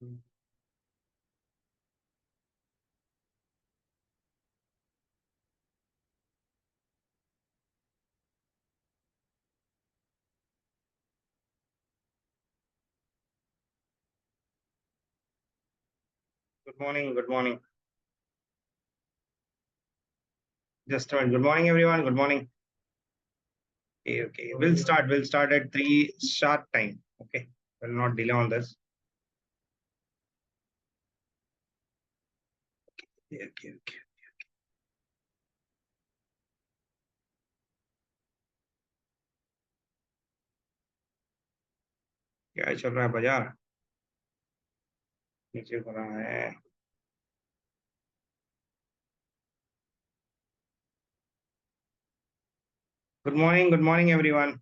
Good morning, good morning. Just a minute. Good morning, everyone. Good morning. Okay, okay. We'll start at 3 sharp time. Okay. We'll not delay on this. Okay, okay, okay. क्या चल रहा है बाजार? नीचे हो रहा है। Good morning everyone.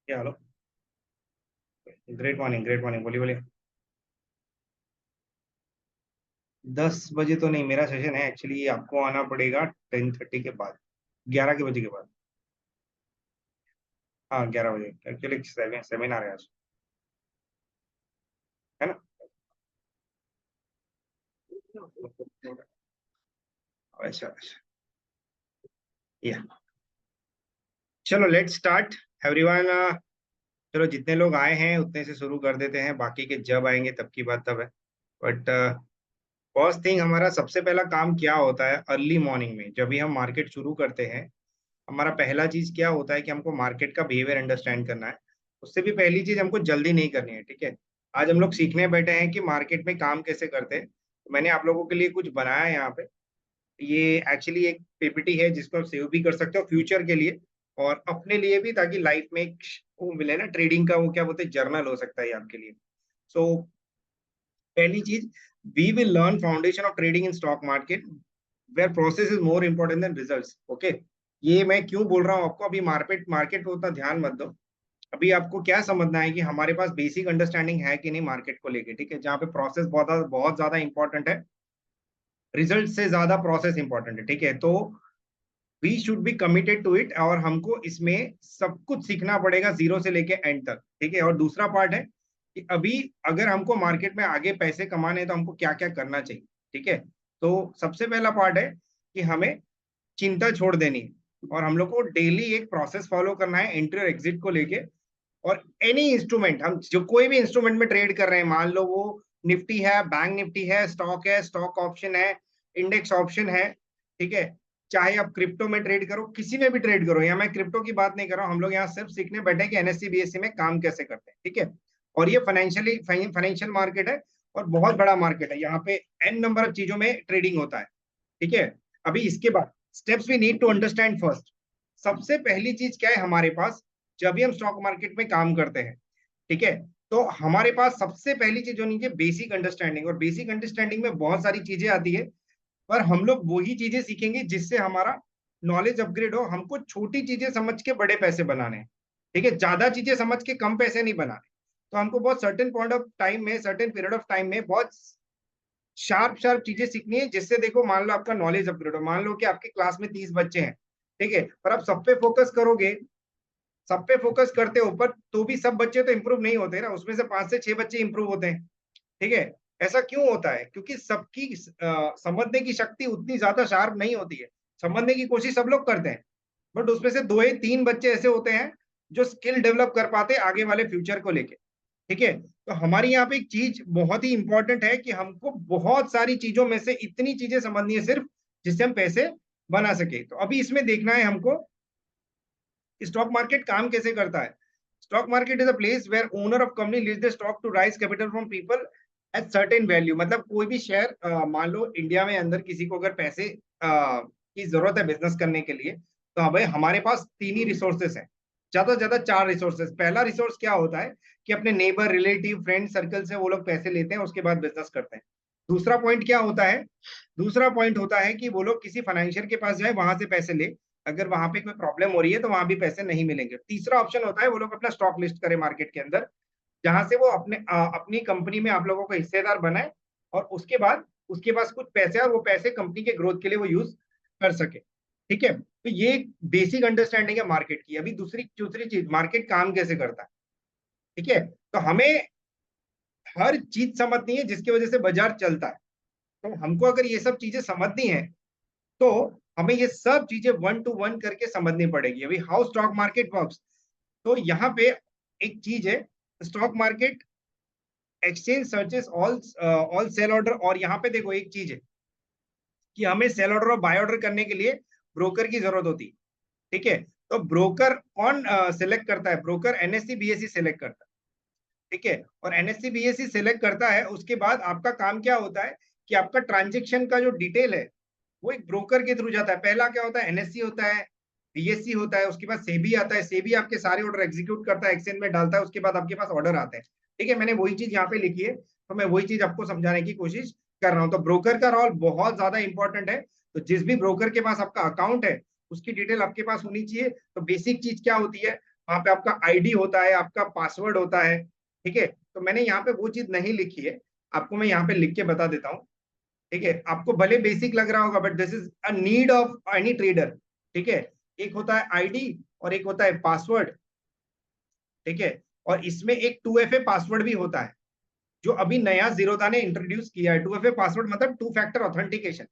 क्या हेलो? ग्रेट मॉर्निंग, बोलिए बोलिए। 10 बजे तो नहीं, मेरा सेशन है एक्चुअली। आपको आना पड़ेगा 10:30 के बाद, 11 के बजे के बाद। हाँ, 11 बजे एक्चुअली सेमिनार है आज, है ना? अच्छा अच्छा। या चलो, लेट्स स्टार्ट एवरीवन। चलो, जितने लोग आए हैं उतने से शुरू कर देते हैं, बाकी के जब आएंगे तब की बात तब है। बट फर्स्ट थिंग, हमारा सबसे पहला काम क्या होता है अर्ली मॉर्निंग में जब भी हम मार्केट शुरू करते हैं? हमारा पहला चीज क्या होता है कि हमको मार्केट का बिहेवियर अंडरस्टैंड करना है। उससे भी पहली चीज, हमको जल्दी नहीं करनी है, ठीक है? आज हम लोग सीखने बैठे हैं कि मार्केट में काम कैसे करते हैं। तो मैंने आप लोगों के लिए कुछ बनाया है यहाँ पे। ये एक्चुअली एक पीपीटी है जिसको आप सेव भी कर सकते हो फ्यूचर के लिए, और अपने लिए भी, ताकि लाइफ में एक वो मिले ना, ट्रेडिंग का वो क्या बोलते हैं, जर्नल हो सकता है ये आपके लिए। सो पहली चीज, we will learn foundation of trading in stock market where process is more important than results. Okay, ये मैं क्यों बोल रहा हूँ आपको? अभी मार्केट मार्केट को उतना ध्यान मत दो। अभी आपको क्या समझना है कि हमारे पास बेसिक अंडरस्टैंडिंग है कि नहीं मार्केट को लेके, ठीक है? जहाँ पे प्रोसेस बहुत बहुत ज्यादा इंपॉर्टेंट है, रिजल्ट से ज्यादा प्रोसेस इंपॉर्टेंट है, ठीक है? तो we should be committed to it, और हमको इसमें सब कुछ सीखना पड़ेगा जीरो से लेके एंड तक, ठीक है? और दूसरा पार्ट है कि अभी अगर हमको मार्केट में आगे पैसे कमाने हैं तो हमको क्या क्या करना चाहिए, ठीक है? तो सबसे पहला पार्ट है कि हमें चिंता छोड़ देनी है, और हम लोग को डेली एक प्रोसेस फॉलो करना है एंट्री और एग्जिट को लेके। और एनी इंस्ट्रूमेंट, हम जो कोई भी इंस्ट्रूमेंट में ट्रेड कर रहे हैं, मान लो वो निफ्टी है, बैंक निफ्टी है, स्टॉक ऑप्शन है, इंडेक्स ऑप्शन है, ठीक है? चाहे आप क्रिप्टो में ट्रेड करो, किसी में भी ट्रेड करो, या मैं क्रिप्टो की बात नहीं कर रहा हूं, हम लोग यहाँ सिर्फ सीखने बैठे हैं कि एनएससी बीएससी में काम कैसे करते हैं, ठीक है? और ये फाइनेंशियल मार्केट है, और बहुत बड़ा मार्केट है, यहाँ पे एन नंबर ऑफ चीजों में ट्रेडिंग होता है, ठीक है? अभी इसके बाद steps we need to understand first. सबसे पहली चीज क्या है हमारे पास जब भी हम स्टॉक मार्केट में काम करते हैं, ठीक है? तो हमारे पास सबसे पहली चीज होनी चाहिए बेसिक अंडरस्टैंडिंग, और बेसिक अंडरस्टैंडिंग में बहुत सारी चीजें आती है, पर हम लोग वही चीजें सीखेंगे जिससे हमारा नॉलेज अपग्रेड हो। हमको छोटी चीजें समझ के बड़े पैसे बनाने हैं, ठीक है? ज्यादा चीजें समझ के कम पैसे नहीं बनाने। तो हमको बहुत सर्टेन पॉइंट ऑफ टाइम में, सर्टेन पीरियड ऑफ टाइम में बहुत शार्प शार्प चीजें सीखनी है, जिससे देखो, मान लो आपका नॉलेज अपग्रेड हो, मान लो कि आपकी क्लास में 30 बच्चे हैं, ठीक है? पर आप सब पे फोकस करोगे, सब पे फोकस करते हो, पर तो भी सब बच्चे तो इंप्रूव नहीं होते ना, उसमें से 5 से 6 बच्चे इंप्रूव होते हैं, ठीक है? ऐसा क्यों होता है? क्योंकि सबकी समझने की शक्ति उतनी ज्यादा शार्प नहीं होती है। समझने की कोशिश सब लोग करते हैं, बट उसमें से 2 या 3 बच्चे ऐसे होते हैं जो स्किल डेवलप कर पाते हैं आगे वाले फ्यूचर को लेके, ठीक है? तो हमारी यहाँ पे एक चीज बहुत ही इंपॉर्टेंट है कि हमको बहुत सारी चीजों में से इतनी चीजें समझनी है सिर्फ, जिससे हम पैसे बना सके। तो अभी इसमें देखना है हमको स्टॉक मार्केट काम कैसे करता है। Stock market is a place where owner of company lease the stock to raise capital from people at certain value. मतलब कोई भी शेयर, मान लो इंडिया में अंदर किसी को अगर पैसे की जरूरत है बिजनेस करने के लिए, तो हाँ भाई, हमारे पास 3 ही रिसोर्सेस हैं, ज्यादा से ज्यादा 4 रिसोर्सेस। पहला रिसोर्स क्या होता है कि अपने नेबर, रिलेटिव, फ्रेंड सर्कल से वो लोग पैसे लेते हैं, उसके बाद बिजनेस करते हैं। दूसरा पॉइंट क्या होता है? दूसरा पॉइंट होता है कि वो लोग किसी फाइनेंशियल के पास जाए, वहां से पैसे ले, अगर वहां पे कोई प्रॉब्लम हो रही है तो वहां भी पैसे नहीं मिलेंगे। तीसरा ऑप्शन होता है वो लोग अपना स्टॉक लिस्ट करें मार्केट के अंदर, जहां से वो अपनी कंपनी में आप लोगों को हिस्सेदार बनाए, और उसके बाद उसके पास कुछ पैसे और वो पैसे कंपनी के ग्रोथ के लिए वो यूज कर सके। ठीक है, तो ये एक बेसिक अंडरस्टैंडिंग है मार्केट की। अभी दूसरी दूसरी चीज, मार्केट काम कैसे करता है। ठीक है, तो हमें हर चीज समझनी है जिसकी वजह से बाजार चलता है। तो हमको अगर ये सब चीजें समझनी है तो हमें ये सब चीजें वन टू वन करके समझनी पड़ेगी। अभी हाउ स्टॉक मार्केट वर्क्स, तो यहाँ पे एक चीज है, stock market exchange searches all all sell order. और यहाँ पे देखो एक चीज है कि हमें सेल ऑर्डर और बाय ऑर्डर करने के लिए ब्रोकर की जरूरत होती है। ठीक है, तो ब्रोकर कौन सिलेक्ट करता है, ब्रोकर एनएससी बीएससी सिलेक्ट करता है। ठीक है, और एनएससी बीएससी सिलेक्ट करता है, उसके बाद आपका काम क्या होता है कि आपका ट्रांजेक्शन का जो डिटेल है वो एक ब्रोकर के थ्रू जाता है। पहला क्या होता है, एनएससी होता है, बीएससी होता है, उसके बाद सेबी आता है, सेबी आपके सारे ऑर्डर एग्जीक्यूट करता है, एक्सचेंज में डालता है, उसके बाद आपके पास ऑर्डर आते हैं। ठीक है, मैंने वही चीज यहाँ पे लिखी है, तो मैं वही चीज आपको समझाने की कोशिश कर रहा हूँ। तो ब्रोकर का रोल बहुत ज्यादा इंपॉर्टेंट है। तो जिस भी ब्रोकर के पास आपका अकाउंट है उसकी डिटेल आपके पास होनी चाहिए। तो बेसिक चीज क्या होती है, वहां पे आपका आईडी होता है, आपका पासवर्ड होता है। ठीक है, तो मैंने यहाँ पे वो चीज नहीं लिखी है, आपको मैं यहाँ पे लिख के बता देता हूँ। ठीक है, आपको भले बेसिक लग रहा होगा but this is a need of any trader. ठीक है, एक होता है आईडी और एक होता है पासवर्ड। ठीक है, और इसमें एक 2FA पासवर्ड भी होता है जो अभी नया जीरोधा ने इंट्रोड्यूस किया है। 2FA पासवर्ड मतलब टू फैक्टर ऑथेंटिकेशन।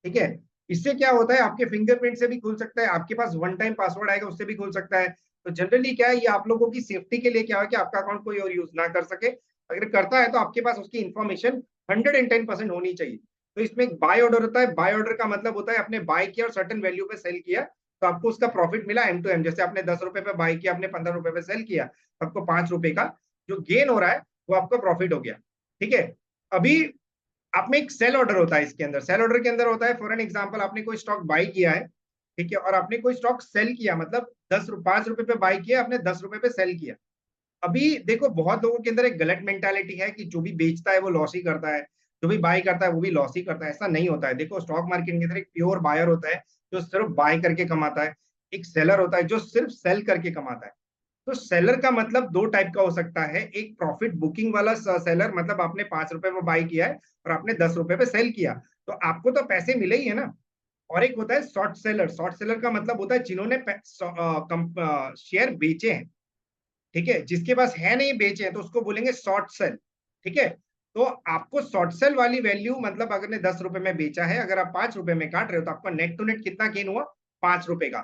ठीक है, इससे क्या होता है, आपके फिंगरप्रिंट से भी खुल सकता है, आपके पास वन टाइम पासवर्ड आएगा उससे भी खुल सकता है। तो जनरली क्या है, ये आप लोगों की सेफ्टी के लिए क्या है कि आपका अकाउंट कोई और यूज ना कर सके। अगर करता है तो आपके पास उसकी इंफॉर्मेशन 110% होनी चाहिए। तो इसमें एक बाय ऑर्डर होता है, बाय ऑर्डर का मतलब होता है आपने बाय किया और सर्टेन वैल्यू पे सेल किया तो आपको उसका प्रॉफिट मिला एम टू एम। जैसे आपने 10 रुपए पे बाय किया, आपने 15 रुपए पे सेल किया, तो आपको 5 रुपए का जो गेन हो रहा है वो आपका प्रॉफिट हो गया। ठीक है, अभी आप में एक सेल ऑर्डर होता है, इसके अंदर सेल ऑर्डर के अंदर होता है, फॉर एन एग्जांपल आपने कोई स्टॉक बाई किया है। ठीक है, और आपने कोई स्टॉक सेल किया, मतलब 5 रुपए पे बाई किया, आपने 10 रुपए पे सेल किया। अभी देखो बहुत लोगों के अंदर एक गलत मेंटालिटी है कि जो भी बेचता है वो लॉस ही करता है, जो भी बाय करता है वो भी लॉस ही करता है। ऐसा नहीं होता है। देखो स्टॉक मार्केट के अंदर एक प्योर बायर होता है जो सिर्फ बाय करके कमाता है, एक सेलर होता है जो सिर्फ सेल करके कमाता है। तो सेलर का मतलब दो टाइप का हो सकता है, एक प्रॉफिट बुकिंग वाला सेलर, मतलब आपने 5 रुपए में बाई किया है और आपने 10 रुपए पे सेल किया तो आपको तो पैसे मिले ही है ना। और एक होता है शॉर्ट सेलर, शॉर्ट सेलर का मतलब होता है जिन्होंने शेयर बेचे हैं। ठीक है, जिसके पास है नहीं बेचे हैं तो उसको बोलेंगे शॉर्ट सेल। ठीक है, तो आपको शॉर्ट सेल वाली वैल्यू मतलब अगर ने 10 रुपए में बेचा है, अगर आप 5 रुपए में काट रहे हो तो आपका नेट टू नेट कितना गेन हुआ, 5 रुपए का।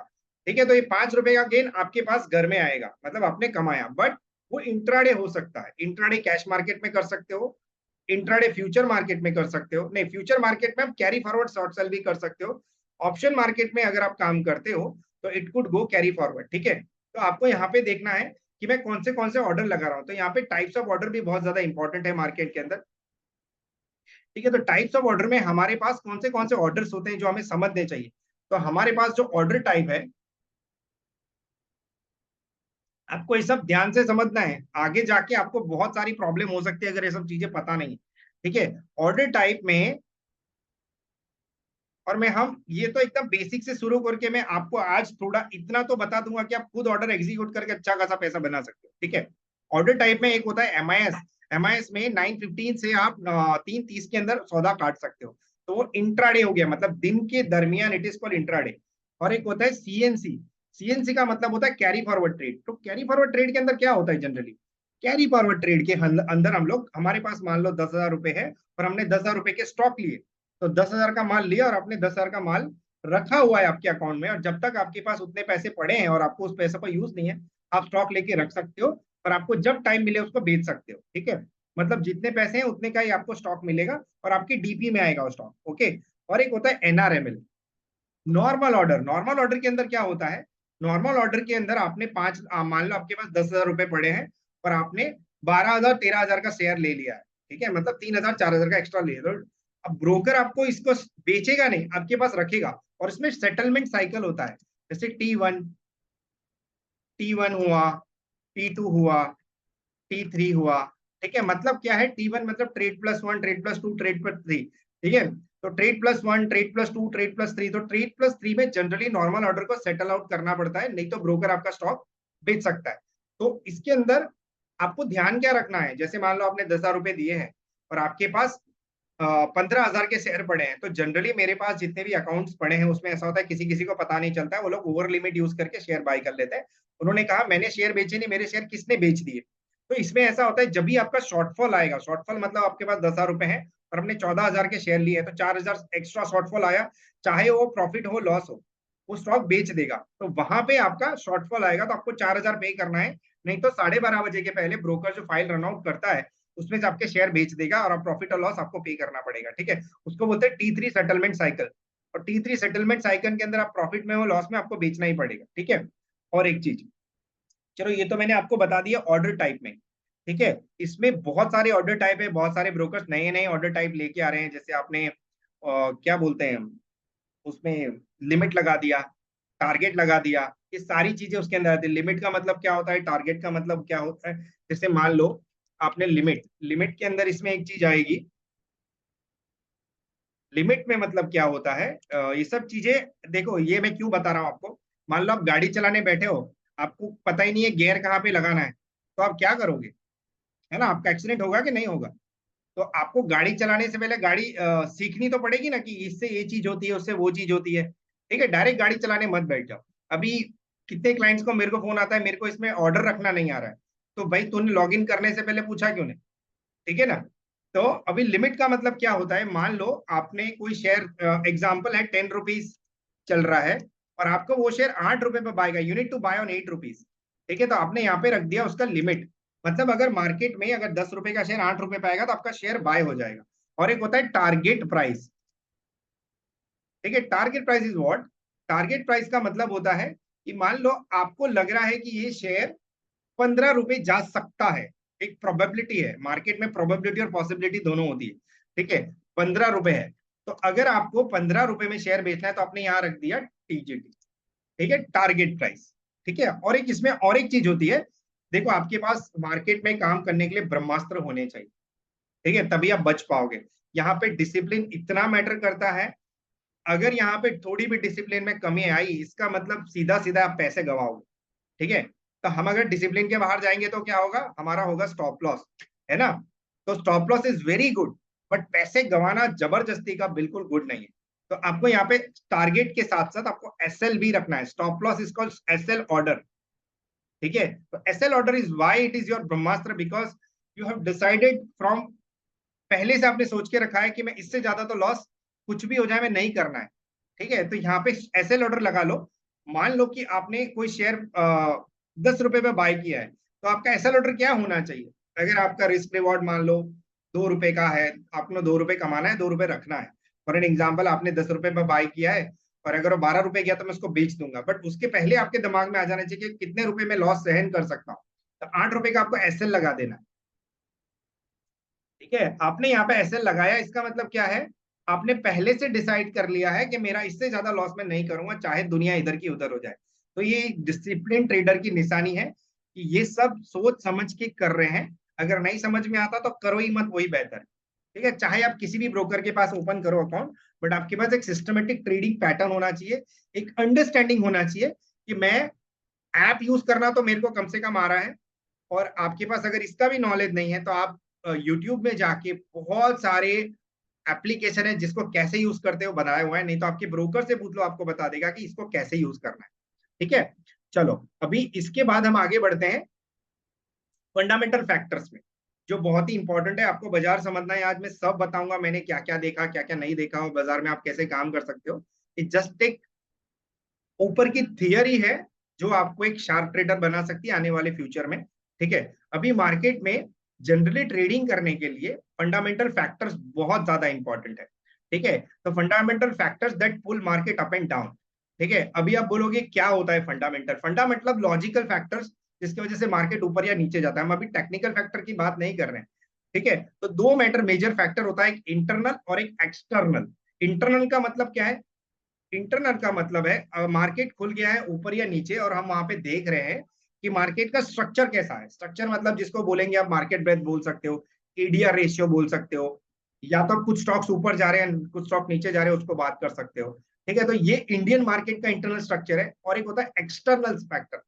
ठीक है, तो ये 5 रुपए का गेन आपके पास घर में आएगा, मतलब आपने कमाया। बट वो इंट्राडे हो सकता है, इंट्राडे कैश मार्केट में कर सकते हो, इंट्राडे फ्यूचर मार्केट में कर सकते हो, नहीं फ्यूचर मार्केट में आप कैरी फॉरवर्ड शॉर्ट सेल भी कर सकते हो। ऑप्शन मार्केट में अगर आप काम करते हो तो it could go carry forward. ठीक है, तो आपको यहाँ पे देखना है कि मैं कौन से ऑर्डर लगा रहा हूँ। तो यहाँ पे टाइप्स ऑफ ऑर्डर भी बहुत ज्यादा इंपॉर्टेंट है मार्केट के अंदर। ठीक है, तो टाइप्स ऑफ ऑर्डर में हमारे पास कौन से ऑर्डर्स होते हैं जो हमें समझने चाहिए। तो हमारे पास जो ऑर्डर टाइप है, आपको ये सब ध्यान से समझना है, आगे जाके आपको बहुत सारी प्रॉब्लम हो सकती है अगर ये सब चीजें पता नहीं। ठीक है, ऑर्डर टाइप में, और मैं हम ये तो एकदम बेसिक से शुरू करके मैं आपको आज थोड़ा इतना तो बता दूंगा कि आप खुद ऑर्डर एग्जीक्यूट करके अच्छा खासा पैसा बना सकते हो। ठीक है, ऑर्डर टाइप में एक होता है एमआईएस। एमआईएस में 9:15 से आप 3:30 के अंदर सौदा काट सकते हो, तो वो इंट्राडे हो गया, मतलब दिन के दरमियान, इट इज कॉल्ड इंट्राडे। और एक होता है सीएनसी। सीएनसी का मतलब होता है कैरी फॉरवर्ड ट्रेड। तो कैरी फॉरवर्ड ट्रेड के अंदर क्या होता है जनरली, कैरी फॉरवर्ड ट्रेड के अंदर हम लोग, हमारे पास मान लो 10,000 रुपए है और हमने 10,000 रुपए के स्टॉक लिए, तो 10,000 का माल लिया और आपने 10,000 का माल रखा हुआ है आपके अकाउंट में, और जब तक आपके पास उतने पैसे पड़े हैं और आपको उस पैसे का यूज नहीं है, आप स्टॉक लेके रख सकते हो और आपको जब टाइम मिले उसको बेच सकते हो। ठीक है, मतलब जितने पैसे हैं उतने का ही आपको स्टॉक मिलेगा और आपकी डीपी में आएगा वो स्टॉक। ओके, और एक होता है एनआरएमएल, नॉर्मल ऑर्डर। नॉर्मल ऑर्डर के अंदर क्या होता है, नॉर्मल ऑर्डर के अंदर आपने मान लो आपके पास 10,000 रुपए पड़े हैं और आपने 12,000 13,000 का शेयर ले लिया है। ठीक है, मतलब 3,000 4,000 का एक्स्ट्रा ले लो। अब ब्रोकर आपको इसको बेचेगा नहीं, आपके पास रखेगा, और इसमें सेटलमेंट साइकिल होता है, जैसे टी वन हुआ, T2 हुआ, T3 हुआ। ठीक है, मतलब क्या है, T1 मतलब trade plus one, trade plus two, trade plus three. ठीक है, तो trade plus one, trade plus two, trade plus three, तो ट्रेड प्लस थ्री में जनरली नॉर्मल ऑर्डर को सेटल आउट करना पड़ता है, नहीं तो ब्रोकर आपका स्टॉक बेच सकता है। तो इसके अंदर आपको ध्यान क्या रखना है, जैसे मान लो आपने 10,000 रुपए दिए हैं और आपके पास 15,000 के शेयर पड़े हैं, तो जनरली मेरे पास जितने भी अकाउंट्स पड़े हैं उसमें ऐसा होता है किसी किसी को पता नहीं चलता है, वो लोग ओवर लिमिट यूज करके शेयर बाय कर लेते हैं। उन्होंने कहा मैंने शेयर बेचे नहीं, मेरे शेयर किसने बेच दिए। तो इसमें ऐसा होता है जब भी आपका शॉर्टफॉल आएगा, शॉर्टफॉल मतलब आपके पास 10,000 रुपए है और हमने 14,000 के शेयर लिए, तो 4,000 एक्स्ट्रा शॉर्टफॉल आया, चाहे वो प्रॉफिट हो लॉस हो, वो स्टॉक बेच देगा, तो वहां पे आपका शॉर्टफॉल आएगा, तो आपको 4,000 पे करना है। नहीं तो 12:30 बजे के पहले ब्रोकर जो फाइल रन आउट करता है उसमें से आपके शेयर बेच देगा और आप प्रॉफिट और लॉस आपको पे करना पड़ेगा। ठीक है, उसको बोलते हैं T3 सेटलमेंट साइकिल। और T3 सेटलमेंट साइकिल के अंदर आप प्रॉफिट में हो लॉस में आपको बेचना ही पड़ेगा। ठीक है, और एक चीज, चलो ये तो मैंने आपको बता दिया ऑर्डर टाइप में। ठीक है, इसमें बहुत सारे ऑर्डर टाइप है, बहुत सारे ब्रोकर्स नए नए ऑर्डर टाइप लेके आ रहे हैं, जैसे आपने क्या बोलते हैं उसमें, लिमिट लगा दिया, टारगेट लगा दिया, ये सारी चीजें उसके अंदर आती है। लिमिट का मतलब क्या होता है, टारगेट का मतलब क्या होता है, जैसे मान लो आपने लिमिट, लिमिट के अंदर इसमें एक चीज आएगी, लिमिट में मतलब क्या होता है, ये सब चीजें देखो, ये मैं क्यों बता रहा हूँ आपको। मान लो आप गाड़ी चलाने बैठे हो, आपको पता ही नहीं है गियर कहाँ पे लगाना है, तो आप क्या करोगे, है ना, आपका एक्सीडेंट होगा कि नहीं होगा। तो आपको गाड़ी चलाने से पहले गाड़ी सीखनी तो पड़ेगी ना, कि इससे ये चीज होती है, उससे वो चीज होती है। ठीक है, डायरेक्ट गाड़ी चलाने मत बैठ जाओ। अभी कितने क्लाइंट्स को मेरे को फोन आता है, मेरे को इसमें ऑर्डर रखना नहीं आ रहा है, तो भाई तूने लॉग इन करने से पहले पूछा क्यों नहीं। ठीक है ना। तो अभी लिमिट का मतलब क्या होता है, मान लो आपने कोई शेयर, एग्जाम्पल है 10 रुपीज चल रहा है, और आपको वो शेयर 8 रुपए पे buy, unit to buy on 8 rupees. ठीक है, तो आपने यहाँ पे रख दिया उसका लिमिट, मतलब अगर मार्केट में अगर 10 रुपए का शेयर 8 रुपए पे आएगा तो आपका शेयर बाय हो जाएगा। और एक होता है टारगेट प्राइस। ठीक है, target price is what, target price का मतलब होता है कि मान लो आपको लग रहा है कि ये शेयर 15 रुपए जा सकता है, एक प्रोबेबिलिटी है, मार्केट में प्रोबेबिलिटी और पॉसिबिलिटी दोनों होती है। ठीक है, 15 रुपए है, तो अगर आपको 15 रुपए में शेयर बेचना है तो आपने यहाँ रख दिया TGT। ठीक है, टारगेट प्राइस। ठीक है, और एक इसमें और एक चीज होती है, देखो आपके पास मार्केट में काम करने के लिए ब्रह्मास्त्र होने चाहिए। ठीक है, तभी आप बच पाओगे। यहाँ पे डिसिप्लिन इतना मैटर करता है, अगर यहाँ पे थोड़ी भी डिसिप्लिन में कमी आई, इसका मतलब सीधा सीधा आप पैसे गवाओगे। ठीक है, तो हम अगर डिसिप्लिन के बाहर जाएंगे तो क्या होगा, हमारा होगा स्टॉप लॉस, है ना। तो stop loss is very good, but पैसे गंवाना जबरदस्ती का बिल्कुल गुड नहीं है। तो आपको यहाँ पे टारगेट के साथ साथ आपको SL भी रखना है, stop loss is called SL order. ठीक है, तो SL order is why it is your Brahmastra, because you have decided from, पहले से आपने सोच के रखा है कि मैं इससे ज्यादा तो लॉस कुछ भी हो जाए मैं नहीं करना है। ठीक है, तो यहाँ पे SL ऑर्डर लगा लो। मान लो कि आपने कोई शेयर 10 रुपए पे बाय किया है, तो आपका SL ऑर्डर क्या होना चाहिए, अगर आपका रिस्क रिवॉर्ड मान लो 2 रुपए का है, आपने 2 रुपए कमाना है, 2 रुपए रखना है। फॉर एन एग्जाम्पल आपने 10 रुपए पे बाय किया है, और अगर वो 12 रुपए गया तो मैं उसको बेच दूंगा, बट उसके पहले आपके दिमाग में आ जाना चाहिए कि कितने रुपए में लॉस सहन कर सकता हूँ। तो 8 रुपए का आपको SL लगा देना है। ठीक है, आपने यहाँ पे SL लगाया, इसका मतलब क्या है, आपने पहले से डिसाइड कर लिया है कि मेरा इससे ज्यादा लॉस मैं नहीं करूंगा, चाहे दुनिया इधर की उधर हो जाए। तो ये डिसिप्लिन ट्रेडर की निशानी है कि ये सब सोच समझ के कर रहे हैं। अगर नहीं समझ में आता तो करो ही मत, वही बेहतर है। ठीक है, चाहे आप किसी भी ब्रोकर के पास ओपन करो अकाउंट, बट आपके पास एक सिस्टमेटिक ट्रेडिंग पैटर्न होना चाहिए, एक अंडरस्टैंडिंग होना चाहिए कि मैं ऐप यूज करना तो मेरे को कम से कम आ रहा है, और आपके पास अगर इसका भी नॉलेज नहीं है तो आप यूट्यूब में जाके बहुत सारे एप्लीकेशन है जिसको कैसे यूज करते हो बनाया हुआ है, नहीं तो आपके ब्रोकर से पूछ लो, आपको बता देगा कि इसको कैसे यूज करना है। ठीक है, चलो अभी इसके बाद हम आगे बढ़ते हैं फंडामेंटल फैक्टर्स में, जो बहुत ही इंपॉर्टेंट है, आपको बाजार समझना है। आज मैं सब बताऊंगा मैंने क्या क्या देखा, क्या क्या नहीं देखा हो बाजार में, आप कैसे काम कर सकते हो। इट जस्ट एक ऊपर की थियरी है जो आपको एक शार्प ट्रेडर बना सकती है आने वाले फ्यूचर में। ठीक है, अभी मार्केट में जनरली ट्रेडिंग करने के लिए फंडामेंटल फैक्टर्स बहुत ज्यादा इंपॉर्टेंट है। ठीक है, तो fundamental factors that pull market up and down. ठीक है, अभी आप बोलोगे क्या होता है फंडामेंटल, फंडा मतलब लॉजिकल फैक्टर्स जिसकी वजह से मार्केट ऊपर या नीचे जाता है, हम अभी टेक्निकल फैक्टर की बात नहीं कर रहे हैं। ठीक है, तो दो मेजर फैक्टर होता है, एक इंटरनल और एक एक्सटर्नल। इंटरनल का मतलब क्या है, इंटरनल का मतलब है मार्केट खुल गया है ऊपर या नीचे और हम वहां पे देख रहे हैं कि मार्केट का स्ट्रक्चर कैसा है। स्ट्रक्चर मतलब जिसको बोलेंगे आप मार्केट ब्रेथ बोल सकते हो, ADR रेशियो बोल सकते हो, या तो कुछ स्टॉक्स ऊपर जा रहे हैं कुछ स्टॉक नीचे जा रहे हैं उसको बात कर सकते हो। ठीक है, तो ये इंडियन मार्केट का इंटरनल स्ट्रक्चर है, और एक होता है एक्सटर्नल फैक्टर।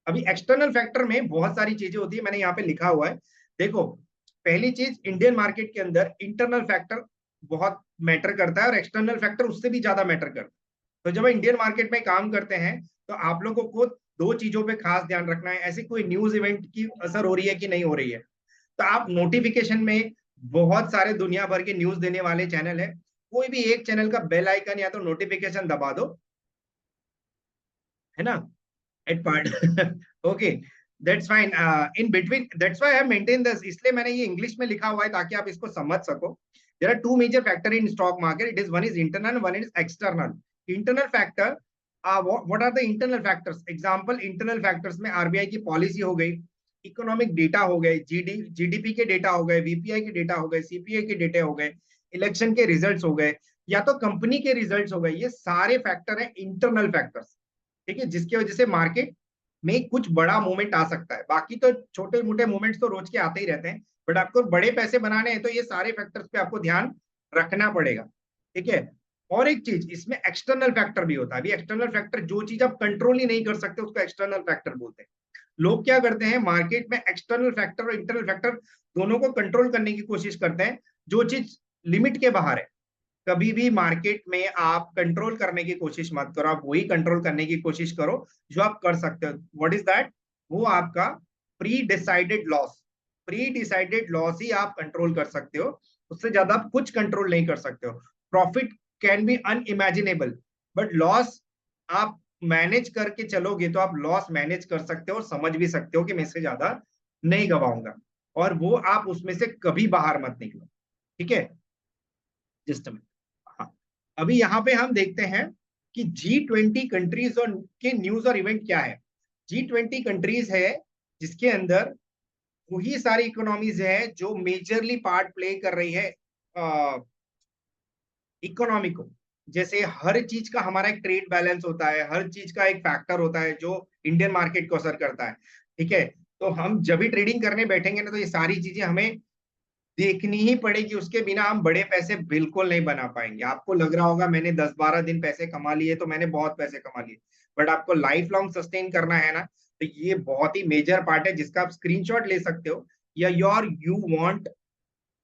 अभी एक्सटर्नल फैक्टर में बहुत सारी चीजें होती है, मैंने यहाँ पे लिखा हुआ है। देखो, पहली चीज इंडियन मार्केट के अंदर इंटरनल फैक्टर बहुत मैटर करता है और एक्सटर्नल फैक्टर उससे भी ज्यादा मैटर करता है। तो जब इंडियन मार्केट में काम करते हैं तो आप लोगों को दो चीजों पे खास ध्यान रखना है। ऐसी कोई न्यूज इवेंट की असर हो रही है कि नहीं हो रही है, तो आप नोटिफिकेशन में बहुत सारे दुनिया भर के न्यूज देने वाले चैनल है, कोई भी एक चैनल का बेल आइकन या तो नोटिफिकेशन दबा दो, है ना, at part okay, that's fine. In between, that's why I have maintain this, इसलिए मैंने ये इंग्लिश में लिखा हुआ है ताकि आप इसको समझ सको। There are two major factor in stock market, it is one is internal, one is external. Internal factor, what are the internal factors? Example, internal factors में आरबीआई की पॉलिसी हो गई, इकोनॉमिक डेटा हो गए, जीडीपी के data हो गए, VPI के डेटा हो गए, सीपीआई के डेटा हो गए, इलेक्शन के रिजल्ट्स हो गए, या तो कंपनी के रिजल्ट्स हो गए। ये सारे फैक्टर हैं इंटरनल फैक्टर्स, ठीक है, जिसकी वजह से मार्केट में कुछ बड़ा मूवमेंट आ सकता है। बाकी तो छोटे मोटे मूवमेंट्स तो रोज के आते ही रहते हैं, बट आपको बड़े पैसे बनाने हैं तो ये सारे फैक्टर्स पे आपको ध्यान रखना पड़ेगा, ठीक है। और एक चीज, इसमें एक्सटर्नल फैक्टर भी होता है। अभी एक्सटर्नल फैक्टर, जो चीज आप कंट्रोल ही नहीं कर सकते उसको एक्सटर्नल फैक्टर बोलते हैं। लोग क्या करते हैं मार्केट में, एक्सटर्नल फैक्टर और इंटरनल फैक्टर दोनों को कंट्रोल करने की कोशिश करते हैं, जो चीज लिमिट के बाहर है। कभी भी मार्केट में आप कंट्रोल करने की कोशिश मत करो, आप वही कंट्रोल करने की कोशिश करो जो आप कर सकते हो। What is that? वो आपका pre decided loss, pre decided loss ही आप कंट्रोल कर सकते हो, उससे ज्यादा आप कुछ कंट्रोल नहीं कर सकते हो। Profit can be unimaginable, but loss आप मैनेज करके चलोगे तो आप लॉस मैनेज कर सकते हो और समझ भी सकते हो कि मैं इससे ज्यादा नहीं गवाऊंगा, और वो आप उसमें से कभी बाहर मत निकलो, ठीक है। जस्ट, हाँ, अभी यहाँ पे हम देखते हैं कि G20 कंट्रीज और के न्यूज और इवेंट क्या है। G20 कंट्रीज है जिसके अंदर वही सारी इकोनॉमीज है जो मेजरली पार्ट प्ले कर रही है इकोनॉमी को। जैसे हर चीज का हमारा एक ट्रेड बैलेंस होता है, हर चीज का एक फैक्टर होता है जो इंडियन मार्केट को असर करता है, ठीक है। तो हम जब भी ट्रेडिंग करने बैठेंगे ना तो ये सारी चीजें हमें देखनी ही पड़ेगी, उसके बिना हम बड़े पैसे बिल्कुल नहीं बना पाएंगे। आपको लग रहा होगा मैंने 10-12 दिन पैसे कमा लिए तो मैंने बहुत पैसे कमा लिए, बट आपको लाइफ लॉन्ग सस्टेन करना है ना, तो ये बहुत ही मेजर पार्ट है जिसका आप स्क्रीनशॉट ले सकते हो, या your you want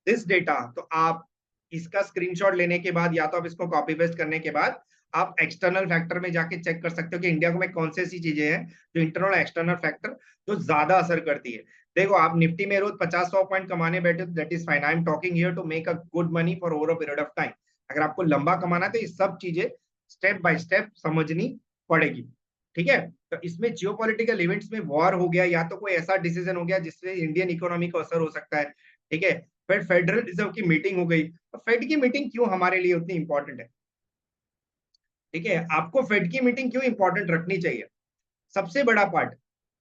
this data, तो आप इसका स्क्रीनशॉट लेने के बाद या तो आप इसको कॉपी पेस्ट करने के बाद आप एक्सटर्नल फैक्टर में जाके चेक कर सकते हो कि इंडिया में कौन सी ऐसी चीजें हैं जो इंटरनल एक्सटर्नल फैक्टर जो ज्यादा असर करती है। देखो, आप निफ्टी में रोज 50-100 पॉइंट कमाने बैठे तो that is fine, I am talking here to make a good money for over a period of time. अगर आपको लंबा कमाना है तो ये सब चीजें स्टेप बाय स्टेप समझनी पड़ेगी, ठीक है। तो इसमें जियोपॉलिटिकल इवेंट्स में वॉर हो गया या तो कोई ऐसा डिसीजन हो गया जिससे इंडियन इकोनॉमी को असर हो सकता है, ठीक है। फिर फेडरल रिजर्व की मीटिंग हो गई, तो फेड की मीटिंग क्यों हमारे लिए उतनी इंपॉर्टेंट है, ठीक है। आपको फेड की मीटिंग क्यों इंपॉर्टेंट रखनी चाहिए? सबसे बड़ा पार्ट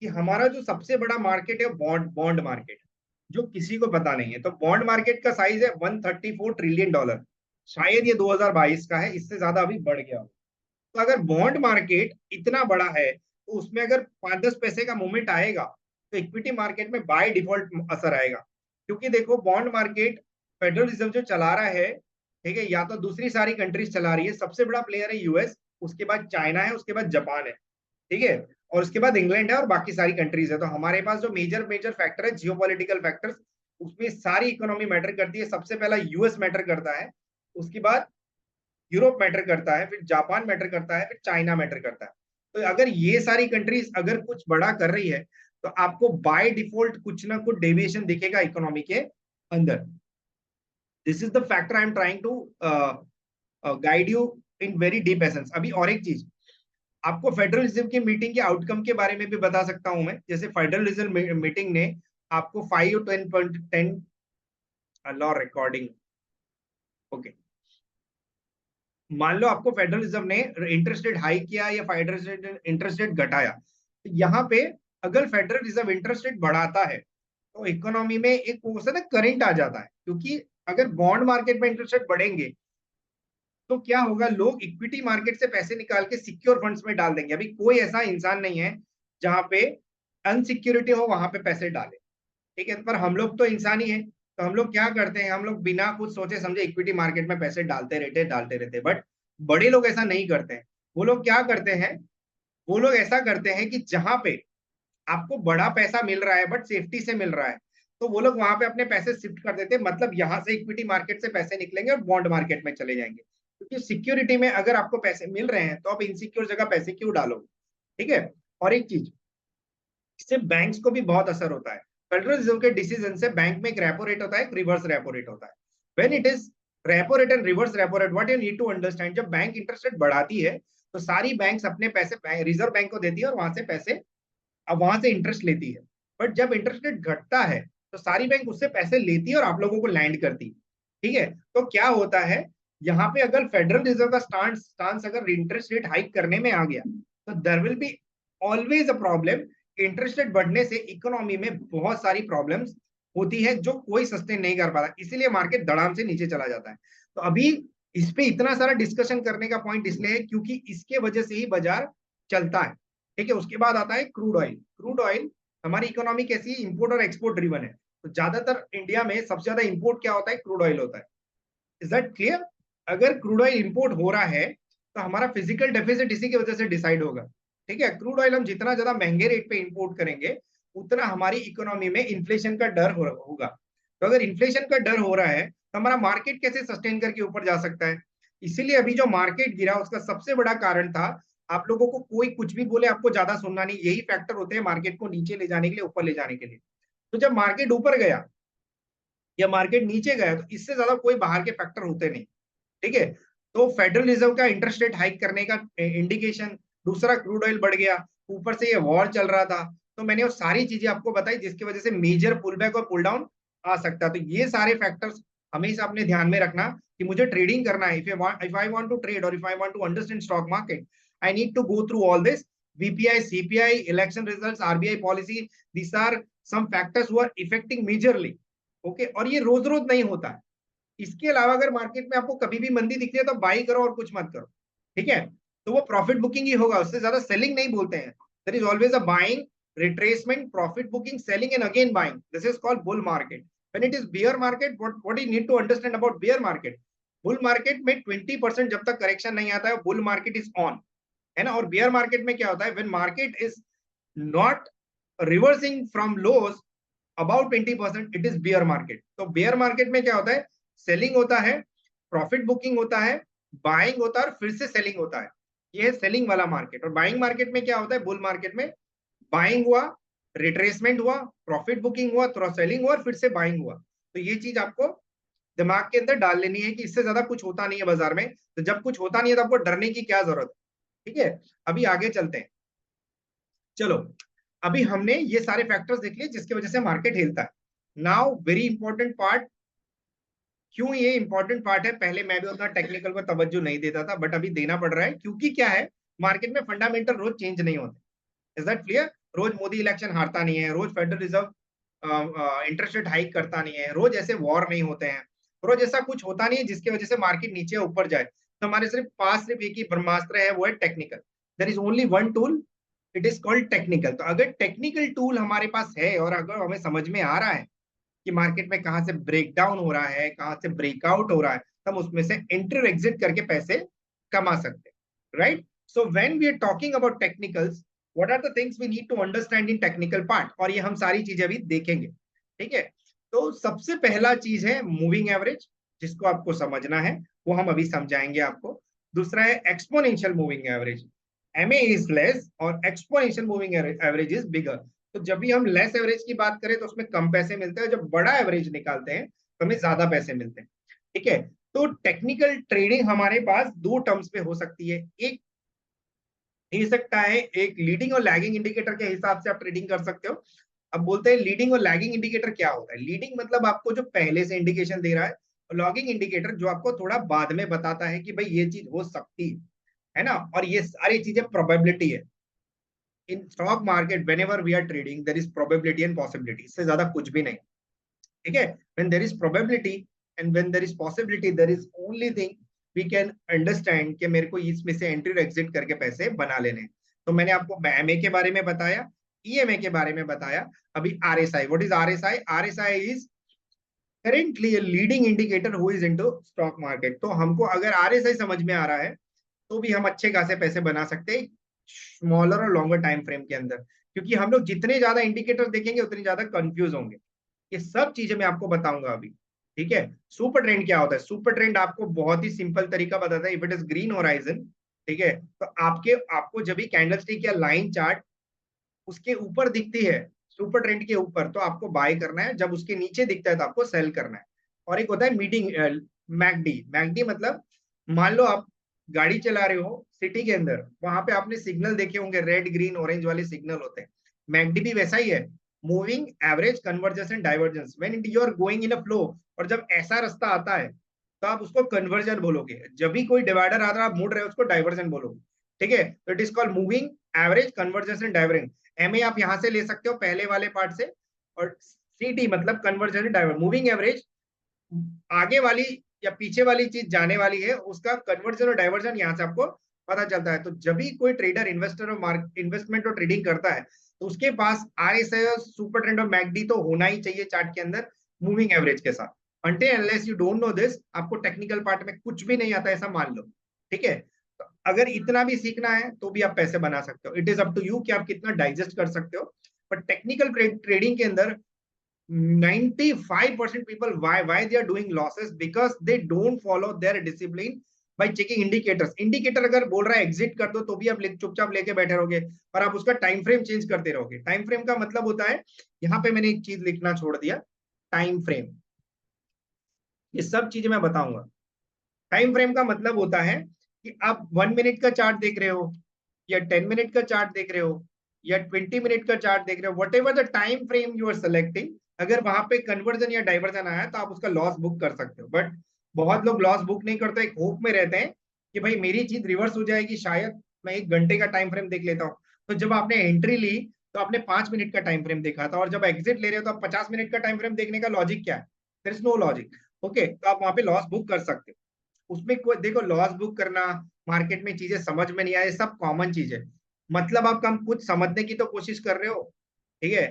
कि हमारा जो सबसे बड़ा मार्केट है बॉन्ड बॉन्ड मार्केट, जो किसी को पता नहीं है। तो बॉन्ड मार्केट का साइज है 134 ट्रिलियन डॉलर, शायद ये 2022 का है, इससे ज्यादा अभी बढ़ गया हो। तो अगर बॉन्ड मार्केट इतना बड़ा है तो उसमें अगर 5-10 पैसे का मूवमेंट आएगा तो इक्विटी मार्केट में बाय डिफॉल्ट असर आएगा। क्योंकि देखो, बॉन्ड मार्केट फेडरल रिजर्व जो चला रहा है, ठीक है, या तो दूसरी सारी कंट्रीज चला रही है। सबसे बड़ा प्लेयर है यूएस, उसके बाद चाइना है, उसके बाद जापान है, ठीक है, और उसके बाद इंग्लैंड है और बाकी सारी कंट्रीज है। तो हमारे पास जो मेजर मेजर फैक्टर है जियोपॉलिटिकल फैक्टर्स, उसमें सारी इकोनॉमी मैटर करती है। सबसे पहला यूएस मैटर करता है, उसके बाद यूरोप मैटर करता है, फिर जापान मैटर करता है, फिर चाइना मैटर करता है। तो अगर ये सारी कंट्रीज अगर कुछ बड़ा कर रही है तो आपको बाय डिफॉल्ट कुछ ना कुछ डेविएशन दिखेगा इकोनॉमी के अंदर। This is the factor I am trying to guide you in very deep essence. अभी और एक चीज, आपको फेडरल रिजर्व की मीटिंग के आउटकम के बारे में भी बता सकता हूं मैं। जैसे फेडरल रिजर्व मीटिंग ने आपको 5 और 10 लॉ रिकॉर्डिंग, ओके, मान लो आपको फेडरल रिजर्व ने इंटरेस्ट रेट हाई किया या फेडरल इंटरेस्ट रेट घटाया, तो यहाँ पे अगर फेडरल रिजर्व इंटरेस्ट रेट बढ़ाता है तो इकोनॉमी में एक वो ना करंट आ जाता है। क्योंकि अगर बॉन्ड मार्केट में इंटरेस्ट रेट बढ़ेंगे तो क्या होगा, लोग इक्विटी मार्केट से पैसे निकाल के सिक्योर फंड्स में डाल देंगे। अभी कोई ऐसा इंसान नहीं है जहां पे अनसिक्योरिटी हो वहां पे पैसे डाले, ठीक है, पर हम लोग तो इंसान ही है। तो हम लोग क्या करते हैं, हम लोग बिना कुछ सोचे समझे इक्विटी मार्केट में पैसे डालते रहते, बट बड़े लोग ऐसा नहीं करते हैं। वो लोग क्या करते हैं, वो लोग ऐसा करते हैं कि जहां पे आपको बड़ा पैसा मिल रहा है बट सेफ्टी से मिल रहा है, तो वो लोग वहां पे अपने पैसे शिफ्ट कर देते हैं, मतलब यहाँ से इक्विटी मार्केट से पैसे निकलेंगे और बॉन्ड मार्केट में चले जाएंगे, क्योंकि सिक्योरिटी में अगर आपको पैसे मिल रहे हैं तो आप इनसिक्योर जगह पैसे क्यों डालोगे। ठीक है। और एक चीज, इससे बैंक्स को भी बहुत असर होता है। फेडरल रिजर्व के डिसीजन से बैंक में एक रेपो रेट होता है, एक रिवर्स रेपो रेट होता है। When it is repo rate and reverse repo rate, what you need to understand, जब बैंक इंटरेस्ट रेट बढ़ाती है तो सारी बैंक्स अपने पैसे रिजर्व बैंक को देती है और वहां से पैसे, अब वहां से इंटरेस्ट लेती है। बट जब इंटरेस्ट रेट घटता है तो सारी बैंक उससे पैसे लेती है और आप लोगों को लैंड करती है। ठीक है। तो क्या होता है, यहाँ पे अगर फेडरल रिजर्व का स्टांस स्टांस अगर इंटरेस्ट रेट हाइक करने में आ गया तो there will be always a problem. Interest rate बढ़ने से इकोनॉमी में बहुत सारी प्रॉब्लम्स होती है जो कोई सस्टेन नहीं कर पाता, इसीलिए मार्केट धड़ाम से नीचे चला जाता है। तो अभी इस पे इतना सारा डिस्कशन करने का पॉइंट इसलिए है क्योंकि इसके वजह से ही बाजार चलता है। ठीक है। उसके बाद आता है क्रूड ऑयल। क्रूड ऑयल, हमारी इकोनॉमी कैसी है, इंपोर्ट और एक्सपोर्ट ड्रिवन है, तो ज्यादातर इंडिया में सबसे ज्यादा इंपोर्ट क्या होता है, क्रूड ऑयल होता है। Is that clear. अगर क्रूड ऑयल इंपोर्ट हो रहा है तो हमारा फिजिकल डेफिसिट इसी की वजह से डिसाइड होगा। ठीक है। क्रूड ऑयल हम जितना ज्यादा महंगे रेट पे इंपोर्ट करेंगे उतना हमारी इकोनॉमी में इन्फ्लेशन का डर होगा। तो अगर इन्फ्लेशन का डर हो रहा है तो हमारा मार्केट कैसे सस्टेन करके ऊपर जा सकता है। इसीलिए अभी जो मार्केट गिरा उसका सबसे बड़ा कारण था, आप लोगों को कोई कुछ भी बोले आपको ज्यादा सुनना नहीं, यही फैक्टर होते हैं मार्केट को नीचे ले जाने के लिए, ऊपर ले जाने के लिए। तो जब मार्केट ऊपर गया या मार्केट नीचे गया तो इससे ज्यादा कोई बाहर के फैक्टर होते नहीं। ठीक है। तो फेडरल रिजर्व का इंटरेस्ट रेट हाइक करने का इंडिकेशन, दूसरा क्रूड ऑयल बढ़ गया, ऊपर से ये वॉर चल रहा था, तो मैंने वो सारी चीजें आपको बताई जिसकी वजह से मेजर पुल बैक और पुल डाउन आ सकता है। तो ये सारे फैक्टर्स हमेशा अपने ध्यान में रखना कि मुझे ट्रेडिंग करना है, if I want to trade और if I want to understand stock market, I need to go through all this, वीपीआई, CPI, election results, RBI policy, these are some factors who are affecting majorly. Okay. और ये रोज रोज नहीं होता है। इसके अलावा अगर मार्केट में आपको कभी भी मंदी दिखती है तो बाई करो और कुछ मत करो। ठीक है। तो वो प्रॉफिट बुकिंग ही होगा, उससे ज्यादा सेलिंग नहीं बोलते हैं। There is always a buying, retracement, profit booking, selling and again buying, this is called bull market. When it is bear market, what you need to understand about bear market, bull market में 20% जब तक correction नहीं आता है bull market is on, है ना। और beer market में क्या होता है, when market is not reversing from lows about 20%, it is bear market. तो बियर मार्केट में क्या होता है, सेलिंग होता है, प्रॉफिट बुकिंग होता है, बाइंग होता है और फिर से सेलिंग होता है। ये है सेलिंग वाला मार्केट। और बाइंग मार्केट में क्या होता है, बुल मार्केट में बाइंग हुआ, रिट्रेसमेंट हुआ, प्रॉफिट बुकिंग हुआ, थोड़ा सेलिंग हुआ और फिर से बाइंग हुआ। तो ये चीज आपको दिमाग के अंदर डाल लेनी है कि इससे ज्यादा कुछ होता नहीं है बाजार में। तो जब कुछ होता नहीं है तो आपको डरने की क्या जरूरत है। ठीक है। अभी आगे चलते हैं। चलो, अभी हमने ये सारे फैक्टर्स देख लिए जिसकी वजह से मार्केट हिलता है। नाउ वेरी इंपॉर्टेंट पार्ट, क्यों ये इंपॉर्टेंट पार्ट है, पहले मैं भी उतना टेक्निकल को तवज्जो नहीं देता था बट अभी देना पड़ रहा है, क्योंकि क्या है, मार्केट में फंडामेंटल रोज चेंज नहीं होते। Is that clear. रोज मोदी इलेक्शन हारता नहीं है, रोज Federal Reserve interest rate hike करता नहीं है, रोज ऐसे वॉर नहीं होते हैं, रोज ऐसा कुछ होता नहीं है जिसकी वजह से मार्केट नीचे ऊपर जाए। तो हमारे सिर्फ पास सिर्फ एक ही ब्रह्मास्त्र है, वो है technical. There is only one tool, it is called technical. तो अगर टेक्निकल टूल हमारे पास है और अगर हमें समझ में आ रहा है कि मार्केट में कहां से ब्रेक डाउन हो रहा है, कहां से ब्रेकआउट हो रहा है, तो हम उसमें से एंटर एग्जिट करके पैसे कमा सकते हैं, right. So when we are talking about technicals, what are the things we need to understand in technical part, और ये हम सारी चीजें अभी देखेंगे। ठीक है। तो सबसे पहला चीज है मूविंग एवरेज, जिसको आपको समझना है, वो हम अभी समझाएंगे आपको। दूसरा है exponential moving average, MA is less और exponential moving average is bigger. तो जब भी हम लेस एवरेज की बात करें तो उसमें कम पैसे मिलते हैं, जब बड़ा एवरेज निकालते हैं तो हमें ज्यादा पैसे मिलते हैं। ठीक है। तो टेक्निकल ट्रेडिंग हमारे पास दो टर्म्स पे हो सकती है, एक हो सकता है एक लीडिंग और लैगिंग इंडिकेटर के हिसाब से आप ट्रेडिंग कर सकते हो। अब बोलते हैं लीडिंग और लैगिंग इंडिकेटर क्या होता है। लीडिंग मतलब आपको जो पहले से इंडिकेशन दे रहा है, और लॉगिंग इंडिकेटर जो आपको थोड़ा बाद में बताता है कि भाई ये चीज हो सकती है ना। और ये सारी चीजें प्रोबेबिलिटी है। इन stock market whenever we are trading there is probability and possibility, इससे ज्यादा कुछ भी नहीं। ठीक है। when there is probability and when there is possibility there is only thing we can understand कि मेरे को इसमें से एंट्री और एग्जिट करके पैसे बना लेने हैं। तो मैंने आपको एमए के बारे में बताया, ईएमए के बारे में बताया। अभी RSI, what is RSI, RSI is currently a leading indicator who is into stock market. तो हमको अगर आरएसआई समझ में आ रहा है तो भी हम अच्छे खासे पैसे बना सकते हैं स्मॉलर और लॉन्गर टाइम फ्रेम के अंदर, क्योंकि हम लोग जितने ज्यादा इंडिकेटर देखेंगे उतने ज्यादा कंफ्यूज होंगे। ये सब चीजें मैं आपको बताऊंगा अभी। ठीक है, सुपर ट्रेंड क्या होता है? सुपर ट्रेंड आपको बहुत ही सिंपल तरीका बताता है। If it is green horizon, ठीक है, तो आपको जब भी कैंडल स्टिक या लाइन चार्ट उसके ऊपर दिखती है, सुपर ट्रेंड के ऊपर, तो आपको बाय करना है। जब उसके नीचे दिखता है तो आपको सेल करना है। और एक होता है मीटिंग मैकडी। मैकडी मतलब मान लो आप गाड़ी चला रहे हो सिटी के अंदर, वहां पे आपने सिग्नल देखे होंगे, रेड ग्रीन ऑरेंज वाले सिग्नल होते हैं। मैकडी भी वैसा ही है, moving average convergence and divergence. When you are going in a flow, और जब ऐसा रास्ता आता है तो आप उसको कन्वर्जन बोलोगे। जब भी कोई डिवाइडर आता है आप मुड़ रहे हो, उसको डाइवर्जन बोलोगे। ठीक है, तो it is called moving average convergence and divergence. M A आप यहां से ले सकते हो पहले वाले पार्ट से, और सी टी मतलब conversion and diversion. Moving average आगे वाली या पीछे वाली चीज जाने वाली है, उसका कन्वर्जन और डाइवर्जन यहाँ से आपको पता चलता है। तो जब भी कोई ट्रेडर इन्वेस्टर और इन्वेस्टमेंट और ट्रेडिंग करता है तो उसके पास RSI, सुपर ट्रेंड और मैकडी तो होना ही चाहिए चार्ट के अंदर, मूविंग एवरेज के साथ। Until unless you don't know this, आपको टेक्निकल पार्ट में कुछ भी नहीं आता, ऐसा मान लो। ठीक है, तो अगर इतना भी सीखना है तो भी आप पैसे बना सकते हो। It is up to you कि आप कितना डाइजेस्ट कर सकते हो। पर टेक्निकल ट्रेडिंग के अंदर 95% people, why they are doing losses, because they don't follow their discipline by checking indicators। Indicator अगर बोल रहा है एग्जिट कर दो तो भी आप चुपचाप लेके बैठे रहोगे, और आप उसका टाइम फ्रेम चेंज करते रहोगे। टाइम फ्रेम का मतलब होता है, यहाँ पे मैंने एक चीज लिखना छोड़ दिया, टाइम फ्रेम। ये सब चीजें मैं बताऊंगा। टाइम फ्रेम का मतलब होता है कि आप 1 मिनट का चार्ट देख रहे हो, या 10 मिनट का चार्ट देख रहे हो, या 20 मिनट का चार्ट देख रहे हो, whatever the time frame you are selecting, अगर वहां पे कन्वर्जन या डाइवर्जन आया तो आप उसका लॉस बुक कर सकते हो। बट बहुत लोग लॉस बुक नहीं करते, एक होप में रहते हैं कि भाई मेरी चीज रिवर्स हो जाएगी, शायद मैं 1 घंटे का टाइम फ्रेम देख लेता हूँ। तो जब आपने एंट्री ली तो आपने 5 मिनट का टाइम फ्रेम देखा था, और जब एग्जिट ले रहे हो तो आप 50 मिनट का टाइम फ्रेम देखने का लॉजिक क्या है? There is no logic. Okay, तो आप वहां पे लॉस बुक कर सकते हो। उसमें कोई देखो, लॉस बुक करना, मार्केट में चीजें समझ में नहीं आए, सब कॉमन चीज है। मतलब आप कम कुछ समझने की तो कोशिश कर रहे हो। ठीक है,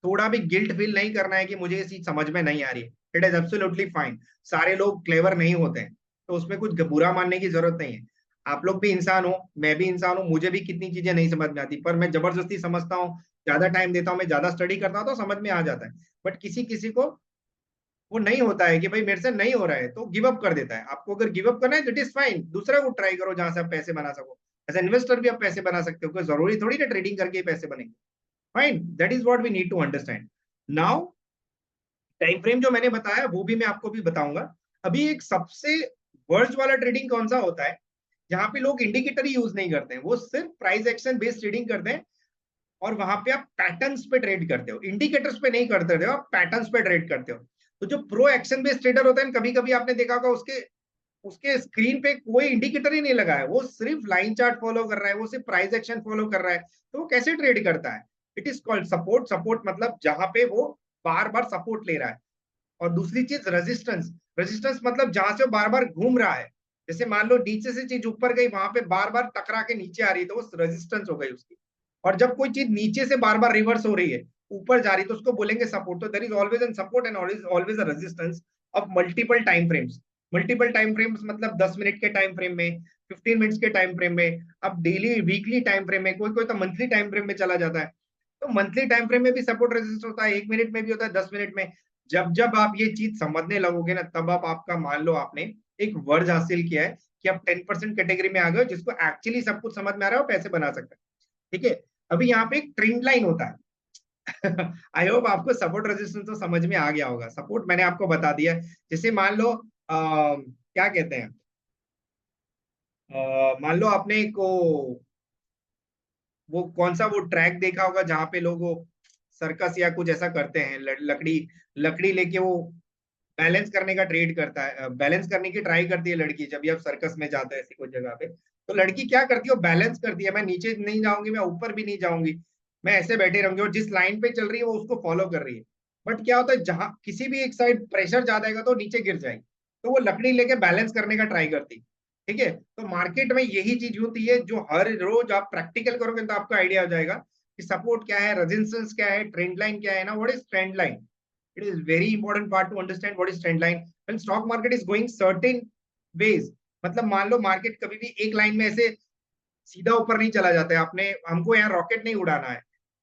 थोड़ा भी गिल्ट फील नहीं करना है कि मुझे ये चीज समझ में नहीं आ रही है। It is absolutely fine. सारे लोग क्लेवर नहीं होते हैं, तो उसमें कुछ बुरा मानने की जरूरत नहीं है। आप लोग भी इंसान हो, मैं भी इंसान हूँ, मुझे भी कितनी चीजें नहीं समझ में आती, पर मैं जबरदस्ती समझता हूँ, ज्यादा टाइम देता हूँ, मैं ज्यादा स्टडी करता हूँ तो समझ में आ जाता है। बट किसी किसी को वो नहीं होता है कि भाई मेरे से नहीं हो रहा है, तो गिव अप कर देता है। आपको अगर गिव अप करना है तो इट इज फाइन, दूसरा को ट्राई करो जहां से आप पैसे बना सको। एज इन्वेस्टर भी आप पैसे बना सकते हो, कोई जरूरी थोड़ी ना ट्रेडिंग करके ही पैसे बनेंगे। Fine, that is what we need to understand. Now time frame जो मैंने बताया वो भी मैं आपको भी बताऊंगा। अभी एक सबसे वर्स्ट वाला ट्रेडिंग कौन सा होता है, जहां पे लोग इंडिकेटर ही यूज नहीं करते हैं, वो सिर्फ प्राइस एक्शन बेस्ड ट्रेडिंग करते हैं। और वहां पे आप पैटर्न्स पे ट्रेड करते हो, इंडिकेटर्स पे नहीं करते हो, आप पैटर्न्स पे ट्रेड करते हो। तो जो प्रो एक्शन बेस्ड ट्रेडर होते हैं, कभी कभी आपने देखा होगा उसके उसके स्क्रीन पे कोई इंडिकेटर ही नहीं लगा है, वो सिर्फ लाइन चार्ट फॉलो कर रहा है, वो सिर्फ प्राइस एक्शन फॉलो कर रहा है। तो वो कैसे ट्रेड करता है? It is called support. Support मतलब जहां पे वो बार बार सपोर्ट ले रहा है। और दूसरी चीज रेजिस्टेंस। रेजिस्टेंस मतलब जहां से वो बार बार घूम रहा है। जैसे मान लो नीचे से चीज ऊपर गई, वहां पे बार बार टकरा के नीचे आ रही है, तो वो रेजिस्टेंस हो गई उसकी। और जब कोई चीज नीचे से बार बार रिवर्स हो रही है, ऊपर जा रही है, तो उसको बोलेंगे सपोर्ट। तो there is always an support and always a resistance of multiple time frames. Multiple time frames मतलब 10 मिनट के टाइम फ्रेम में, 15 मिनट्स के टाइम फ्रेम में, अब डेली वीकली टाइम फ्रेम में, कोई कोई तो मंथली टाइम फ्रेम में चला जाता है। तो मंथली टाइम फ्रेम में भी सपोर्ट रेजिस्टेंस होता है, 1 मिनट में भी होता है, 10 मिनट में। जब जब आप ये चीज समझने लगोगे ना, तब आप आपका मान लो आपने एक वर्ज हासिल किया है कि आप 10% कैटेगरी में आ गए हो, जिसको एक्चुअली सब कुछ समझ में आ रहा है और पैसे बना सकते हैं। ठीक है, अभी यहाँ पे एक ट्रेंड लाइन होता है। आई होप आपको सपोर्ट रेजिस्टेंस तो समझ में आ गया होगा। सपोर्ट मैंने आपको बता दिया है। जैसे मान लो क्या कहते हैं, मान लो आपने को वो कौन सा वो ट्रैक देखा होगा जहां पे लोग वो सर्कस या कुछ ऐसा करते हैं, लकड़ी लकड़ी लेके वो बैलेंस करने का ट्रेड करता है, बैलेंस करने की ट्राई करती है लड़की। जब भी आप सर्कस में जाते हैं ऐसी कोई जगह पे, तो लड़की क्या करती है, वो बैलेंस करती है, मैं नीचे नहीं जाऊंगी, मैं ऊपर भी नहीं जाऊंगी, मैं ऐसे बैठे रहूंगी, और जिस लाइन पे चल रही है वो उसको फॉलो कर रही है। बट क्या होता है, जहां किसी भी एक साइड प्रेशर ज्यादा आएगा तो नीचे गिर जाएगी, तो वो लकड़ी लेके बैलेंस करने का ट्राई करती। ठीक है, तो मार्केट में यही चीज होती है, जो हर रोज आप प्रैक्टिकल करोगे तो आपको आइडिया हो जाएगा कि सपोर्ट क्या है, रेजिस्टेंस क्या है, ट्रेंड लाइन क्या है ना। What is trend line? it is very important part to understand what is trend line when stock market is going certain ways। मतलब मान लो मार्केट कभी भी एक लाइन में ऐसे सीधा ऊपर नहीं चला जाता है, आपने हमको यहाँ रॉकेट नहीं उड़ाना है।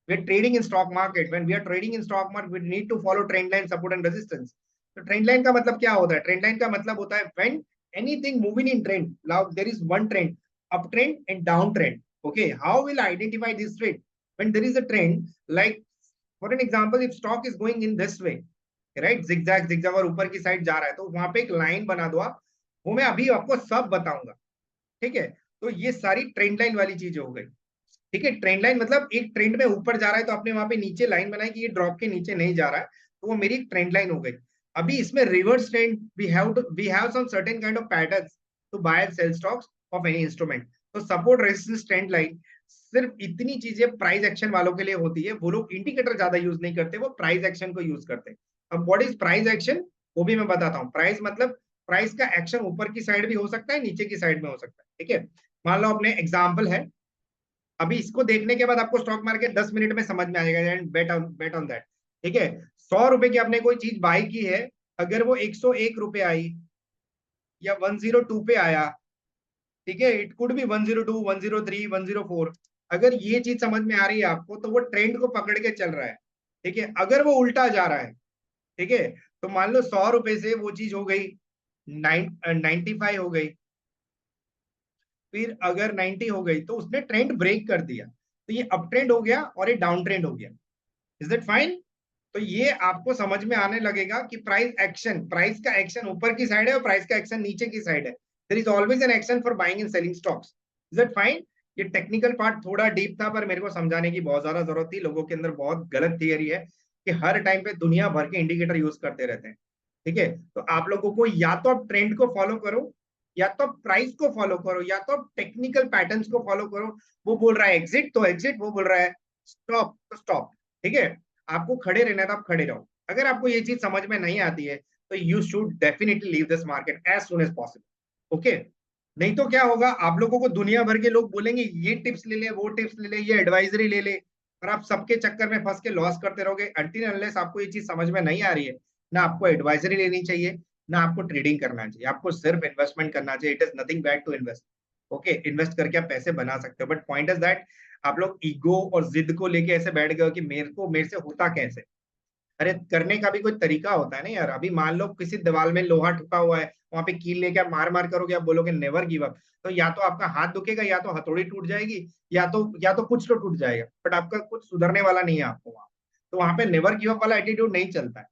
We are trading in stock market. When we are trading in stock market, we need to follow trend line, support and resistance. तो ट्रेंड लाइन का मतलब क्या होता है? ट्रेंड लाइन का मतलब होता है when anything moving in trend. Now there is one trend, uptrend and downtrend. Okay, how will I identify this trend? When there is a trend, like for an example, if stock is going in this way, right, zigzag zigzag और ऊपर की side जा रहा है, तो वहां पे एक लाइन बना दो आप, वो मैं अभी आपको सब बताऊंगा, ठीक है? तो ये सारी ट्रेंड लाइन वाली चीजें हो गई, ठीक है? ट्रेंड लाइन मतलब एक ट्रेंड में ऊपर जा रहा है तो आपने वहां पे नीचे लाइन बनाई कि ये ड्रॉप के नीचे नहीं जा रहा है, तो वो मेरी ट्रेंड लाइन हो गई। अभी इसमें reverse trend, we have some certain kind of patterns to buy and sell stocks of any instrument. तो सपोर्ट रेजिस्टेंस ट्रेंड लाइन सिर्फ इतनी चीजें प्राइस एक्शन वालों के लिए होती है, वो लोग इंडिकेटर ज्यादा यूज नहीं करते, वो प्राइस एक्शन को यूज करते हैं। अब व्हाट इज प्राइस एक्शन, वो भी मैं बताता हूँ। प्राइस मतलब प्राइस का एक्शन ऊपर की साइड भी हो सकता है, नीचे की साइड में हो सकता है, ठीक है? मान लो अपने एग्जाम्पल है, अभी इसको देखने के बाद आपको स्टॉक मार्केट 10 मिनट में समझ में आ जाएगा एंड बेट ऑन दैट, ठीक है? 100 रुपए की आपने कोई चीज बाई की है, अगर वो 101 रुपए आई या 102 पे आया, ठीक है, इट कुड बी 102, 103, 104, अगर ये चीज समझ में आ रही है आपको, तो वो ट्रेंड को पकड़ के चल रहा है, ठीक है? अगर वो उल्टा जा रहा है, ठीक है, तो मान लो 100 रुपए से वो चीज हो गई 95 हो गई, फिर अगर 90 हो गई, तो उसने ट्रेंड ब्रेक कर दिया, तो ये अप ट्रेंड हो गया और ये डाउन ट्रेंड हो गया। Is that fine? तो ये आपको समझ में आने लगेगा कि प्राइस एक्शन, प्राइस का एक्शन ऊपर की साइड है और प्राइस का एक्शन नीचे की साइड है। There is always an action for buying and selling stocks. Is that fine? ये टेक्निकल पार्ट थोड़ा डीप था, पर मेरे को समझाने की बहुत ज्यादा जरूरत थी। लोगों के अंदर बहुत गलत थियरी है कि हर टाइम पे दुनिया भर के इंडिकेटर यूज करते रहते हैं, ठीक है? तो आप लोगों को या तो आप ट्रेंड को फॉलो करो, या तो प्राइस को फॉलो करो, या तो टेक्निकल पैटर्न्स को फॉलो करो। वो बोल रहा है एग्जिट तो एग्जिट, वो बोल रहा है स्टॉप तो स्टॉप, ठीक है? आपको खड़े रहना है तो आप खड़े रहो। अगर आपको ये चीज समझ में नहीं आती है, तो you should definitely leave this market as soon as possible, okay? नहीं तो क्या होगा, आप लोगों को दुनिया भर के लोग बोलेंगे ये टिप्स ले ले, वो टिप्स ले ले, ये एडवाइजरी ले ले, और आप सबके चक्कर में फंस के लॉस करते रहोगे। अनटिल अनलेस आपको ये चीज समझ में नहीं आ रही है, ना आपको एडवाइजरी लेनी चाहिए, ना आपको ट्रेडिंग करना चाहिए, आपको सिर्फ इन्वेस्टमेंट करना चाहिए। It is nothing bad to invest, okay? Invest करके आप पैसे बना सकते हो, बट पॉइंट इज दैट आप लोग ईगो और जिद को लेके ऐसे बैठ गए हो कि मेरे से होता कैसे। अरे करने का भी कोई तरीका होता है ना यार। अभी मान लो किसी दीवार में लोहा ठुका हुआ है, वहां पे कील लेके आप मार मार करोगे, आप बोलोगे नेवर गिव अप, तो या तो आपका हाथ दुखेगा, या तो हथौड़ी टूट जाएगी, या तो कुछ तो टूट जाएगा, बट आपका कुछ सुधरने वाला नहीं है आपको वहां। तो वहां पे नेवर गिव अप वाला एटीट्यूड नहीं चलता है।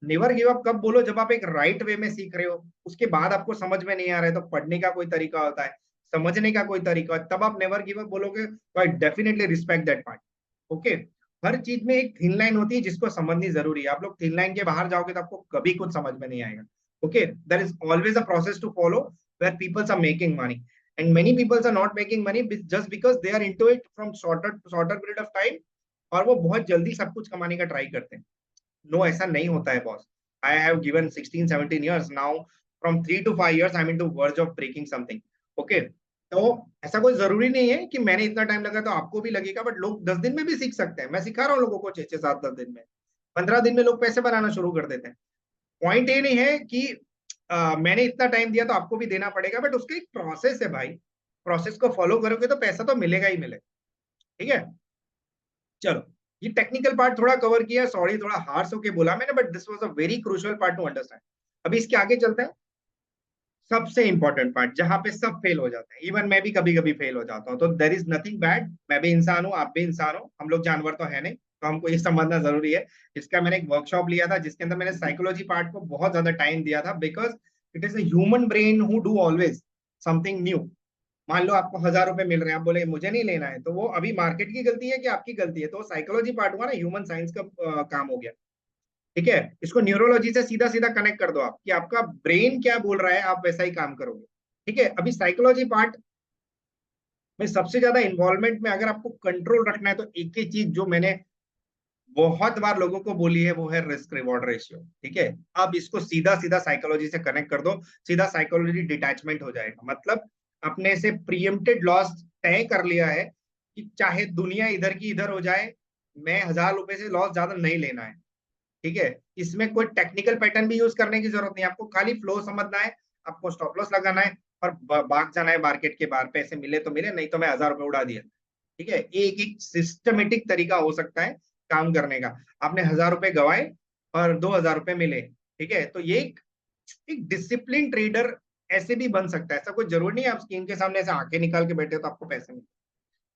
नेवर गिव अप कब बोलो, जब आप एक राइट वे में सीख रहे हो, उसके बाद आपको समझ में नहीं आ रहा है, तो पढ़ने का कोई तरीका होता है, समझने का कोई तरीका है, तब आप नेवर गिव अप बोलोगे, तो I definitely respect that part, okay? हर चीज में एक थिन लाइन होती है जिसको समझनी जरूरी है। आप लोग थिन लाइन के बाहर जाओगे तो आपको कभी कुछ समझ में नहीं आएगा, okay? There is always a process to follow where peoples are making money, and many peoples are not making money just because they are into it from shorter period of time, और वो बहुत जल्दी सब कुछ कमाने का try करते हैं। नो, ऐसा नहीं होता है boss. I have given 16-17 years now, from 3 to 5 years I am into verge of breaking something, okay? तो ऐसा कोई जरूरी नहीं है कि मैंने इतना टाइम लगा तो आपको भी लगेगा, बट लोग 10 दिन में भी सीख सकते हैं। मैं सिखा रहा हूँ लोगों को 6-7-10 दिन में, 15 दिन में लोग पैसे बनाना शुरू कर देते हैं। पॉइंट ये नहीं है कि मैंने इतना टाइम दिया तो आपको भी देना पड़ेगा, बट उसका एक प्रोसेस है भाई। प्रोसेस को फॉलो करोगे तो पैसा तो मिलेगा ही मिलेगा, ठीक है? चलो, ये टेक्निकल पार्ट थोड़ा कवर किया, सॉरी थोड़ा हार्श होके बोला मैंने, but this was a very crucial part two understand. अभी इसके आगे चलते हैं। सबसे इंपॉर्टेंट पार्ट जहां पे सब फेल हो जाते हैं, इवन मैं भी कभी कभी फेल हो जाता हूँ, तो देर इज नथिंग बैड। मैं भी इंसान हूँ, आप भी इंसान हो, हम लोग जानवर तो है नहीं, तो हमको ये समझना जरूरी है। इसका मैंने एक वर्कशॉप लिया था जिसके अंदर मैंने साइकोलॉजी पार्ट को बहुत ज्यादा टाइम दिया था, because it is human brain who do always something new. मान लो आपको 1000 रुपए मिल रहे हैं, आप बोले मुझे नहीं लेना है, तो वो अभी मार्केट की गलती है कि आपकी गलती है? तो साइकोलॉजी पार्ट हुआ ना, ह्यूमन साइंस का काम हो गया, ठीक है? इसको न्यूरोलॉजी से सीधा सीधा कनेक्ट कर दो आप, कि आपका ब्रेन क्या बोल रहा है आप वैसा ही काम करोगे, ठीक है? अभी साइकोलॉजी पार्ट में सबसे ज्यादा इन्वॉल्वमेंट में अगर आपको कंट्रोल रखना है, तो एक ही चीज जो मैंने बहुत बार लोगों को बोली है, वो है रिस्क रिवॉर्ड रेशियो, ठीक है? अब इसको सीधा सीधा साइकोलॉजी से कनेक्ट कर दो, सीधा साइकोलॉजी डिटैचमेंट हो जाएगा। मतलब अपने से प्रीएम्प्टेड लॉस तय कर लिया है कि चाहे दुनिया इधर की इधर हो जाए, मैं 1000 रुपए से लॉस ज्यादा नहीं लेना है, ठीक है? इसमें कोई टेक्निकल पैटर्न भी यूज करने की जरूरत नहीं है, आपको खाली फ्लो समझना है, आपको स्टॉप लॉस लगाना है और भाग जाना है मार्केट के बाहर। पैसे मिले तो मिले, नहीं तो मैं 1000 रुपए उड़ा दिया, ठीक है, एक एक सिस्टमेटिक तरीका हो सकता है काम करने का। आपने 1,000 रुपए गवाए और 2,000 रुपए मिले, ठीक है, तो ये एक डिसिप्लिन ट्रेडर ऐसे भी बन सकता है। ऐसा कोई जरूरी नहीं है आप स्क्रीन के सामने ऐसे आंखें निकाल के बैठे हो तो आपको पैसे मिले।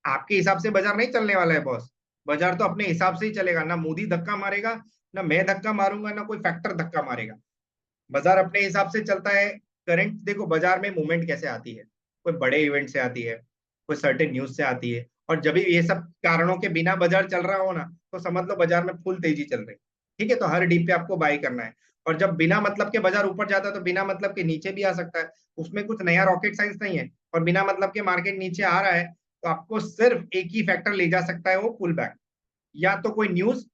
आपके हिसाब से बाजार नहीं चलने वाला है बॉस। बाजार तो अपने हिसाब से ही चलेगा, ना मोदी धक्का मारेगा, ना मैं धक्का मारूंगा, ना कोई फैक्टर धक्का मारेगा। बाजार अपने हिसाब से चलता है। करंट देखो, बाजार में मूवमेंट कैसे आती है, कोई बड़े इवेंट से आती है, कोई सर्टेन न्यूज से आती है, और जब भी ये सब कारणों के बिना बाजार चल रहा हो ना, तो समझ लो बाजार में फुल तेजी चल रही है। ठीक है, तो हर डीप पे आपको बाई करना है। और जब बिना मतलब के बाजार ऊपर जाता है तो बिना मतलब के नीचे भी आ सकता है, उसमें कुछ नया रॉकेट साइंस नहीं है। और बिना मतलब के मार्केट नीचे आ रहा है तो आपको सिर्फ एक ही फैक्टर ले जा सकता है, वो पुल बैक। या तो कोई न्यूज,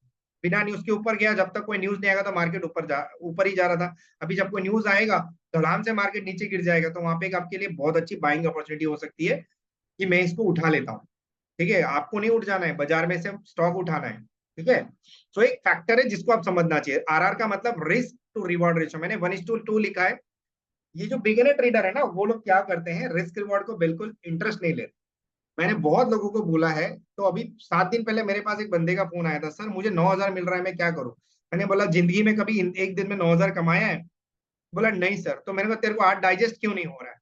बिना न्यूज के ऊपर गया, जब तक कोई न्यूज नहीं आएगा तो मार्केट ऊपर ही जा रहा था। अभी जब कोई न्यूज आएगा धड़ाम से मार्केट नीचे गिर जाएगा, तो वहां पे एक आपके लिए बहुत अच्छी बाइंग अपॉर्चुनिटी हो सकती है कि मैं इसको उठा लेता हूँ। ठीक है, आपको नहीं उठ जाना है, बाजार में से स्टॉक उठाना है। ठीक है, तो एक फैक्टर है जिसको आप समझना चाहिए। आरआर का मतलब रिस्क टू रिवॉर्ड रेशियो, मैंने 1:2 लिखा है। ये जो बिगिनर ट्रेडर है ना, वो लोग क्या करते हैं, रिस्क रिवॉर्ड को बिल्कुल इंटरेस्ट नहीं लेते। मैंने बहुत लोगों को बोला है। तो अभी 7 दिन पहले मेरे पास एक बंदे का फोन आया था, सर मुझे 9,000 मिल रहा है, मैं क्या करूं। मैंने बोला जिंदगी में कभी एक दिन में 9,000 कमाया है। बोला नहीं सर। तो मैंने कहा तेरे को आज डाइजेस्ट क्यों नहीं हो रहा है।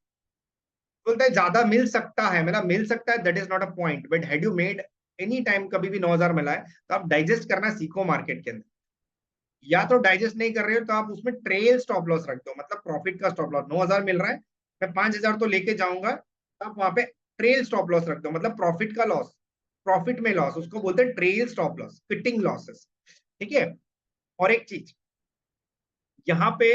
बोलता है ज्यादा मिल सकता है। मेरा मिल सकता है, that is not a point, but had you made any time कभी भी 9,000 मिला है तो आप डाइजेस्ट करना सीखो मार्केट के अंदर। या तो डाइजेस्ट नहीं कर रहे हो तो आप उसमें ट्रेल स्टॉप लॉस रख दो, मतलब प्रॉफिट का स्टॉप लॉस। 9,000 मिल रहा है, मैं 5,000 तो लेके जाऊंगा, तो आप वहां पे ट्रेल स्टॉप लॉस रख दो, मतलब प्रॉफिट का लॉस, प्रॉफिट में लॉस, उसको बोलते हैं trail stop loss, fitting losses. ठीक है, और एक चीज यहाँ पे,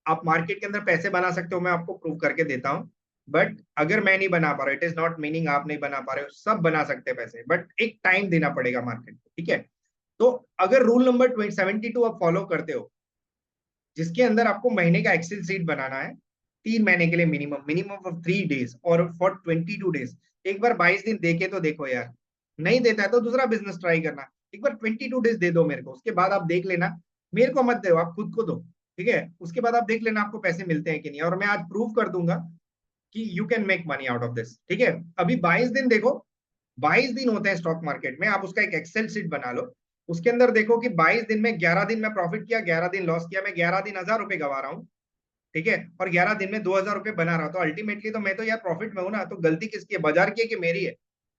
आप मार्केट के अंदर पैसे बना सकते हो, मैं आपको प्रूव करके देता हूँ। बट अगर मैं नहीं बना पा रहा, इट इज नॉट मीनिंग आप नहीं बना पा रहे हो, सब बना सकते हैं पैसे, बट एक टाइम देना पड़ेगा मार्केट को। ठीक है, तो अगर रूल नंबर 72 आप फॉलो करते हो, जिसके अंदर आपको महीने का एक्सेल सीट बनाना है 3 महीने के लिए, मिनिमम मिनिमम ऑफ 3 डेज और फॉर 22 डेज। एक बार 22 दिन देके तो देखो यार, नहीं देता है तो दूसरा बिजनेस ट्राई करना। एक बार 22 डेज दे दो मेरे को, उसके बाद आप देख लेना। मेरे को मत दो, आप खुद को दो। ठीक है, उसके बाद आप देख लेना आपको पैसे मिलते हैं कि नहीं, और मैं आज प्रूव कर दूंगा कि you can make money out of this. ठीक है, अभी 22 दिन देखो, 22 दिन होते हैं स्टॉक मार्केट में, आप उसका एक एक्सेल शीट बना लो। उसके अंदर देखो कि 22 दिन में 11 दिन में प्रॉफिट किया, 11 दिन लॉस किया, मैं 11 दिन 1,000 रुपए गवा रहा हूँ। ठीक है, और 11 दिन में 2,000 रुपए बना रहा, तो अल्टीमेटली तो मैं तो यार प्रॉफिट में हूं ना। तो गलती किसकी है, बाजार की है कि मेरी है।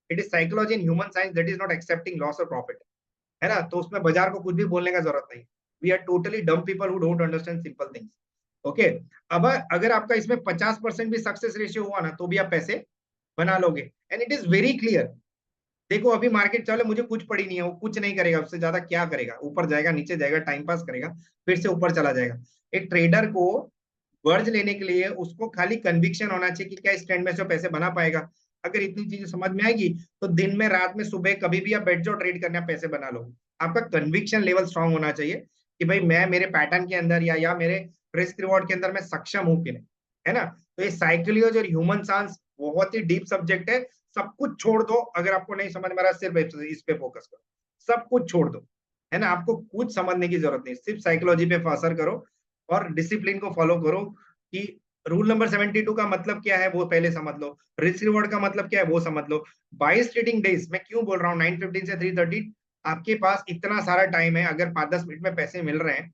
It is psychology in human science that is not accepting loss और प्रॉफिट, है ना। तो उसमें बाजार को कुछ भी बोलने का जरूरत नहीं। We are totally dumb people who don't understand simple things. Okay, अब अगर आपका इसमें 50% भी सक्सेस रेशियो हुआ ना, तो भी आप पैसे बना लोगे, and it is very clear. देखो अभी मार्केट चले, मुझे कुछ पड़ी नहीं है, वो कुछ नहीं करेगा, उससे ज्यादा क्या करेगा, ऊपर जाएगा नीचे जाएगा, टाइम पास करेगा, फिर से ऊपर चला जाएगा। एक ट्रेडर को वर्ज लेने के लिए उसको खाली कन्विक्शन होना चाहिए कि क्या इस ट्रेंड में से पैसे बना पाएगा। अगर इतनी चीजें समझ में आएगी तो दिन में, रात में, सुबह कभी भी आप बैठ जाओ ट्रेड करने, आप पैसे बना लो। आपका कन्विक्शन लेवल स्ट्रांग होना चाहिए कि भाई मैं मेरे पैटर्न के अंदर या मेरे रिस्क रिवॉर्ड के अंदर मैं सक्षम हूं कि नहीं, है ना। तो ये साइकोलॉजी और ह्यूमन साइंस बहुत ही डीप सब्जेक्ट है। सब कुछ छोड़ दो, अगर आपको नहीं समझ में आ रहा सिर्फ इस पे फोकस करो। सब कुछ छोड़ दो, है ना, आपको कुछ समझने की जरूरत नहीं, सिर्फ साइकोलॉजी पे असर करो और डिसिप्लिन को फॉलो करो। कि रूल नंबर 72 का मतलब क्या है वो पहले समझ लो, रिस्क रिवॉर्ड का मतलब क्या है वो समझ लो। 22 ट्रेडिंग डेज मैं क्यों बोल रहा हूँ, 9:15 से 3:30, आपके पास इतना सारा टाइम है। अगर 5-10 मिनट में पैसे मिल रहे हैं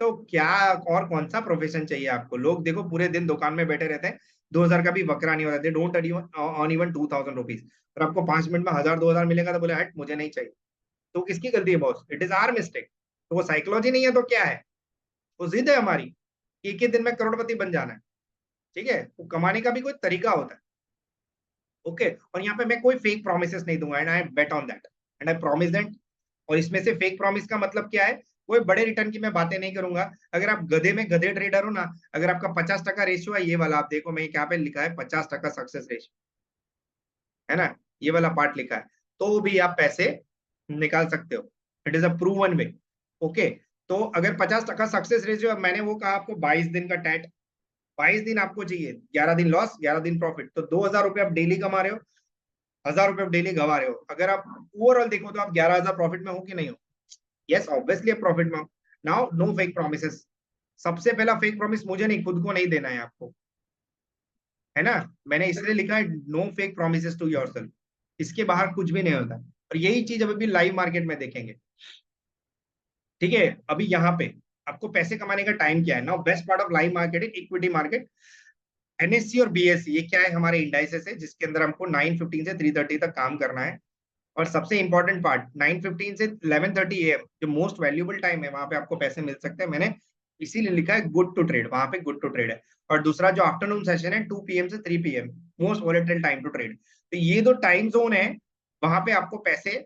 तो क्या और कौन सा प्रोफेशन चाहिए आपको। लोग देखो पूरे दिन दुकान में बैठे रहते हैं, 2,000 का भी वकरा नहीं होता, they don't earn even 2,000 rupees, और आपको 5 मिनट में 1,000-2,000 मिलेगा तो बोले हट मुझे नहीं चाहिए। तो किसकी गलती है boss, it is our mistake. तो वो साइकोलॉजी नहीं है तो क्या है, वो जिद है हमारी, एक ही दिन में करोड़पति बन जाना है। ठीक है, वो कमाने का भी कोई तरीका होता है। ओके, और यहाँ पे मैं कोई फेक प्रोमिस नहीं दूंगा, and I bet on that, and I promise that. और इसमें से फेक प्रॉमिस का मतलब क्या है, कोई बड़े रिटर्न की मैं बातें नहीं करूंगा। अगर आप गधे में गधे ट्रेडर हो ना, अगर आपका 50% रेशियो है, ये वाला आप देखो, मैं क्या पे लिखा है 50% सक्सेस रेशियो, है ना, ये वाला पार्ट लिखा है, तो भी आप पैसे निकाल सकते हो। It is a proven way. Okay, तो अगर 50% सक्सेस रेशियो, मैंने वो कहा आपको 22 दिन का टैट, 22 दिन आपको चाहिए, 11 दिन लॉस 11 दिन प्रॉफिट, तो 2,000 रुपये आप डेली कमा रहे हो, 1,000 रुपये आप डेली गवा रहे हो। अगर आप ओवरऑल देखो तो आप 11,000 प्रॉफिट में हो कि नहीं हो। यस ऑब्वियसली आप प्रॉफिट में हो। Now no fake promise. सबसे पहला फेक प्रॉमिस मुझे नहीं, खुद को नहीं देना है आपको, है ना। मैंने इसलिए लिखा है no fake promise to yourself. इसके बाहर कुछ भी नहीं होता। और यही चीज अभी भी लाइव मार्केट में देखेंगे। ठीक है, अभी यहाँ पे आपको पैसे कमाने का टाइम क्या है। Now best part of live market is equity market. NSC और बीएससी ये क्या है, हमारे इंडाइसेस है जिसके अंदर हमको 9:15 से 3:30 तक काम करना है। और सबसे इंपॉर्टेंट पार्ट 9:15 से 11:30 AM जो मोस्ट वैल्यूएबल टाइम है, वहां पे आपको पैसे मिल सकते हैं। मैंने इसीलिए लिखा है गुड टू ट्रेड, वहां पे गुड टू ट्रेड है। और दूसरा जो आफ्टरनून सेशन है 2 PM से 3 PM, most volatile time to trade. तो ये दो टाइम जोन है, वहां पे आपको पैसे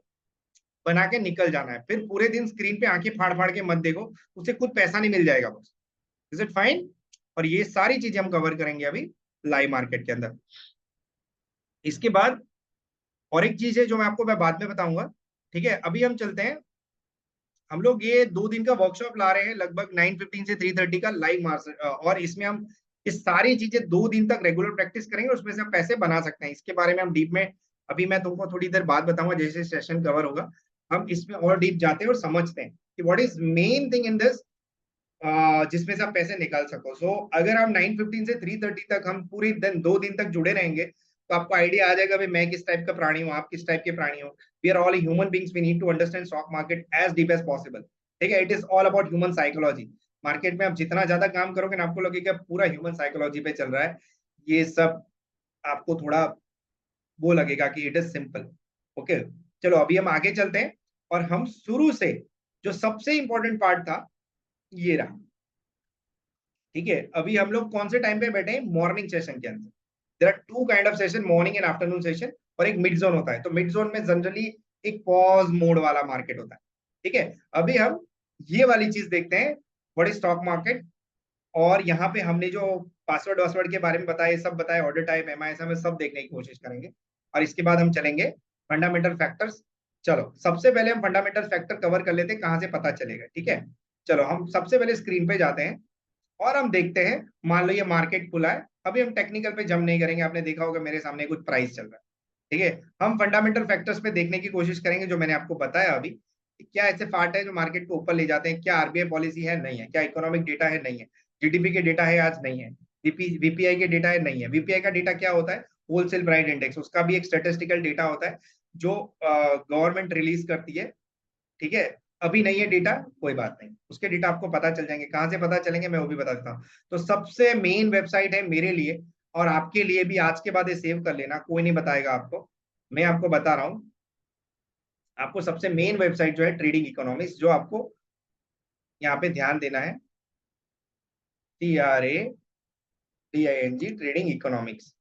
बना के निकल जाना है। फिर पूरे दिन स्क्रीन पे आंखें फाड़ फाड़ के मत देखो, उससे खुद पैसा नहीं मिल जाएगा बस। Is it fine? और ये सारी चीजें हम कवर करेंगे अभी लाइव मार्केट के अंदर। इसके बाद और एक चीज है जो मैं बाद में बताऊंगा। ठीक है, अभी हम चलते हैं। हम लोग ये 2 दिन का वर्कशॉप ला रहे हैं, लगभग 9:15 से 3:30 का लाइव मार्केट। और इसमें हम ये सारी चीजें 2 दिन तक रेगुलर प्रैक्टिस करेंगे, उसमें से हम पैसे बना सकते हैं। इसके बारे में हम डीप में अभी मैं तुमको थोड़ी देर बाद बताऊंगा, जैसे सेशन कवर होगा हम इसमें और डीप जाते हैं और समझते हैं कि what is main thing in this, जिसमें से आप पैसे निकाल सको। सो अगर हम 9:15 से 3:30 तक हम पूरी दिन 2 दिन तक जुड़े रहेंगे, तो आपको आइडिया आ जाएगा भाई मैं किस टाइप का प्राणी हूँ, आप किस टाइप के प्राणी हो। We are all human beings, we need to understand stock market as deep as possible. ठीक है, it is all about human psychology. Market में आप जितना ज्यादा काम करोगे ना, आपको लगेगा पूरा ह्यूमन साइकोलॉजी पे चल रहा है ये सब। आपको थोड़ा वो लगेगा कि इट इज सिंपल। ओके, चलो अभी हम आगे चलते हैं। और हम शुरू से जो सबसे इंपॉर्टेंट पार्ट था ये रहा। ठीक है, अभी हम लोग कौन से टाइम पे बैठे हैं, मॉर्निंग सेशन के अंदर। There are 2 kind of session, morning and afternoon session. और एक मिड जोन होता है। तो मिड जोन में जनरली एक पॉज मोड वाला मार्केट होता है। ठीक है, अभी हम ये वाली चीज देखते हैं, व्हाट इज स्टॉक मार्केट। और यहाँ पे हमने जो पासवर्ड वासवर्ड के बारे में बताया, सब बताया, ऑर्डर टाइप एमआईएस में सब देखने की कोशिश करेंगे। और इसके बाद हम चलेंगे फंडामेंटल फैक्टर्स। चलो सबसे पहले हम फंडामेंटल फैक्टर कवर कर लेते हैं, कहाँ से पता चलेगा। ठीक है, चलो हम सबसे पहले स्क्रीन पे जाते हैं और हम देखते हैं। मान लो ये मार्केट खुला है, अभी हम टेक्निकल पे जम नहीं करेंगे। आपने देखा होगा मेरे सामने कुछ प्राइस चल रहा है। ठीक है, हम फंडामेंटल फैक्टर्स पे देखने की कोशिश करेंगे, जो मैंने आपको बताया अभी कि क्या ऐसे पार्ट है जो मार्केट को ऊपर ले जाते हैं। क्या आरबीआई पॉलिसी है, नहीं है। क्या इकोनॉमिक डेटा है, नहीं है। जीडीपी के डेटा है आज, नहीं है। वीपीआई के डेटा है, नहीं है। वीपीआई का डेटा क्या होता है, होलसेल प्राइस इंडेक्स, उसका भी एक स्टेटिस्टिकल डेटा होता है जो गवर्नमेंट रिलीज करती है। ठीक है, अभी नहीं है डेटा, कोई बात नहीं, उसके डेटा आपको पता चल जाएंगे। कहाँ से पता चलेंगे मैं वो भी बता देता हूँ। तो सबसे मेन वेबसाइट है मेरे लिए और आपके लिए भी, आज के बाद ये सेव कर लेना, कोई नहीं बताएगा आपको, मैं आपको बता रहा हूँ। आपको सबसे मेन वेबसाइट जो है ट्रेडिंग इकोनॉमिक्स, जो आपको यहाँ पे ध्यान देना है, TRADING, ट्रेडिंग इकोनॉमिक्स,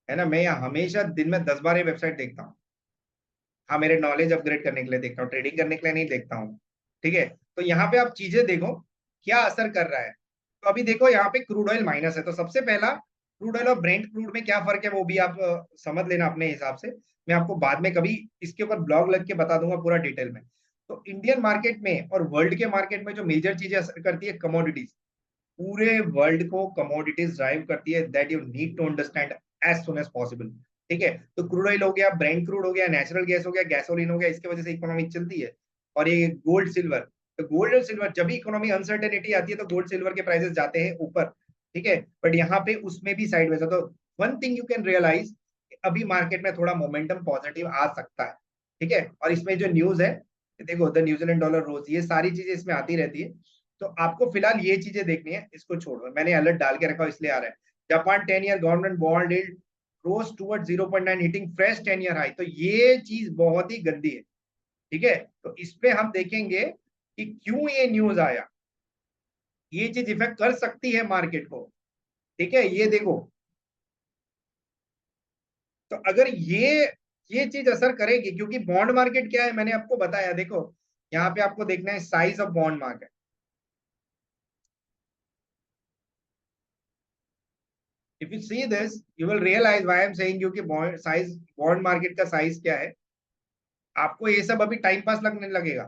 है ना। मैं यहाँ हमेशा दिन में 10 बार वेबसाइट देखता हूँ। हाँ, मेरे नॉलेज अपग्रेड करने के लिए देखता हूँ, ट्रेडिंग करने के लिए नहीं देखता हूँ। ठीक है, तो यहाँ पे आप चीजें देखो क्या असर कर रहा है। तो अभी देखो यहाँ पे क्रूड ऑयल माइनस है, तो सबसे पहला क्रूड ऑयल और ब्रेंट क्रूड में क्या फर्क है वो भी आप समझ लेना अपने हिसाब से। मैं आपको बाद में कभी इसके ऊपर ब्लॉग लग के बता दूंगा पूरा डिटेल में। तो इंडियन मार्केट में और वर्ल्ड के मार्केट में जो मेजर चीजें असर करती है, कमोडिटीज। पूरे वर्ल्ड को कमोडिटीज ड्राइव करती है, that you need to understand as soon as possible. ठीक है, तो क्रूड ऑयल हो गया, ब्रेंट क्रूड हो गया, नेचुरल गैस हो गया, गैसोलीन हो गया, इसकी वजह से इकोनॉमी चलती है। और ये गोल्ड सिल्वर, तो गोल्ड और सिल्वर जब भी इकोनॉमी अनसर्टेनिटी आती है तो गोल्ड सिल्वर के प्राइसेस जाते हैं ऊपर। ठीक है, बट यहाँ पे उसमें भी साइड है। तो one thing you can realize, अभी मार्केट में थोड़ा मोमेंटम पॉजिटिव आ सकता है। ठीक है, और इसमें जो न्यूज है, देखो द न्यूजीलैंड डॉलर रोज, ये सारी चीजें इसमें आती रहती है। तो आपको फिलहाल ये चीजें देखनी है, इसको छोड़ो, मैंने अलर्ट डाल के रखा इसलिए आ रहा है। Japan 10 year government bond yield rose towards 0.9 hitting fresh 10 year high, तो ये चीज बहुत ही गंदी है। ठीक है, तो इस पे हम देखेंगे कि क्यों ये न्यूज आया, ये चीज इफेक्ट कर सकती है मार्केट को। ठीक है, ये देखो, तो अगर ये चीज असर करेगी, क्योंकि बॉन्ड मार्केट क्या है मैंने आपको बताया। देखो यहाँ पे आपको देखना है size of bond market. If you see this you will realize why I am saying you कि बॉन्ड मार्केट का साइज क्या है। आपको ये सब अभी टाइम पास लगने लगेगा।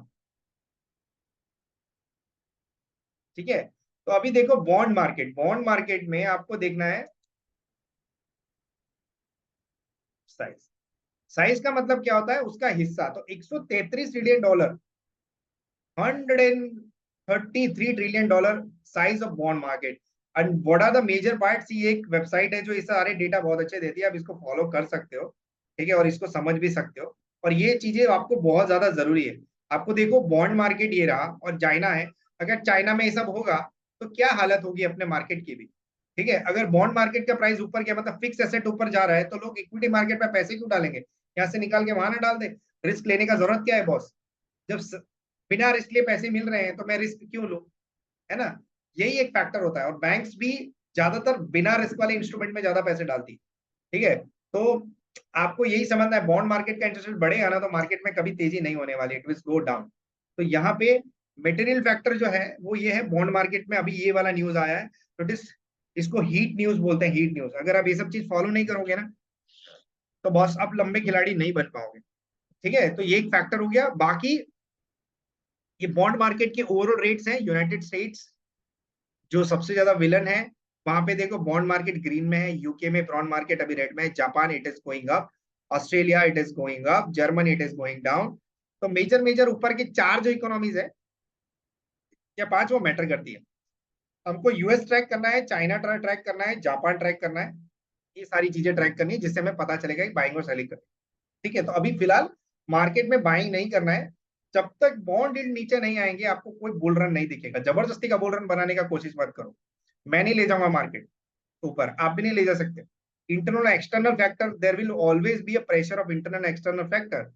ठीक है, तो अभी देखो बॉन्ड मार्केट में आपको देखना है साइज। साइज का मतलब क्या होता है, उसका हिस्सा। तो 133 trillion dollar, 133 trillion dollar size of bond market. And what are the major parts, ये एक वेबसाइट है जो इस सारे डेटा बहुत अच्छे देती है, आप इसको फॉलो कर सकते हो। ठीक है, और इसको समझ भी सकते हो, और ये चीजें आपको बहुत ज्यादा जरूरी है। आपको देखो बॉन्ड मार्केट ये रहा और चाइना है, अगर चाइना में ये सब होगा तो क्या हालत होगी अपने मार्केट की भी। ठीक है, अगर बॉन्ड मार्केट का प्राइस ऊपर गया, मतलब फिक्स एसेट ऊपर जा रहा है, तो लोग इक्विटी मार्केट में पैसे क्यों डालेंगे, यहाँ से निकाल के वहां ना डाल दे। रिस्क लेने का जरूरत क्या है बॉस, जब बिना रिस्क लिए पैसे मिल रहे हैं तो मैं रिस्क क्यों लूं, है ना। यही एक फैक्टर होता है, और बैंक्स भी ज्यादातर बिना रिस्क वाले इंस्ट्रूमेंट में ज्यादा पैसे डालती, ठीक है। तो आपको यही समझना है, बॉन्ड मार्केट का इंटरेस्ट रेट बढ़ेगा ना तो मार्केट में कभी तेजी नहीं होने वाली, इट विल गो डाउन। तो यहाँ पे मटेरियल फैक्टर जो है वो ये है, बॉन्ड मार्केट में अभी ये वाला न्यूज आया है, तो इसको हीट न्यूज बोलते हैं, हीट न्यूज। अगर आप ये सब चीज फॉलो नहीं करोगे ना तो बॉस आप लंबे खिलाड़ी नहीं बन पाओगे, ठीक है। तो ये एक फैक्टर हो गया। बाकी ये बॉन्ड मार्केट के ओवरऑल रेट्स हैं, यूनाइटेड स्टेट्स जो सबसे ज्यादा विलन है, वहां पे देखो बॉन्ड मार्केट ग्रीन में है, यूके में बॉन्ड मार्केट अभी रेड में है, Japan it is going up, Australia it is going up, Germany it is going down. तो मेजर मेजर ऊपर के चार जो इकोनॉमीज है या पांच, वो मैटर करती है। हमको यूएस ट्रैक करना है, चाइना ट्रैक करना है, जापान ट्रैक करना है, ये सारी चीजें ट्रैक करनी है जिससे हमें पता चलेगा कि बाइंग और सेलिंग करनी है। ठीक है, तो अभी फिलहाल मार्केट में बाइंग नहीं करना है, जब तक बॉन्ड यील्ड नीचे नहीं आएंगे आपको कोई बुल रन नहीं दिखेगा। जबरदस्ती का बुल रन बनाने का कोशिश मत करो, मैं नहीं ले जाऊंगा मार्केट ऊपर, आप भी नहीं ले जा सकते। Internal external factor, there will always be a pressure of internal external factor.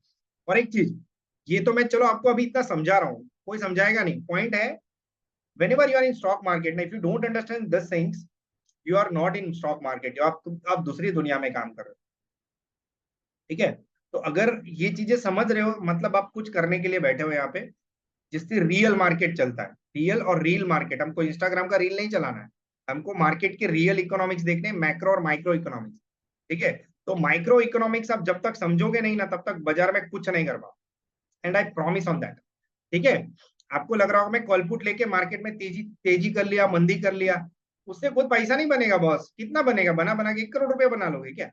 और एक चीज, ये तो मैं चलो आपको अभी इतना समझा रहा हूँ, कोई समझाएगा नहीं, पॉइंट है whenever you are in stock market ना, if you don't understand these things you are not in stock market, आप दूसरी दुनिया में काम कर रहे हो, ठीक है। तो अगर ये चीजें समझ रहे हो मतलब आप कुछ करने के लिए बैठे हो यहाँ पे, जिससे रियल मार्केट चलता है, रियल और रील मार्केट। हमको इंस्टाग्राम का रील नहीं चलाना है, हमको मार्केट के रियल इकोनॉमिक्स देखने हैं, मैक्रो और माइक्रो इकोनॉमिक्स, ठीक है। तो माइक्रो इकोनॉमिक्स आप जब तक समझोगे नहीं ना तब तक बाजार में कुछ नहीं कर पाओ, and I promise on that, ठीक है। आपको लग रहा होगा मैं कॉल पुट लेके मार्केट में तेजी तेजी कर लिया, मंदी कर लिया, उससे खुद पैसा नहीं बनेगा बॉस। कितना बनेगा, बना बना के 1 करोड़ रुपया बना लोगे क्या,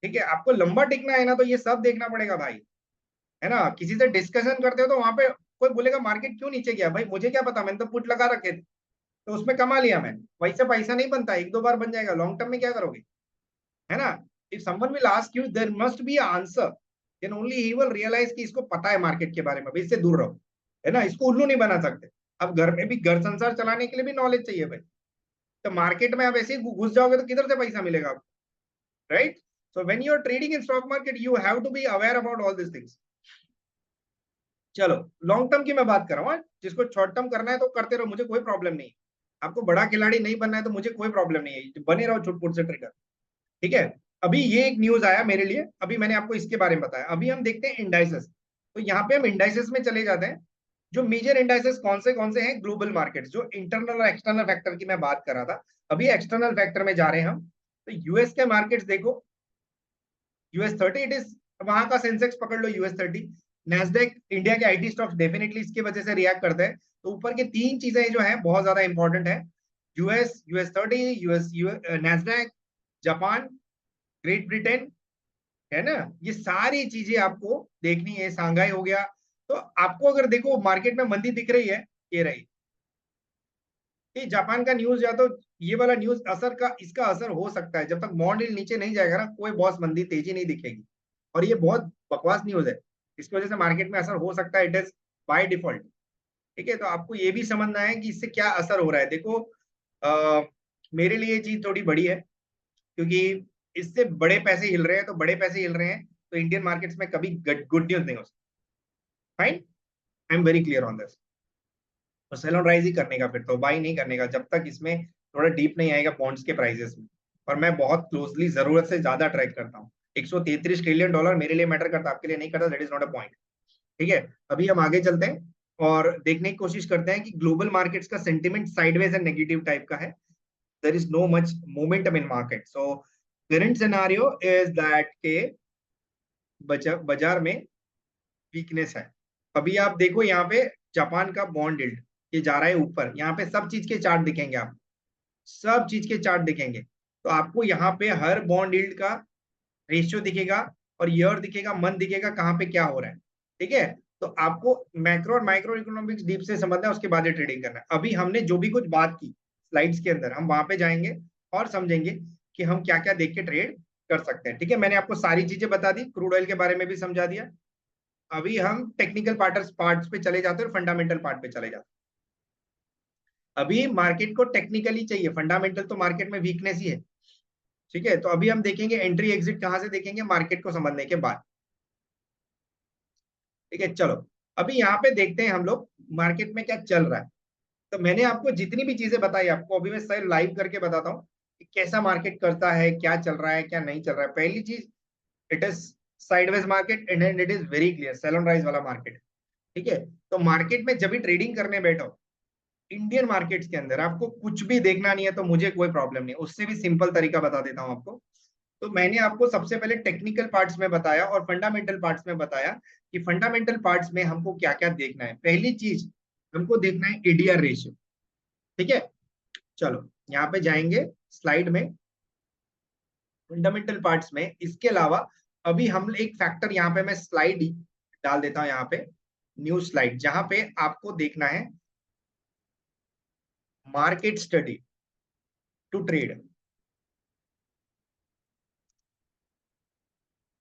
ठीक है। आपको लंबा टिकना है ना तो ये सब देखना पड़ेगा भाई, है ना। किसी से डिस्कशन करते हो तो वहां पे कोई बोलेगा मार्केट क्यों नीचे गया, भाई मुझे क्या पता, मैंने तो पुट लगा रखे थे तो उसमें कमा लिया मैं। वैसे पैसा नहीं बनता, एक दो बार बन जाएगा, लॉन्ग टर्म में क्या करोगे, है ना। If someone will ask you there must be answer, then only ही विल रियलाइज कि इसको पता है मार्केट के बारे में, भाई इससे दूर रहो, है ना। इसको उल्लू नहीं बना सकते। अब घर में भी, घर संसार चलाने के लिए भी नॉलेज चाहिए भाई। तो मार्केट में आप ऐसे ही घुस जाओगे तो किधर से पैसा मिलेगा आपको, right. So when you are trading in stock market you have to be aware about all this things. चलो लॉन्ग टर्म की मैं बात कर रहा हूँ, जिसको शॉर्ट टर्म करना है तो करते रहो, मुझे कोई प्रॉब्लम नहीं है। आपको बड़ा खिलाड़ी नहीं बनना है तो मुझे कोई प्रॉब्लम नहीं है, बने रहो छुटपुट से ट्रिगर, ठीक है। अभी ये एक न्यूज आया मेरे लिए, अभी मैंने आपको इसके बारे में बताया। अभी हम देखते हैं इंडाइसेस, तो यहाँ पे हम इंडाइसेस में चले जाते हैं। जो मेजर इंडाइसेस कौन से हैं, ग्लोबल मार्केट्स, जो इंटरनल और एक्सटर्नल फैक्टर की मैं बात कर रहा था, अभी एक्सटर्नल फैक्टर में जा रहे हैं हम। तो यूएस के मार्केट्स देखो, यूएस 30 इट इज, वहां का सेंसेक्स पकड़ लो यूएस 30, नेस्डेक, इंडिया के आईटी स्टॉक्स डेफिनेटली इसकी वजह से रिएक्ट करते हैं। तो ऊपर के तीन चीजें जो है बहुत ज्यादा इंपॉर्टेंट है, US 30, Nasdaq, Japan, great Britain, है ना। ये सारी चीजें आपको देखनी है, सांघाई हो गया। तो आपको अगर देखो मार्केट में मंदी दिख रही है, ये रही, ये जापान का न्यूज, या तो ये वाला न्यूज असर का, इसका असर हो सकता है। जब तक बॉन्ड यील्ड नीचे नहीं जाएगा ना कोई बॉस मंदी तेजी नहीं दिखेगी, और ये बहुत बकवास न्यूज है, इसकी वजह से मार्केट में असर हो सकता है, इट इज बाय डिफॉल्ट, ठीक है। तो आपको ये भी समझना है कि इससे क्या असर हो रहा है। देखो मेरे लिए ये चीज थोड़ी बड़ी है, क्योंकि इससे बड़े पैसे हिल रहे हैं, तो बड़े पैसे हिल रहे हैं तो इंडियन मार्केट्स में कभी गुड न्यूज नहीं हो सकती, fine, I am very clear on this. तो सेल ऑन राइज ही करने का, फिर तो बाई नहीं करने का जब तक इसमें थोड़ा डीप नहीं आएगा बॉन्ड्स के प्राइसेस में। और मैं बहुत क्लोजली जरूरत से ज्यादा ट्रैक करता हूँ, $133 ट्रिलियन मेरे लिए मैटर करता, आपके लिए नहीं करता, that is not a point, ठीक है। अभी हम आगे चलते हैं और देखने की कोशिश करते हैं कि ग्लोबल मार्केट्स का sentiment sideways and negative type का है, there is no much momentum in market. So current scenario is that के बाजार में वीकनेस है। अभी आप देखो यहाँ पे जापान का बॉन्ड यील्ड ये जा रहा है ऊपर, यहाँ पे सब चीज के चार्ट दिखेंगे, आप सब चीज के चार्ट दिखेंगे। तो आपको यहाँ पे हर बॉन्ड यील्ड का रेशियो दिखेगा, और ईयर दिखेगा, मंथ दिखेगा, कहाँ पे क्या हो रहा है, ठीक है। तो आपको मैक्रो और माइक्रो इकोनॉमिक्स डीप से समझना है, उसके बाद ही ट्रेडिंग करना है। अभी हमने जो भी कुछ बात की स्लाइड्स के अंदर, हम वहां पे जाएंगे और समझेंगे कि हम क्या क्या देख के ट्रेड कर सकते हैं। ठीक है, मैंने आपको सारी चीजें बता दी, क्रूड ऑयल के बारे में भी समझा दिया। अभी हम टेक्निकल पार्ट्स पे चले जाते हैं और फंडामेंटल पार्ट पे चले जाते हैं। अभी मार्केट को टेक्निकली चाहिए, फंडामेंटल तो मार्केट में वीकनेस ही है। ठीक है, तो अभी हम देखेंगे एंट्री एग्जिट कहां से देखेंगे मार्केट को समझने के बाद। ठीक है, चलो अभी यहाँ पे देखते हैं हम लोग मार्केट में क्या चल रहा है। तो मैंने आपको जितनी भी चीजें बताई, आपको अभी मैं सही लाइव करके बताता हूँ कि कैसा मार्केट करता है, क्या चल रहा है, क्या नहीं चल रहा है। पहली चीज, it is sideways market and it is very clear, sell on rise वाला मार्केट। ठीक है, तो मार्केट में जब भी ट्रेडिंग करने बैठो, इंडियन मार्केट्स के अंदर आपको कुछ भी देखना नहीं है तो मुझे कोई प्रॉब्लम नहीं, उससे भी सिंपल तरीका बता देता हूँ आपको। तो मैंने आपको सबसे पहले टेक्निकल पार्ट्स में बताया और फंडामेंटल पार्ट्स में बताया कि फंडामेंटल पार्ट्स में हमको क्या क्या देखना है। पहली चीज हमको देखना है एडीआर रेशियो। ठीक है, चलो यहाँ पे जाएंगे स्लाइड में, फंडामेंटल पार्ट्स में। इसके अलावा अभी हम एक फैक्टर, यहाँ पे मैं स्लाइड डाल देता हूँ, यहाँ पे न्यू स्लाइड, जहां पे आपको देखना है market study to trade.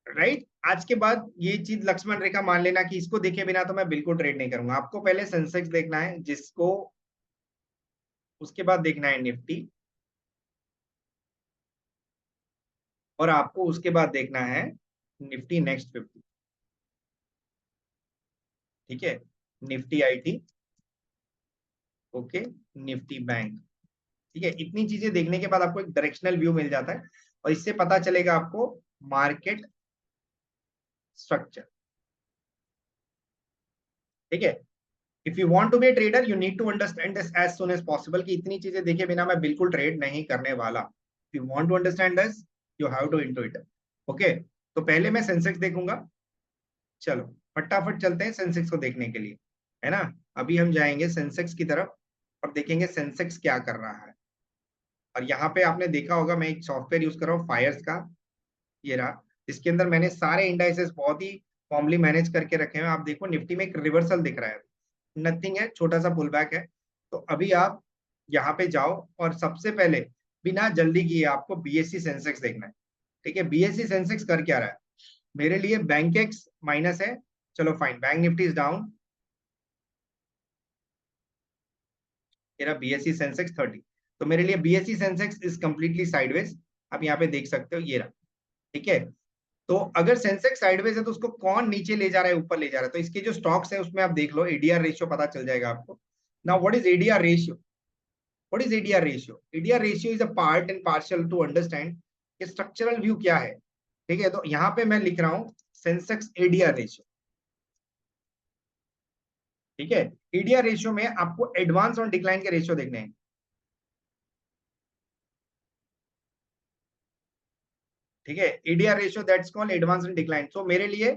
Right, आज के बाद ये चीज लक्ष्मण रेखा मान लेना कि इसको देखे बिना तो मैं बिल्कुल ट्रेड नहीं करूंगा। आपको पहले सेंसेक्स देखना है, जिसको उसके बाद देखना है निफ्टी, और आपको उसके बाद देखना है निफ्टी नेक्स्ट 50। ठीक है, Nifty IT, okay, Nifty bank. ठीक है, इतनी चीजें देखने के बाद आपको एक डायरेक्शनल व्यू मिल जाता है और इससे पता चलेगा आपको मार्केट स्ट्रक्चर। ठीक है, if you want to be a trader you need to understand this as soon as possible, कि इतनी चीजें देखे बिना मैं बिल्कुल ट्रेड नहीं करने वाला। If you want to understand this you have to into it. Okay, तो पहले मैं सेंसेक्स देखूंगा। चलो फटाफट चलते हैं सेंसेक्स को देखने के लिए, है ना। अभी हम जाएंगे सेंसेक्स की तरफ और देखेंगे सेंसेक्स क्या कर रहा है। और यहाँ पे आपने देखा होगा मैं एक सॉफ्टवेयर यूज कर रहा हूँ फायर्स का, ये रहा, इसके अंदर मैंने सारे इंडाइसेस बहुत ही फॉर्मली मैनेज करके रखे हैं। आप देखो निफ्टी में एक रिवर्सल दिख रहा है, नथिंग है, छोटा सा पुल बैक है। तो अभी आप यहाँ पे जाओ और सबसे पहले बिना जल्दी किए आपको बीएससी सेंसेक्स देखना है। ठीक है, बीएससी सेंसेक्स कर क्या रहा है, मेरे लिए बैंक एक्स माइनस है, चलो fine, bank Nifty is down, मेरा बीएससी सेंसेक्स 30, तो मेरे लिए BSc Sensex is completely sideways. आप यहाँ पे देख सकते हो, ये रहा। ठीक है, तो अगर सेंसेक्स साइडवेज है तो उसको कौन नीचे ले जा रहा है, ऊपर ले जा रहा है, तो इसके जो स्टॉक्स है उसमें आप देख लो, एडीआर रेशियो पता चल जाएगा आपको। Now what is ADR ratio, what is ADR ratio, ADR ratio is a part and partial two understand कि स्ट्रक्चरल व्यू क्या है। ठीक है, तो यहाँ पे मैं लिख रहा हूँ सेंसेक्स एडीआर रेशियो। ठीक है, एडीआर रेशियो में आपको एडवांस और डिक्लाइन के रेशियो देखने हैं। ठीक है, ADR ratio that's called advance and decline. So मेरे लिए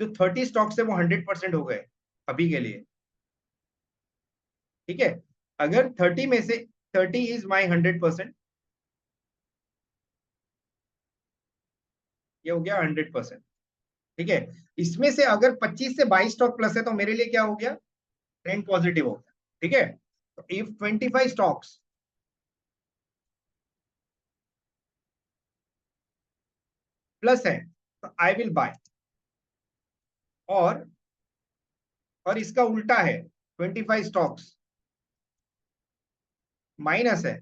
जो 30 स्टॉक्स है वो 100% हो गए अभी के लिए। ठीक है, अगर 30 में से 30 इज माई 100%, ये हो गया 100%। ठीक है, इसमें से अगर 25 से 22 स्टॉक प्लस है तो मेरे लिए क्या हो गया, ट्रेंड पॉजिटिव हो गया। ठीक है, तो इफ 25 स्टॉक्स प्लस है तो आई विल बाय, और इसका उल्टा है, 25 स्टॉक्स माइनस है,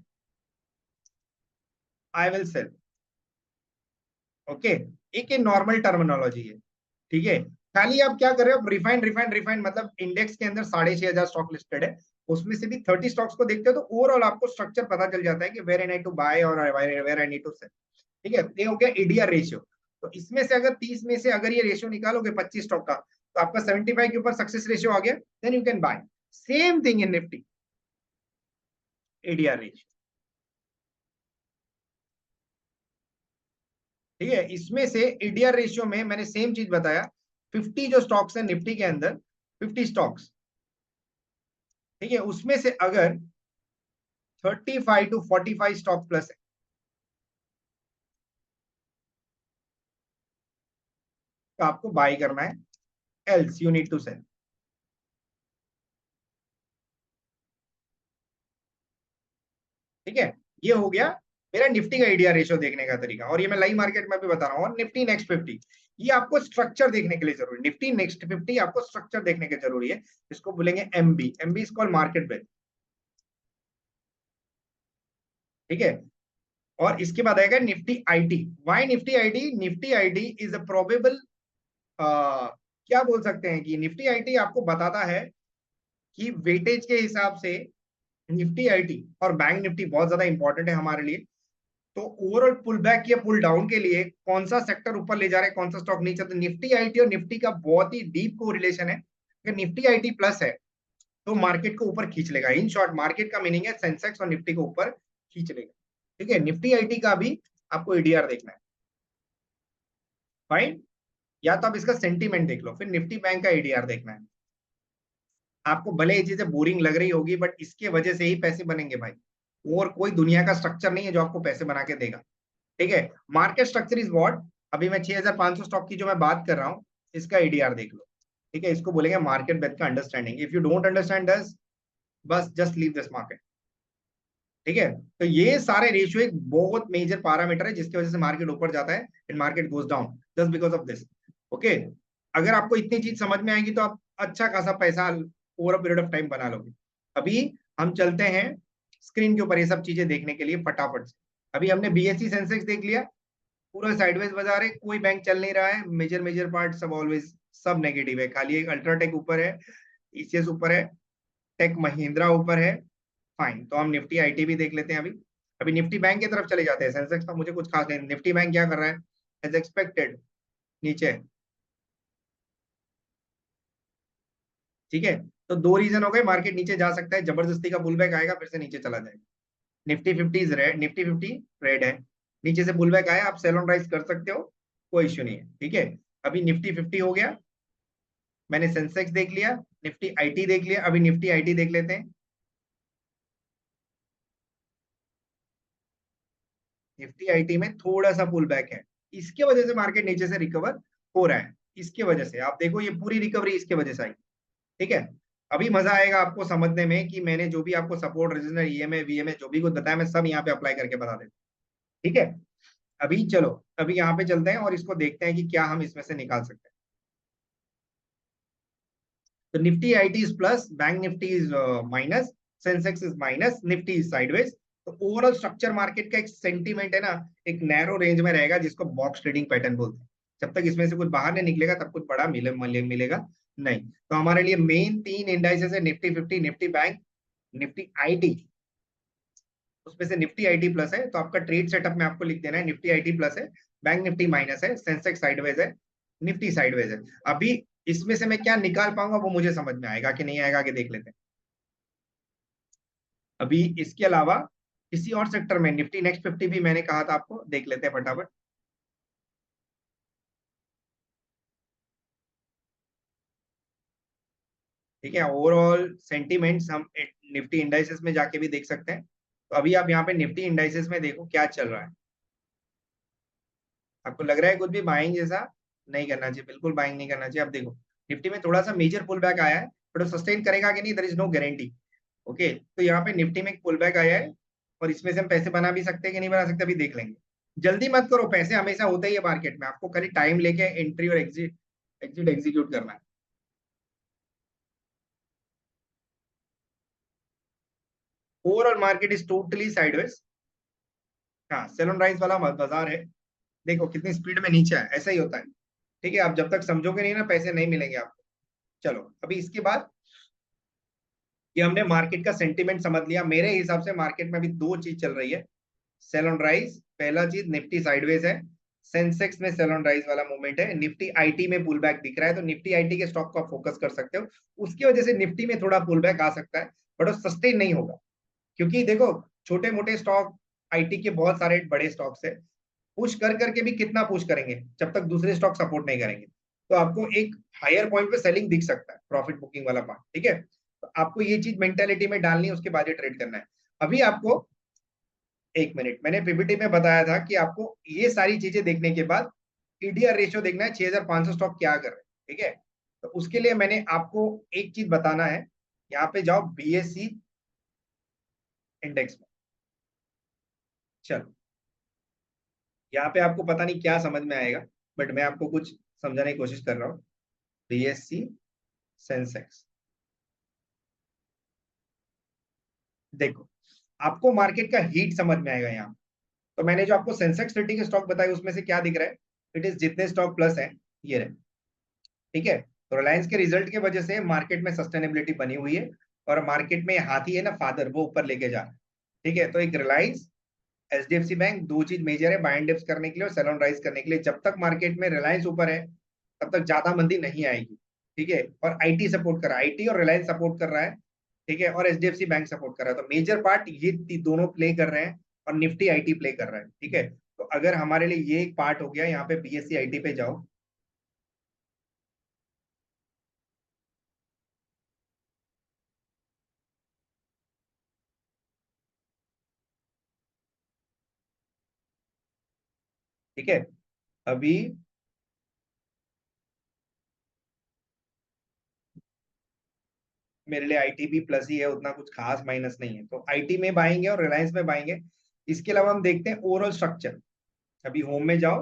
आई विल सेल। ओके, एक नॉर्मल टर्मिनोलॉजी है। ठीक है, खाली आप क्या कर रहे हो, रिफाइंड रिफाइंड रिफाइंड, मतलब इंडेक्स के अंदर 6,500 स्टॉक लिस्टेड है, उसमें से भी 30 स्टॉक्स को देखते हो तो ओवरऑल आपको स्ट्रक्चर पता चल जाता है कि where I need to buy और where I need to sell. ठीक है, ये हो गया एडीआर रेशियो। तो इसमें से अगर 30 में से अगर ये रेशियो निकालोगे 25 स्टॉक का, तो आपका 75 के ऊपर सक्सेस रेशियो आ गया, then you can buy. Same thing in Nifty, ADR ratio. ठीक है, इसमें से एडीआर रेशियो में मैंने सेम चीज बताया, 50 जो स्टॉक्स है निफ्टी के अंदर, 50 स्टॉक्स, ठीक है, उसमें से अगर 35 टू 45 स्टॉक प्लस है तो आपको बाय करना है, else you need to sell. ठीक है, ये हो गया मेरा निफ्टी का एडीआर रेशियो देखने का तरीका, और ये मैं लाइव मार्केट में भी बता रहा हूँ, और निफ्टी नेक्स्ट 50, ये आपको स्ट्रक्चर देखने के लिए जरूरी है। निफ्टी नेक्स्ट 50 आपको स्ट्रक्चर देखने के जरूरी है, इसको बोलेंगे MB, MB is called market breadth, ठीक है। और इसके बाद आएगा Nifty IT. Why Nifty IT? Nifty IT is a probable, क्या बोल सकते हैं कि निफ्टी आईटी आपको बताता है कि वेटेज के हिसाब से निफ्टी आईटी और बैंक निफ्टी बहुत ज्यादा इंपॉर्टेंट है हमारे लिए। तो ओवरऑल पुल बैक या पुल डाउन के लिए कौन सा सेक्टर ऊपर ले जा रहा है, कौन सा स्टॉक नीचे, तो निफ्टी आईटी और निफ्टी का बहुत ही डीप कोरिलेशन है। अगर निफ्टी आईटी प्लस है तो मार्केट को ऊपर खींच लेगा। इन शॉर्ट मार्केट का मीनिंग है सेंसेक्स और निफ्टी को ऊपर खींच लेगा, ठीक है। निफ्टी आईटी का भी आपको एडीआर देखना है, फाइन। या तो आप इसका सेंटीमेंट देख लो, फिर निफ्टी बैंक का एडीआर देखना है। आपको भले ये चीजें बोरिंग लग रही होगी, बट इसके वजह से ही पैसे बनेंगे भाई, और कोई दुनिया का स्ट्रक्चर नहीं है जो आपको पैसे बना के देगा, ठीक है। मार्केट स्ट्रक्चर इज व्हाट, अभी मैं 6500 स्टॉक की जो मैं बात कर रहा हूँ, इसका एडीआर देख लो, ठीक है। इसको बोलेंगे मार्केट बेथ का understanding. If you don't understand this, बस जस्ट लीव दिस मार्केट, ठीक है। तो ये सारे रेशियो एक बहुत मेजर पैरामीटर है जिसकी वजह से मार्केट ऊपर जाता है and market goes down just because of this, okay. अगर आपको इतनी चीज समझ में आएगी तो आप अच्छा खासा पैसा over a period of time बना लोगे। अभी हम चलते हैं स्क्रीन के ऊपर ये सब चीजें देखने के लिए फटाफट से। अभी हमने बीएससी सेंसेक्स देख लिया, पूरा साइडवेज बाजार है, कोई बैंक चल नहीं रहा है, मेजर मेजर पार्ट सब ऑलवेज सब नेगेटिव है, खाली एक अल्ट्राटेक ऊपर है, ईसीएस ऊपर है, टेक महिंद्रा ऊपर है, फाइन। तो हम निफ्टी आईटी भी देख लेते हैं अभी। अभी निफ्टी बैंक की तरफ चले जाते हैं, सेंसेक्स का मुझे कुछ खास नहीं, निफ्टी बैंक क्या कर रहा है, एज एक्सपेक्टेड नीचे, ठीक है। तो दो रीजन हो गए, मार्केट नीचे जा सकता है, जबरदस्ती का पुल बैक आएगा, फिर से नीचे चला जाएगा। Nifty 50 is red, Nifty 50 red है, नीचे से पुल बैक आया, आप सेल ऑन राइज कर सकते हो, कोई इश्यू नहीं है, ठीक है। अभी निफ्टी 50 हो गया, मैंने सेंसेक्स देख लिया, निफ्टी आईटी देख लिया, अभी निफ्टी आईटी देख लेते हैं। निफ्टी आईटी में थोड़ा सा पुल बैक है, इसके वजह से मार्केट नीचे से रिकवर हो रहा है, इसके वजह से आप देखो ये पूरी रिकवरी इसके वजह से आई, ठीक है। अभी मजा आएगा आपको समझने में कि मैंने जो भी आपको सपोर्ट रेजिस्टेंस ईएमए वीएमए जो भी कुछ बताया, मैं सब यहाँ पे अप्लाई करके बता देता हूँ, ठीक है। अभी चलो, अभी यहाँ पे चलते हैं और इसको देखते हैं कि क्या हम इसमें से निकाल सकते हैं। तो Nifty IT is plus, bank Nifty is minus, Sensex is minus, Nifty is sideways. तो ओवरऑल स्ट्रक्चर मार्केट का एक सेंटीमेंट है ना, एक नैरो रेंज में रहेगा जिसको बॉक्स ट्रेडिंग पैटर्न बोलते हैं। जब तक इसमें से कुछ बाहर नहीं निकलेगा तब कुछ बड़ा मिलेगा नहीं। तो हमारे लिए मेन तीन इंडाइसेस है, Nifty 50, Nifty bank, Nifty IT. उसमें से निफ्टी आईटी प्लस है, तो आपका ट्रेड सेटअप में आपको लिख देना है निफ्टी आईटी प्लस है, बैंक निफ्टी माइनस है, सेंसेक्स साइडवेज है, निफ्टी साइडवेज है। अभी इसमें से मैं क्या निकाल पाऊंगा वो मुझे समझ में आएगा कि नहीं आएगा, आगे देख लेते हैं। अभी इसके अलावा किसी और सेक्टर में निफ्टी नेक्स्ट 50 भी मैंने कहा था आपको, देख लेते हैं फटाफट। ठीक है, ओवरऑल सेंटीमेंट्स हम निफ्टी इंडाइसेस में जाके भी देख सकते हैं। तो अभी आप यहाँ पे निफ्टी इंडाइसेस में देखो क्या चल रहा है। आपको लग रहा है कुछ भी बाइंग जैसा नहीं करना चाहिए, बिल्कुल बाइंग नहीं करना चाहिए। आप देखो निफ्टी में थोड़ा सा मेजर पुल बैक आया है, बट सस्टेन करेगा कि नहीं there is no guarantee, okay. तो यहाँ पे निफ्टी में एक पुल बैक आया है, और इसमें से हम पैसे बना भी सकते हैं कि नहीं बना सकते, अभी देख लेंगे। जल्दी मत करो, पैसे हमेशा होते ही है मार्केट में, आपको खाली टाइम लेके एंट्री और एग्जिट एग्जिट एग्जीक्यूट करना है। Overall market is totally sideways. हाँ, सेल ऑन राइज वाला बाजार है, देखो कितनी स्पीड में नीचे है, ऐसा ही होता है, ठीक है। आप जब तक समझोगे नहीं ना, पैसे नहीं मिलेंगे आपको। चलो अभी इसके बाद कि हमने मार्केट का सेंटीमेंट समझ लिया, मेरे हिसाब से मार्केट में अभी दो चीज चल रही है, सेल ऑन राइज, पहला चीज निफ्टी साइडवेज है, सेंसेक्स में सेल ऑन राइज वाला मूवमेंट है, निफ्टी आईटी में पुल बैक दिख रहा है, तो निफ्टी आईटी के स्टॉक को आप फोकस कर सकते हो। उसकी वजह से निफ्टी में थोड़ा पुल बैक आ सकता है, बट वो सस्टेन नहीं होगा, क्योंकि देखो छोटे मोटे स्टॉक, आईटी के बहुत सारे बड़े स्टॉक्स है, पुश कर करके भी कितना पुश करेंगे जब तक दूसरे स्टॉक सपोर्ट नहीं करेंगे। तो आपको एक हायर पॉइंट पे सेलिंग दिख सकता है, प्रॉफिट बुकिंग वाला पार्ट, ठीक है। तो आपको ये चीज मेंटेलिटी में डालनी है, उसके बाद ही ट्रेड करना है। अभी आपको एक मिनट, मैंने पीपीटी में बताया था कि आपको ये सारी चीजें देखने के बाद ईडीआर रेशियो देखना है, 6500 स्टॉक क्या कर रहे हैं, ठीक है। तो उसके लिए मैंने आपको एक चीज बताना है, यहाँ पे जाओ बीएससी इंडेक्स में, चलो यहाँ पे आपको पता नहीं क्या समझ में आएगा, बट मैं आपको कुछ समझाने की कोशिश कर रहा हूँ। बीएससी सेंसेक्स, देखो आपको मार्केट का हीट समझ में आएगा यहाँ। तो मैंने जो आपको सेंसेक्स 30 के स्टॉक बताए उसमें से क्या दिख रहा है, इट इज जितने स्टॉक प्लस है ये रहे। ठीक है, तो रिलायंस के रिजल्ट की वजह से मार्केट में सस्टेनेबिलिटी बनी हुई है, और मार्केट में हाथी है ना फादर, वो ऊपर लेके जा रहा है। ठीक है, तो एक रिलायंस, एचडीएफसी बैंक, दो चीज मेजर है, बाय एंड डिप्स करने के लिए और सेल ऑन राइज करने के लिए। जब तक मार्केट में रिलायंस ऊपर है तब तक ज्यादा मंदी नहीं आएगी। ठीक है, और आईटी सपोर्ट कर रहा है, आईटी और रिलायंस सपोर्ट कर रहा है। ठीक है, और एचडीएफसी बैंक सपोर्ट कर रहा है, तो मेजर पार्ट ये दोनों प्ले कर रहे हैं, और निफ्टी आईटी प्ले कर रहा है। ठीक है, तो अगर हमारे लिए ये एक पार्ट हो गया, यहाँ पे बीएससी आईटी पे जाओ। ठीक है, अभी मेरे लिए आईटी भी प्लस ही है, उतना कुछ खास माइनस नहीं है, तो आईटी में बाएंगे और रिलायंस में बाएंगे। इसके अलावा हम देखते हैं ओवरऑल स्ट्रक्चर। अभी होम में जाओ।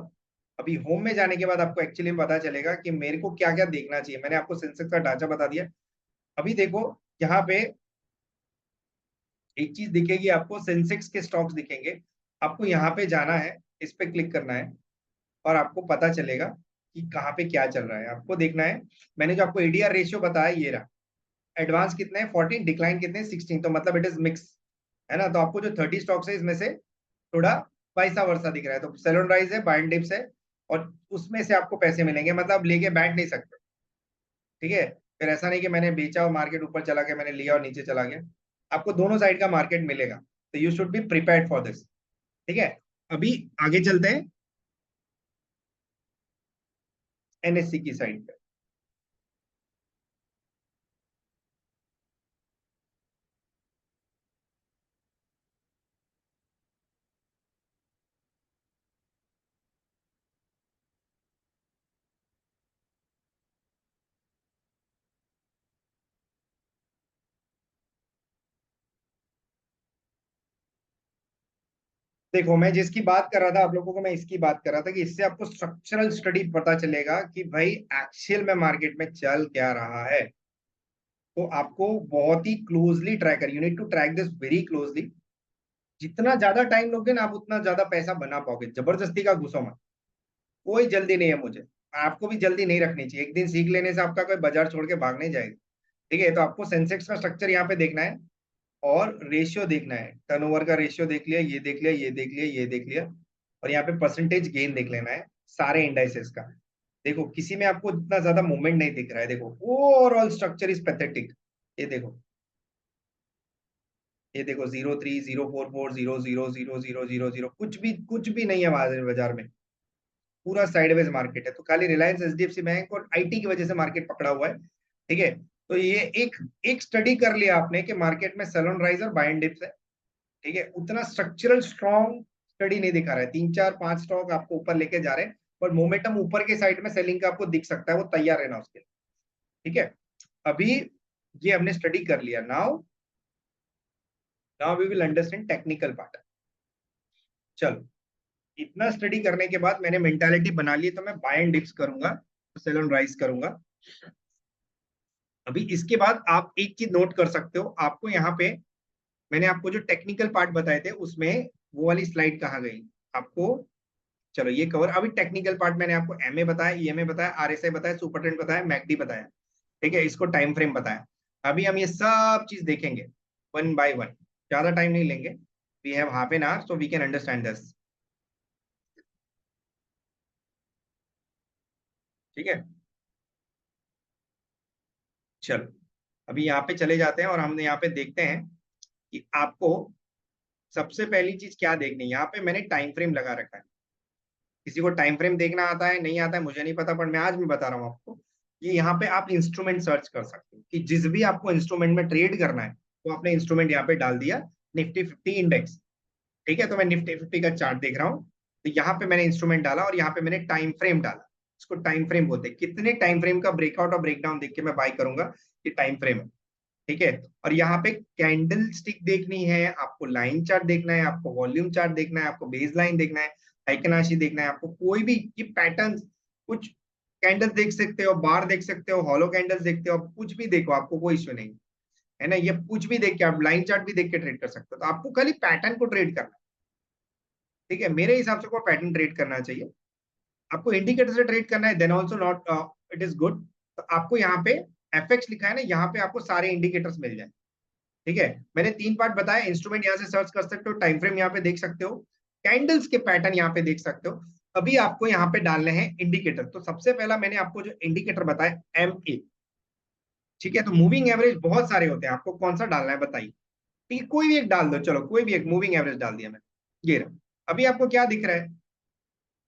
अभी होम में जाने के बाद आपको एक्चुअली पता चलेगा कि मेरे को क्या क्या देखना चाहिए। मैंने आपको सेंसेक्स का ढांचा बता दिया। अभी देखो यहाँ पे एक चीज दिखेगी आपको, सेंसेक्स के स्टॉक्स दिखेंगे। आपको यहाँ पे जाना है, इस पे क्लिक करना है, और आपको पता चलेगा कि कहाँ पे क्या चल रहा है। आपको देखना है, मैंने जो आपको एडीआर रेशियो बताया ये रहा। एडवांस कितने हैं 14, डिक्लाइन कितने हैं 16, तो मतलब इट इज मिक्स, है ना। तो आपको जो 30 स्टॉक्स है इसमें से थोड़ा पैसा वर्सा दिख रहा है, तो सेलोन राइज है, बाइंड डिप्स है, और उसमें से आपको पैसे मिलेंगे, मतलब लेके बैठ नहीं सकते। ठीक है, फिर ऐसा नहीं कि मैंने बेचा और मार्केट ऊपर चला गया, मैंने लिया और नीचे चला गया। आपको दोनों साइड का मार्केट मिलेगा, तो you should be prepared for this. ठीक है, अभी आगे चलते हैं एनएससी की साइड पे। देखो मैं जिसकी बात कर रहा था आप लोगों को, मैं इसकी बात कर रहा था कि इससे आपको स्ट्रक्चरल स्टडी पता चलेगा कि भाई एक्चुअल में मार्केट में चल क्या रहा है। तो आपको बहुत ही क्लोजली ट्रैक कर, you need to track this very closely. जितना ज्यादा टाइम लोगे ना आप उतना ज्यादा पैसा बना पाओगे। जबरदस्ती का घुसो मत, कोई जल्दी नहीं है मुझे, आपको भी जल्दी नहीं रखनी चाहिए। एक दिन सीख लेने से आपका कोई बाजार छोड़ के भाग नहीं जाएगा। ठीक है, तो आपको सेंसेक्स का स्ट्रक्चर यहाँ पे देखना है, और रेशियो देखना है। टर्नओवर का रेशियो देख लिया, ये देख लिया, ये देख लिया, ये देख लिया, और यहाँ पे परसेंटेज गेन देख लेना है सारे इंडाइसेस का। देखो किसी में आपको इतना ज्यादा मूवमेंट नहीं दिख रहा है। देखो ओवरऑल स्ट्रक्चर इज पैथेटिक। ये देखो, ये देखो 03, 044, 00, 000, कुछ भी नहीं है बाजार में। पूरा साइडवेज मार्केट है, तो खाली रिलायंस, एचडीएफसी बैंक और आईटी की वजह से मार्केट पकड़ा हुआ है। ठीक है, तो ये एक एक स्टडी कर लिया आपने कि मार्केट में सेल ऑन राइज और बाय एंड डिप्स है। ठीक है, उतना स्ट्रक्चरल स्ट्रॉन्ग स्टडी नहीं दिखा रहा है। तीन चार पांच स्टॉक आपको ऊपर लेके जा रहे हैं, पर मोमेंटम ऊपर के साइड में सेलिंग का आपको दिख सकता है, वो तैयार रहना उसके लिए। ठीक है, अभी ये हमने स्टडी कर लिया। Now now we will understand technical part. चलो, इतना स्टडी करने के बाद मैंने मेंटालिटी बना ली, तो मैं बाय एंड डिप्स करूंगा, सेल ऑन राइज करूंगा। अभी इसके बाद आप एक चीज नोट कर सकते हो, आपको यहाँ पे मैंने आपको जो टेक्निकल पार्ट बताए थे उसमें वो वाली स्लाइड कहाँ गई आपको। चलो ये कवर, अभी टेक्निकल पार्ट मैंने आपको एमए बताया, ईएमए बताया, आरएसआई बताया, सुपर ट्रेंड बताया, मैकडी बताया। ठीक है, इसको टाइम फ्रेम बताया। अभी हम ये सब चीज देखेंगे वन बाय वन, ज्यादा टाइम नहीं लेंगे। We have half an hour, so we can understand this. ठीक है, चलो अभी यहाँ पे चले जाते हैं और हम यहाँ पे देखते हैं कि आपको सबसे पहली चीज क्या देखनी है। यहाँ पे मैंने टाइम फ्रेम लगा रखा है। किसी को टाइम फ्रेम देखना आता है नहीं आता है मुझे नहीं पता, पर मैं आज मैं बता रहा हूँ आपको कि यहाँ पे आप इंस्ट्रूमेंट सर्च कर सकते हो कि जिस भी आपको इंस्ट्रूमेंट में ट्रेड करना है, तो आपने इंस्ट्रूमेंट यहाँ पे डाल दिया, निफ्टी 50 इंडेक्स। ठीक है, तो मैं निफ्टी 50 का चार्ट देख रहा हूँ, तो यहाँ पे मैंने इंस्ट्रूमेंट डाला और यहाँ पे मैंने टाइम फ्रेम डाला। इसको टाइम फ्रेम बोलते हैं। कितने टाइम फ्रेम का ब्रेकआउट और ब्रेकडाउन देख के मैं बाय करूंगा, ये टाइम फ्रेम है। ठीक है, और यहाँ पे कैंडल स्टिक देखनी है आपको, लाइन चार्ट देखना है आपको, वॉल्यूम चार्ट देखना है आपको, बेस लाइन देखना है, फाइबोनाची देखना है आपको, कोई भी ये पैटर्न, कुछ कैंडल देख सकते हो, बार देख सकते हो, हॉलो कैंडल्स देखते हो, आप कुछ भी देखो, आपको कोई इश्यू नहीं है ना। ये कुछ भी देख के आप लाइन चार्ट भी देख के ट्रेड कर सकते हो, तो आपको खाली पैटर्न को ट्रेड करना है। ठीक है, मेरे हिसाब से को पैटर्न ट्रेड करना चाहिए। आपको इंडिकेटर से ट्रेड करना है then also not, it is good. तो आपको यहाँ पे एफएक्स लिखा है ना, यहाँ पे आपको सारे इंडिकेटर्स मिल जाए। ठीक है, मैंने 3 पार्ट बताया, इंस्ट्रूमेंट यहाँ से सर्च कर सकते हो, टाइम फ्रेम यहाँ पे देख सकते हो, कैंडल्स के पैटर्न यहाँ पे देख सकते हो। अभी आपको यहाँ पे डालने हैं इंडिकेटर। तो सबसे पहला मैंने आपको जो इंडिकेटर बताया MA। ठीक है, तो मूविंग एवरेज बहुत सारे होते हैं, आपको कौन सा डालना है बताइए। ठीक है, कोई भी एक डाल दो, चलो कोई भी एक मूविंग एवरेज डाल दिया मैंने, ये रहा। अभी आपको क्या दिख रहा है,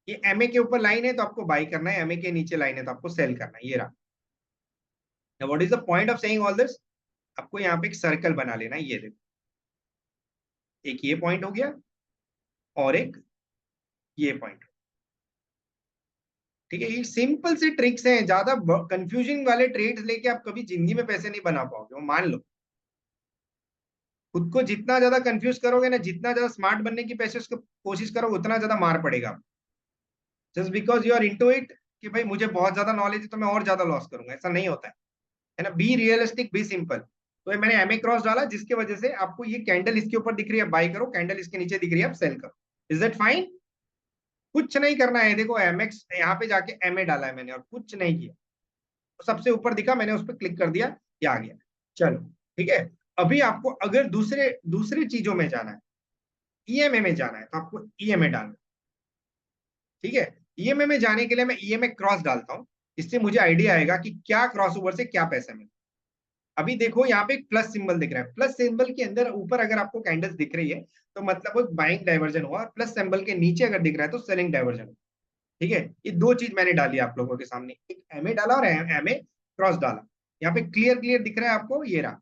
ये MA के ऊपर लाइन है तो आपको बाई करना है, MA के नीचे लाइन है तो आपको सेल करना है, ये रहा। What is the point of saying all this, आपको यहाँ पे एक सर्कल बना लेना है, ये देखो, एक ये पॉइंट हो गया और एक ये पॉइंट। ठीक है, ये सिंपल से ट्रिक्स हैं, ज्यादा कंफ्यूजिंग वाले ट्रेड्स लेके आप कभी जिंदगी में पैसे नहीं बना पाओगे, वो मान लो। खुद को जितना ज्यादा कंफ्यूज करोगे ना, जितना ज्यादा स्मार्ट बनने की पैसे उसको कोशिश करोगे, उतना ज्यादा मार पड़ेगा। Just because you are into it कि भाई मुझे बहुत ज्यादा नॉलेज है तो मैं और ज्यादा लॉस करूंगा, ऐसा नहीं होता है ना। Be realistic, be simple. तो ये मैंने एमए क्रॉस डाला, जिसकी वजह से आपको ये कैंडल इसके ऊपर दिख रही है, बाई करो, कैंडल इसके नीचे दिख रही है, आप सेल करो। Is that fine? कुछ नहीं करना है, देखो एमएक्स यहाँ पे जाके एमए डाला है मैंने और कुछ नहीं किया। तो सबसे ऊपर दिखा, मैंने उस पर क्लिक कर दिया, ये आ गया। चलो ठीक है, अभी आपको अगर दूसरे दूसरी चीजों में जाना है, ईएमए में जाना है, तो आपको ईएमए डालना है। ठीक है, ईएमए में जाने के लिए मैं ईएमए क्रॉस डालता हूँ, इससे मुझे आइडिया आएगा कि क्या क्रॉस ओवर से क्या पैसा मिले। अभी देखो यहाँ पे एक प्लस सिंबल दिख रहा है, प्लस सिंबल के अंदर ऊपर अगर आपको कैंडल्स दिख रही है तो मतलब वो बाइंग डाइवर्जन हुआ, और प्लस सिंबल के नीचे अगर दिख रहा है तो सेलिंग डाइवर्जन हुआ। ठीक है, ये दो चीज मैंने डाली आप लोगों के सामने, एक एमए डाला और एमए क्रॉस डाला। यहाँ पे क्लियर क्लियर दिख रहा है आपको, ये रहा।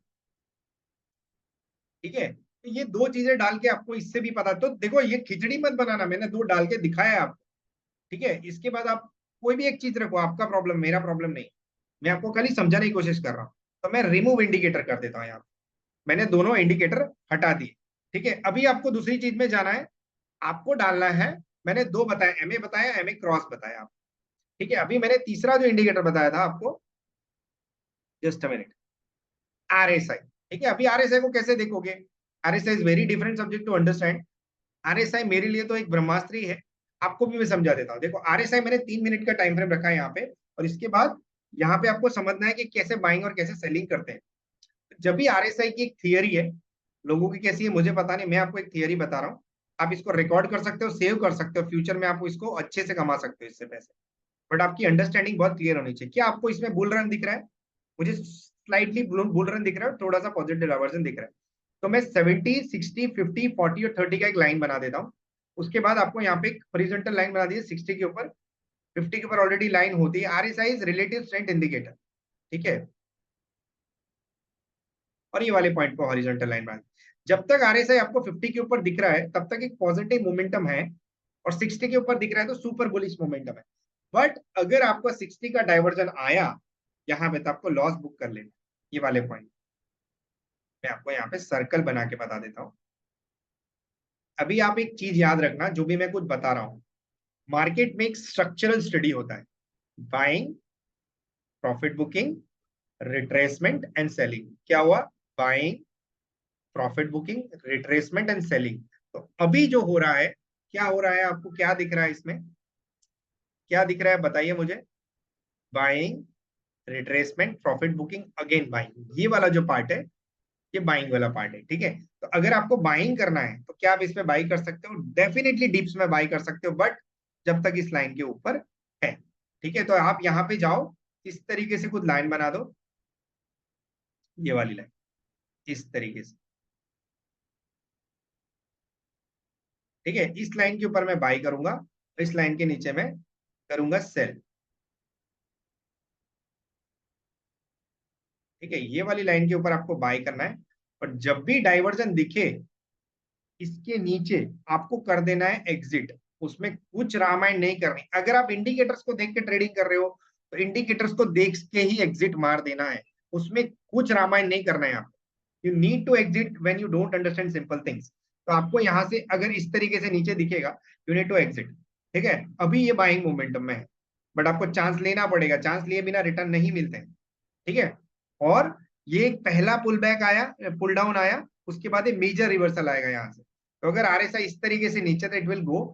ठीक है, तो ये दो चीजें डाल के आपको इससे भी पता, तो देखो ये खिचड़ी मत बनाना, मैंने दो डाल के दिखाया है आपको। ठीक है, इसके बाद आप कोई भी एक चीज रखो, आपका प्रॉब्लम, मेरा प्रॉब्लम नहीं। मैं आपको खाली समझाने की कोशिश कर रहा हूँ। तो मैं रिमूव इंडिकेटर कर देता हूँ यहाँ पे, मैंने दोनों इंडिकेटर हटा दिए। ठीक है, अभी आपको दूसरी चीज में जाना है, आपको डालना है, मैंने दो बताया, एमए बताया, एमए क्रॉस बताया आप। ठीक है, अभी मैंने तीसरा जो इंडिकेटर बताया था आपको, जस्ट अ मिनट, आरएसआई। ठीक है, अभी आरएसआई को कैसे देखोगे, RSI is very different subject to understand. RSI मेरे लिए तो एक ब्रह्मास्त्र ही है, आपको भी मैं समझा देता हूँ। देखो आरएसआई मैंने 3 मिनट का टाइम फ्रेम रखा है यहाँ पे, और इसके बाद यहाँ पे आपको समझना है कि कैसे बाइंग और कैसे सेलिंग करते हैं। जब भी आरएसआई की एक थियरी है, लोगों की कैसी है मुझे पता नहीं, मैं आपको एक थियरी बता रहा हूँ। आप इसको रिकॉर्ड कर सकते हो, सेव कर सकते हो, फ्यूचर में आप इसको अच्छे से कमा सकते हो इससे पैसे। बट आपकी अंडरस्टैंडिंग बहुत क्लियर होनी चाहिए। क्या आपको इसमें बुल रन दिख रहा है? मुझे स्लाइटली बुल रन दिख रहा है, थोड़ा सा पॉजिटिव डाइवर्जन दिख रहा है। तो मैं 70, 60, 50, 40 और 30 का एक लाइन बना देता हूँ। उसके बाद आपको यहाँ पे एक हॉरिजॉन्टल लाइन बना दी 60 के ऊपर, 50 के ऊपर ऑलरेडी लाइन होती है, RSI is relative strength indicator. ठीक है, और ये वाले पॉइंट पर हॉरिजॉन्टल लाइन बना दी। जब तक आरएसआई आपको 50 के ऊपर दिख रहा है तब तक एक पॉजिटिव मोमेंटम है, और 60 के ऊपर दिख रहा है तो सुपर बुलिश मोमेंटम है। बट अगर आपका 60 का डाइवर्जन आया यहाँ पे, तो आपको लॉस बुक कर लेना, ये वाले पॉइंट। मैं आपको यहाँ पे सर्कल बना के बता देता हूँ। अभी आप एक चीज याद रखना, जो भी मैं कुछ बता रहा हूँ, मार्केट में एक स्ट्रक्चरल स्टडी होता है, buying, profit booking, retracement and selling. क्या हुआ? Buying, profit booking, retracement and selling. तो अभी जो हो रहा है, क्या हो रहा है, आपको क्या दिख रहा है इसमें, क्या दिख रहा है बताइए मुझे? Buying, retracement, profit booking, again buying, ये वाला जो पार्ट है ये बाइंग वाला पार्ट है। ठीक है, तो अगर आपको बाइंग करना है तो क्या आप इसमें बाई कर सकते हो? डेफिनेटली डिप्स में बाई कर सकते हो, बट जब तक इस लाइन के ऊपर है। ठीक है, तो आप यहाँ पे जाओ, इस तरीके से कुछ लाइन बना दो, ये वाली लाइन, इस तरीके से। ठीक है, इस लाइन के ऊपर मैं बाई करूंगा, इस लाइन के नीचे मैं करूंगा सेल। ठीक है, ये वाली लाइन के ऊपर आपको बाई करना है, और जब भी डाइवर्जन दिखे इसके नीचे आपको कर देना है एग्जिट। उसमें कुछ रामायण नहीं करनी। अगर आप इंडिकेटर्स को देख के ट्रेडिंग कर रहे हो तो इंडिकेटर्स को देख के ही एग्जिट मार देना है, उसमें कुछ रामायण नहीं करना है आपको। You need to exit when you don't understand simple things. तो आपको यहां से अगर इस तरीके से नीचे दिखेगा, यू नीड टू एग्जिट। ठीक है, अभी ये बाइंग मोमेंटम में है, बट आपको चांस लेना पड़ेगा, चांस लिए बिना रिटर्न नहीं मिलते हैं। ठीक है, और ये एक पहला पुल बैक आया, पुल डाउन आया, उसके बाद ये मेजर रिवर्सल आएगा यहाँ से। तो अगर आरएसआई इस तरीके से नीचे, तो इट विल गो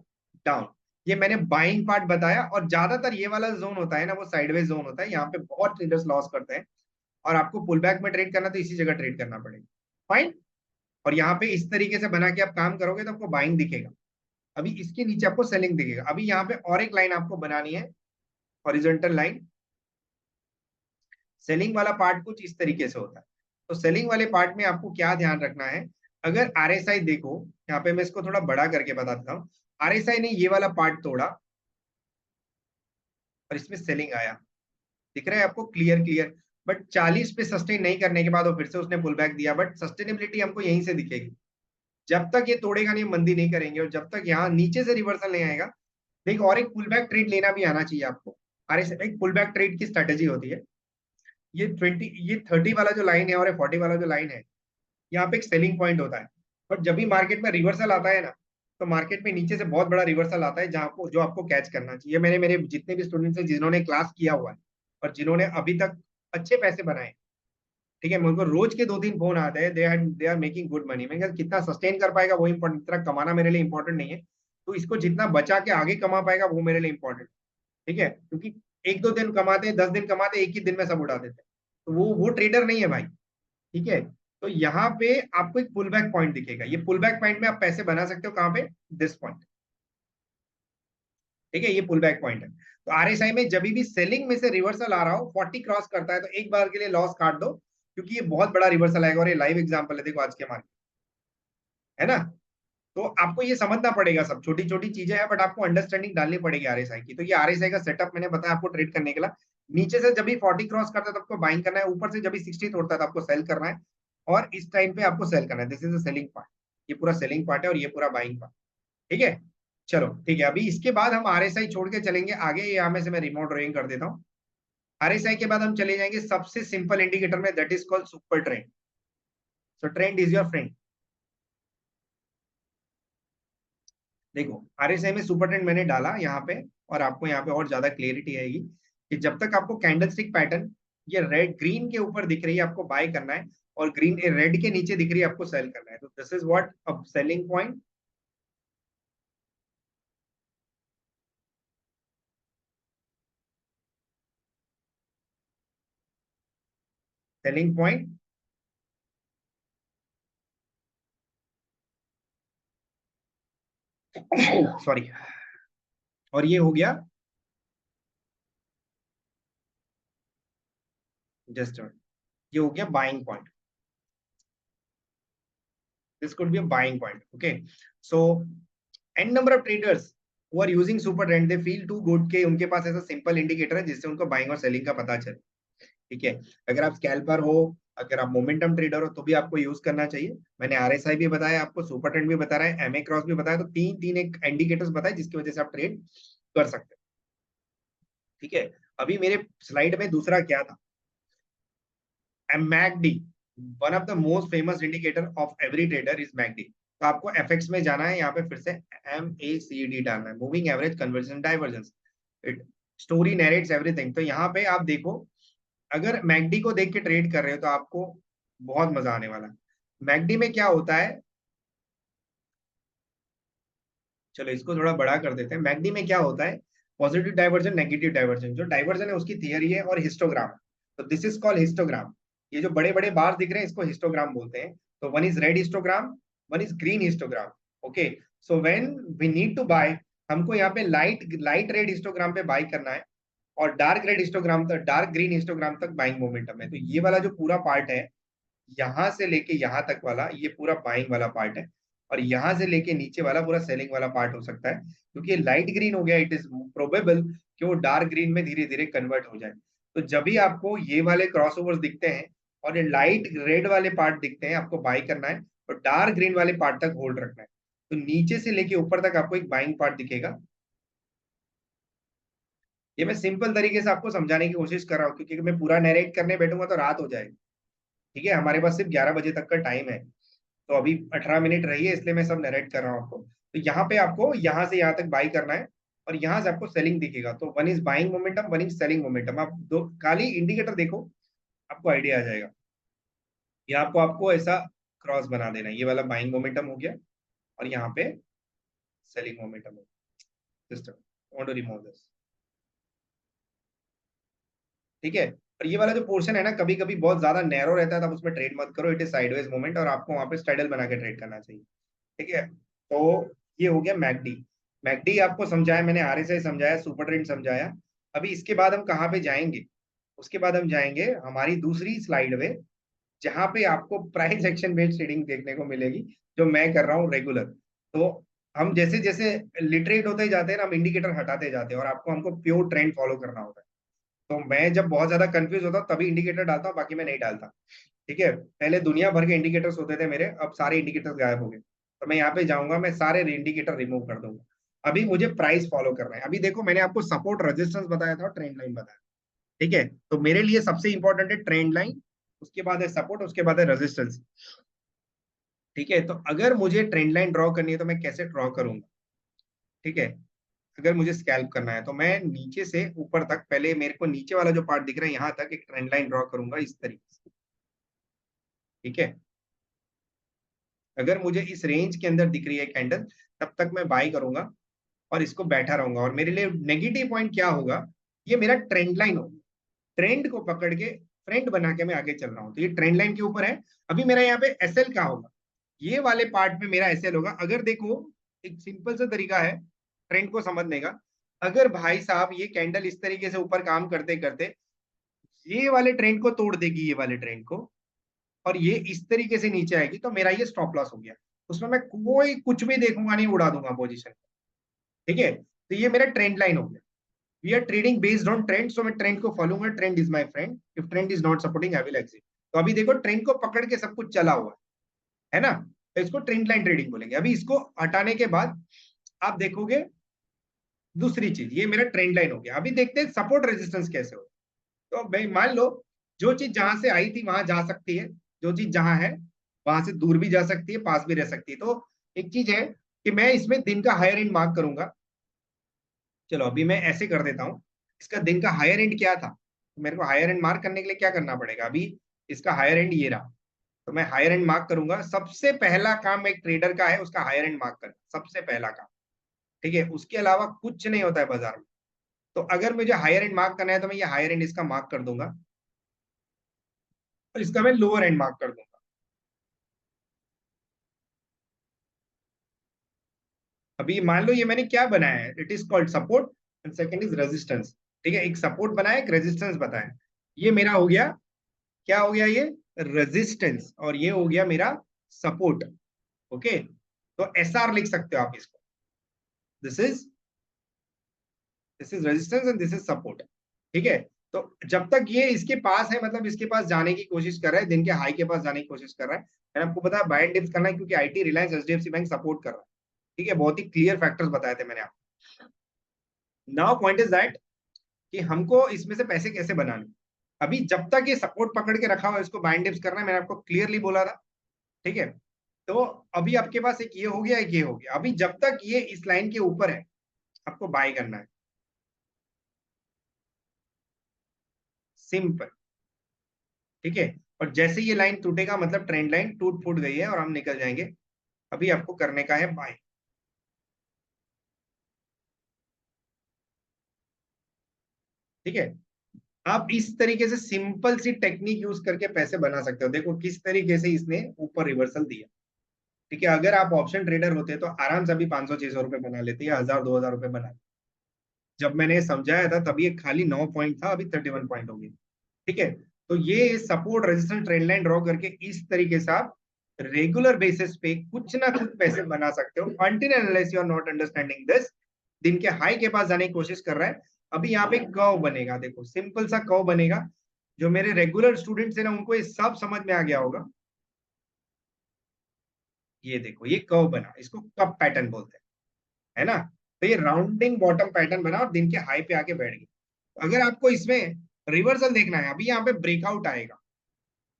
डाउन। ये मैंने बाइंग पार्ट बताया, और ज्यादातर ये वाला जोन होता है ना, वो साइडवेज जोन होता है, यहाँ पे बहुत ट्रेडर्स लॉस करते हैं। और आपको पुल बैक में ट्रेड करना तो इसी जगह ट्रेड करना पड़ेगा। फाइन। और यहाँ पे इस तरीके से बना के आप काम करोगे तो आपको बाइंग दिखेगा। अभी इसके नीचे आपको सेलिंग दिखेगा। अभी यहाँ पे और एक लाइन आपको बनानी है, हॉरिजॉन्टल लाइन। सेलिंग वाला पार्ट कुछ इस तरीके से होता है। तो सेलिंग वाले पार्ट में आपको क्या ध्यान रखना है, अगर आरएसआई देखो, यहाँ पे मैं इसको थोड़ा बड़ा करके बताता हूँ। आरएसआई ने ये वाला पार्ट तोड़ा और इसमें सेलिंग आया, दिख रहा है आपको, क्लियर क्लियर। बट 40 पे सस्टेन नहीं करने के बाद वो फिर से उसने पुल बैक दिया, बट सस्टेनेबिलिटी हमको यहीं से दिखेगी। जब तक ये तोड़ेगा नहीं, मंदी नहीं करेंगे, और जब तक यहाँ नीचे से रिवर्सल नहीं आएगा। देखो, और एक पुल बैक ट्रेड लेना भी आना चाहिए आपको। आरएसआई एक पुल बैक ट्रेड की स्ट्रेटेजी होती है। ये 30 वाला जो लाइन है और ये 40 वाला जो लाइन है, यहाँ पे एक सेलिंग पॉइंट होता है। बट जब भी मार्केट में रिवर्सल आता है ना, तो मार्केट में नीचे से बहुत बड़ा रिवर्सल आता है, जहां को जो आपको कैच करना चाहिए। मैंने मेरे जितने भी स्टूडेंट्स हैं जिन्होंने क्लास किया हुआ है और जिन्होंने अभी तक अच्छे पैसे बनाए, ठीक है, मुझको रोज के 2-3 फोन आते हैं, they are making good money. मैं कितना सस्टेन कर पाएगा वो इंपॉर्टेंट, इतना कमाना मेरे लिए इंपॉर्टेंट नहीं है। तो इसको जितना बचा के आगे कमा पाएगा वो मेरे लिए इंपॉर्टेंट। ठीक है, क्योंकि 1-2 दिन कमाते हैं, 10 दिन कमाते, एक ही दिन में सब उड़ा देते हैं। तो वो ट्रेडर नहीं है भाई। ठीक है, तो यहाँ पे आपको एक पुल बैक पॉइंट दिखेगा। ये पुल बैक पॉइंट में आप पैसे बना सकते हो, कहाँ पे, दिस पॉइंट। ठीक है, ये पुल बैक पॉइंट है। तो आरएसआई में जब भी सेलिंग में से रिवर्सल आ रहा हो, 40 क्रॉस करता है, तो एक बार के लिए लॉस काट दो, क्योंकि ये बहुत बड़ा रिवर्सल आएगा। और ये लाइव एग्जांपल है, देखो आज के मार्केट, है ना। तो आपको ये समझना पड़ेगा, सब छोटी छोटी चीजें हैं, बट आपको अंडरस्टैंडिंग डालनी पड़ेगी आरएसआई की। तो ये आरएसआई का सेटअप मैंने बताया आपको ट्रेड करने के लिए। नीचे से जब भी 40 क्रॉस करता है तो आपको बाइंग करना है, ऊपर से जब भी 60 तोड़ता है तो आपको सेल करना है, और इस टाइम पे आपको सेल करना है। This is the selling part. ये पूरा सेलिंग पार्ट है और ये पूरा बाइंग पार्ट। ठीक है, चलो ठीक है। अभी इसके बाद हम आरएसआई छोड़ के चलेंगे आगे। यहाँ में से मैं रिमोट ड्रॉइंग कर देता हूँ। आरएसआई के बाद हम चले जाएंगे सबसे सिंपल इंडिकेटर में, that is called super trend. So trend is your friend. देखो, आरएसआई में सुपर ट्रेंड मैंने डाला यहाँ पे, और आपको यहाँ पे और ज्यादा क्लियरिटी आएगी कि जब तक आपको कैंडलस्टिक पैटर्न ये रेड ग्रीन के ऊपर दिख रही है, आपको बाय करना है, और ग्रीन रेड के नीचे दिख रही है, आपको सेल करना है। तो this is what a selling point. Selling point. Sorry. और ये हो गया जस्ट, ये हो गया buying point. This could be a buying point. Okay, so n number of traders who are using super trend, they feel too good कि उनके पास ऐसा सिंपल इंडिकेटर है जिससे उनको बाइंग और सेलिंग का पता चले। ठीक है, अगर आप स्कैल्पर हो, अगर आप मोमेंटम ट्रेडर हो, तो भी आपको यूज करना चाहिए। मैंने आरएसआई भी बताया आपको, सुपर ट्रेंड भी बता रहा है, एमए क्रॉस भी बताया। तो तीन तीन एक इंडिकेटर्स बताए जिसकी वजह से आप ट्रेड कर सकते हैं। ठीक है, अभी मेरे स्लाइड में दूसरा क्या था, McD. One of the most famous indicator of every trader is McD. तो आपको एफएक्स में जाना है, यहाँ पे फिर से MACD डालना है, moving average conversion divergence. It story narrates everything. तो यहाँ पे आप देखो, अगर मैकडी को देख के ट्रेड कर रहे हो तो आपको बहुत मजा आने वाला है। मैकडी में क्या होता है, चलो इसको थोड़ा बड़ा कर देते हैं। मैकडी में क्या होता है, पॉजिटिव डाइवर्जन, नेगेटिव डाइवर्जन। जो डाइवर्जन है उसकी थियरी है, और हिस्टोग्राम। तो दिस इज कॉल्ड हिस्टोग्राम। ये जो बड़े बड़े बार दिख रहे हैं इसको हिस्टोग्राम बोलते हैं। तो one is red histogram, one is green histogram. Okay, so when we need to buy, हमको यहाँ पे लाइट लाइट रेड हिस्टोग्राम पे बाय करना है, और डार्क रेड हिस्टोग्राम तक, डार्क ग्रीन हिस्टोग्राम तक बाइंग मोमेंटम है। तो ये वाला जो पूरा पार्ट है, यहां से लेके यहां तक वाला, ये पूरा बाइंग वाला पार्ट है। और यहां से लेके नीचे वाला पूरा सेलिंग वाला पार्ट हो सकता है, क्योंकि लाइट ग्रीन हो गया, इट इज प्रोबेबल कि वो डार्क ग्रीन में धीरे धीरे कन्वर्ट हो जाए। तो जब भी आपको ये वाले क्रॉसओवर्स दिखते हैं और ये लाइट रेड वाले पार्ट दिखते हैं, आपको बाई करना है, और डार्क ग्रीन वाले पार्ट तक होल्ड रखना है। तो नीचे से लेके ऊपर तक आपको एक बाइंग पार्ट दिखेगा। ये मैं सिंपल तरीके से आपको समझाने की कोशिश कर रहा हूँ, क्योंकि मैं पूरा नरेट करने बैठूंगा तो रात हो जाएगी। ठीक है, हमारे पास सिर्फ 11 बजे तक का टाइम है। तो अभी 18 मिनट रही है, इसलिए मैं सब नरेट कर रहा हूँ आपको। तो यहाँ पे आपको यहाँ से यहाँ तक बाई करना है, और यहाँ से आपको सेलिंग दिखेगा। तो one is buying momentum, one is selling momentum. आप दो खाली इंडिकेटर देखो, आपको आइडिया आ जाएगा। यहाँ आपको आपको ऐसा क्रॉस बना देना है, ये वाला बाइंग मोमेंटम हो गया और यहाँ पे सेलिंग मोमेंटम हो गया। System want to remove this, ठीक है। और ये वाला जो पोर्शन है ना, कभी कभी बहुत ज्यादा नैरो रहता है, तब उसमें ट्रेड मत करो, इट इज साइडवेज मूवमेंट और आपको वहां पे स्ट्राइडल बना के ट्रेड करना चाहिए, ठीक है। तो ये हो गया मैकडी। मैकडी आपको समझाया मैंने, आरएसआई समझाया, सुपर ट्रेंड समझाया। अभी इसके बाद हम कहाँ पे जाएंगे? उसके बाद हम जाएंगे हमारी दूसरी स्लाइड में, जहां पे आपको प्राइस एक्शन बेस्ड ट्रेडिंग देखने को मिलेगी, जो मैं कर रहा हूँ रेगुलर। तो हम जैसे जैसे लिटरेट होते जाते हैं ना, हम इंडिकेटर हटाते जाते हैं और आपको हमको प्योर ट्रेंड फॉलो करना होता है। तो मैं जब बहुत ज्यादा कंफ्यूज होता हूँ तभी इंडिकेटर डालता हूँ, बाकी मैं नहीं डालता, ठीक है। पहले दुनिया भर के इंडिकेटर्स होते थे मेरे, अब सारे इंडिकेटर्स गायब हो गए। तो मैं यहाँ पे जाऊंगा, मैं सारे इंडिकेटर रिमूव कर दूंगा। अभी मुझे प्राइस फॉलो करना है। अभी देखो, मैंने आपको सपोर्ट रेजिस्टेंस बताया था और ट्रेंड लाइन बताया, ठीक है। तो मेरे लिए सबसे इंपॉर्टेंट है ट्रेंड लाइन, उसके बाद है सपोर्ट, उसके बाद है रेजिस्टेंस, ठीक है। तो अगर मुझे ट्रेंड लाइन ड्रॉ करनी है तो मैं कैसे ड्रॉ करूंगा, ठीक है। अगर मुझे स्कैल्प करना है तो मैं नीचे से ऊपर तक, पहले मेरे को नीचे वाला जो पार्ट दिख रहा है यहाँ तक एक ट्रेंड लाइन ड्रॉ करूंगा इस तरीके से, ठीक है। अगर मुझे इस रेंज के अंदर दिख रही है कैंडल, तब तक मैं बाय करूंगा और इसको बैठा रहूंगा। और मेरे लिए नेगेटिव पॉइंट क्या होगा? ये मेरा ट्रेंड लाइन होगा, ट्रेंड को पकड़ के फ्रेंड बना के मैं आगे चल रहा हूँ, तो ये ट्रेंड लाइन के ऊपर है। अभी मेरा यहाँ पे एसएल क्या होगा? ये वाले पार्ट में मेरा एसएल होगा। अगर देखो, एक सिंपल सा तरीका है ट्रेंड को समझने का। अगर भाई साहब ये कैंडल इस तरीके से ऊपर काम करते करते ये वाले ट्रेंड को तोड़ देगी, ये वाले ट्रेंड को, और ये इस तरीके से नीचे आएगी, तो मेरा ये स्टॉप लॉस हो गया। उसमें मैं कोई कुछ भी देखूंगा नहीं, उड़ा दूंगा पोजीशन, ठीक है। तो ये मेरा ट्रेंड लाइन हो गया। We are trading based on trend, so मैं ट्रेंड को फॉलो करूंगा। Trend is my friend, if trend is not supporting I will exit. तो अभी देखो, ट्रेंड को पकड़ के सब कुछ चला हुआ है ना, तो इसको ट्रेंड लाइन ट्रेडिंग बोलेंगे। अभी इसको हटाने के बाद आप देखोगे दूसरी चीज, ये मेरा ट्रेंड लाइन हो गया। अभी देखते हैं सपोर्ट रेजिस्टेंस कैसे हो। तो भाई मान लो, जो चीज जहां से आई थी वहां जा सकती है, जो चीज जहां है वहां से दूर भी जा सकती है, पास भी रह सकती है। तो एक चीज है कि मैं इसमें दिन का हायर एंड मार्क करूंगा। चलो अभी मैं ऐसे कर देता हूँ, इसका दिन का हायर एंड क्या था, तो मेरे को हायर एंड मार्क करने के लिए क्या करना पड़ेगा? अभी इसका हायर एंड ये रहा, तो मैं हायर एंड मार्क करूंगा। सबसे पहला काम एक ट्रेडर का है उसका हायर एंड मार्क करना, सबसे पहला काम, ठीक है। उसके अलावा कुछ नहीं होता है बाजार में। तो अगर मुझे हायर एंड मार्क करना है तो मैं ये हायर एंड इसका मार्क कर दूंगा और इसका मैं लोअर एंड मार्क कर दूंगा। अभी मान लो ये मैंने क्या बनाया है, it is called support and second is resistance, ठीक है। एक सपोर्ट बनाया, एक रेजिस्टेंस बताया। ये मेरा हो गया, क्या हो गया? ये रेजिस्टेंस, और ये हो गया मेरा सपोर्ट, ओके। तो एसआर लिख सकते हो आप इसको, this is resistance and this is support, ठीक है। तो जब तक ये इसके पास है, मतलब इसके पास जाने की कोशिश कर रहा है, दिन के हाई के पास जाने की कोशिश कर रहा है, मैंने आपको बताया बाय एंड डिप्स करना है, क्योंकि IT, Reliance, HDFC bank support कर रहा है, ठीक है। बहुत ही क्लियर फैक्टर्स बताए थे मैंने आपको। नाउ पॉइंट इज दैट कि हमको इसमें से पैसे कैसे बनाने। अभी जब तक ये सपोर्ट पकड़ के रखा हुआ है, इसको बाय एंड डिप्स करना है, मैंने आपको क्लियरली बोला था, ठीक है। तो अभी आपके पास एक ये हो गया, एक ये हो गया। अभी जब तक ये इस लाइन के ऊपर है, आपको बाय करना है, सिंपल, ठीक है। और जैसे ये लाइन टूटेगा, मतलब ट्रेंड लाइन टूट फूट गई है और हम निकल जाएंगे। अभी आपको करने का है बाय, ठीक है। आप इस तरीके से सिंपल सी टेक्निक यूज करके पैसे बना सकते हो। देखो किस तरीके से इसने ऊपर रिवर्सल दिया, ठीक है। अगर आप ऑप्शन ट्रेडर होते तो आराम से अभी 500-600 रुपए बना लेते या 1000-2000 रुपए बना लेते। जब मैंने समझाया था तब ये खाली 9 पॉइंट था, अभी 31 पॉइंट हो गई, ठीक है। तो ये support resistance trend line draw करके इस तरीके से आप रेगुलर बेसिस पे कुछ ना कुछ पैसे बना सकते हो, until unless you are not understanding this. दिन के हाई के पास जाने की कोशिश कर रहा है। अभी यहाँ पे कर्व बनेगा, देखो सिंपल सा कर्व बनेगा। जो मेरे रेगुलर स्टूडेंट्स है ना, उनको ये सब समझ में आ गया होगा। ये देखो, ये कर्व बना, इसको कप पैटर्न बोलते हैं, है ना। तो ये राउंडिंग बॉटम पैटर्न बना और दिन के हाई पे आके बैठ गया। अगर आपको इसमें रिवर्सल देखना है, अभी यहाँ पे ब्रेकआउट आएगा,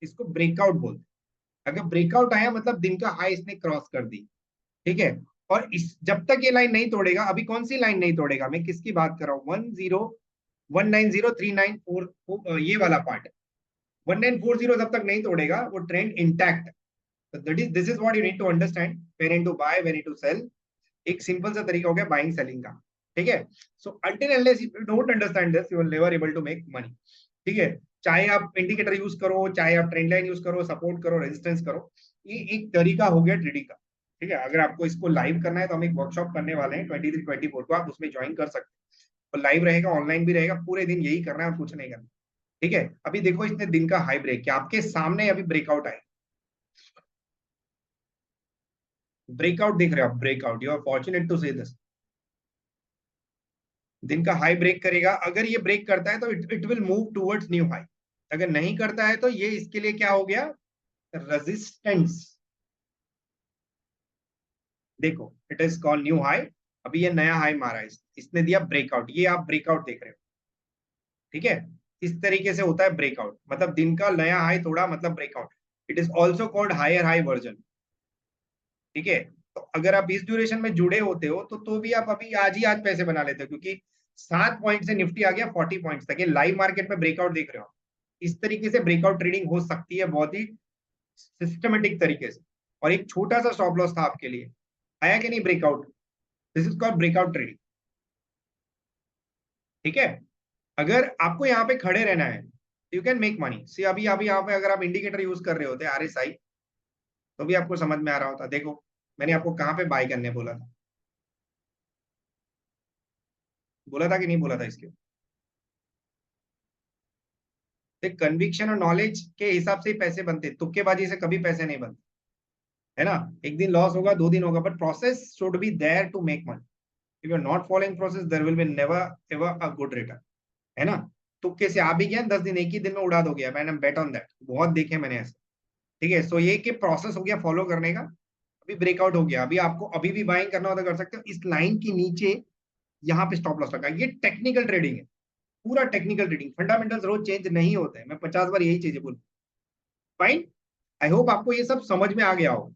इसको ब्रेकआउट बोलते हैं। अगर ब्रेकआउट आया मतलब दिन का हाई इसने क्रॉस कर दी, ठीक है। और इस जब तक ये लाइन नहीं तोड़ेगा, अभी कौन सी लाइन नहीं तोड़ेगा, मैं किसकी बात कर रहा हूँ, 190190394, ये वाला पार्ट 1940 जब तक नहीं तोड़ेगा वो ट्रेंड इंटैक्ट। तो that is this is what you need to understand, when to buy when to sell. एक सिंपल सा तरीका हो गया बाइंग सेलिंग का, ठीक है। So until unless you don't understand this you will never able to make money, ठीक है। चाहे आप इंडिकेटर यूज करो, चाहे आप ट्रेंड लाइन यूज करो, सपोर्ट करो, रेजिस्टेंस करो, ये एक तरीका हो गया ट्रेडिंग का, ठीक है। अगर आपको इसको लाइव करना है तो हम एक वर्कशॉप करने वाले हैं 23-24 को, आप उसमें ज्वाइन कर सकते हैं। तो लाइव रहेगा, ऑनलाइन भी रहेगा, पूरे दिन यही करना है और कुछ नहीं करना, ठीक है। अभी देखो इसने दिन का हाई ब्रेक किया, आपके सामने अभी ब्रेकआउट आए, ब्रेकआउट दिख रहे हो आप, breakout, you are fortunate to say this. दिन का हाई ब्रेक करेगा, अगर ये ब्रेक करता है तो it will move towards new high, अगर नहीं करता है तो ये इसके लिए क्या हो गया, रेजिस्टेंस। देखो it is called new high, अभी ये नया हाई मारा है, इसने दिया ब्रेकआउट, ये आप ब्रेकआउट देख रहे हो, ठीक है। इस तरीके से होता है ब्रेकआउट, मतलब दिन का नया हाई थोड़ा मतलब breakout, it is also called higher high version, ठीक है। तो अगर आप इस ड्यूरेशन में जुड़े होते हो तो भी आप अभी आज ही आज पैसे बना लेते हो, क्योंकि 7 पॉइंट से निफ्टी आ गया 40 पॉइंट तक, ये लाइव मार्केट में ब्रेकआउट देख रहे हो। इस तरीके से ब्रेकआउट ट्रेडिंग हो सकती है, बहुत ही सिस्टमेटिक तरीके से। और एक छोटा सा स्टॉप लॉस था आपके लिए, आया कि नहीं breakout, this is called breakout trading, ठीक है। अगर आपको यहाँ पे खड़े रहना है यू कैन मेक मनी, सी अभी अभी यहाँ पे अगर आप इंडिकेटर यूज कर रहे होते RSI, तो भी आपको समझ में आ रहा होता। देखो मैंने आपको कहाँ पे बाय करने बोला था, बोला था कि नहीं बोला था इसके, एक कन्विक्शन और नॉलेज के हिसाब से ही पैसे बनते, तुक्केबाजी से कभी पैसे नहीं बनते, है ना। एक दिन लॉस होगा, 2 दिन होगा, but process should be there to make money. If you are not following process there will be never ever a good return, है ना। तुक्के से आ भी गया 10 दिन, एक ही दिन में उड़ा दो गया, मैंने बेट ऑन दैट, बहुत देखे मैंने ऐसे, ठीक है। सो ये कि प्रोसेस हो गया फॉलो करने का। अभी ब्रेकआउट हो गया, अभी आपको अभी भी बाइंग करना होता कर सकते हो, इस लाइन के नीचे यहाँ पे स्टॉप लॉस लगा, ये टेक्निकल ट्रेडिंग है, पूरा टेक्निकल ट्रेडिंग, फंडामेंटल्स रोज चेंज नहीं होते हैं, मैं 50 बार यही चीजें बोलूँ। फाइन, आई होप आपको ये सब समझ में आ गया हो,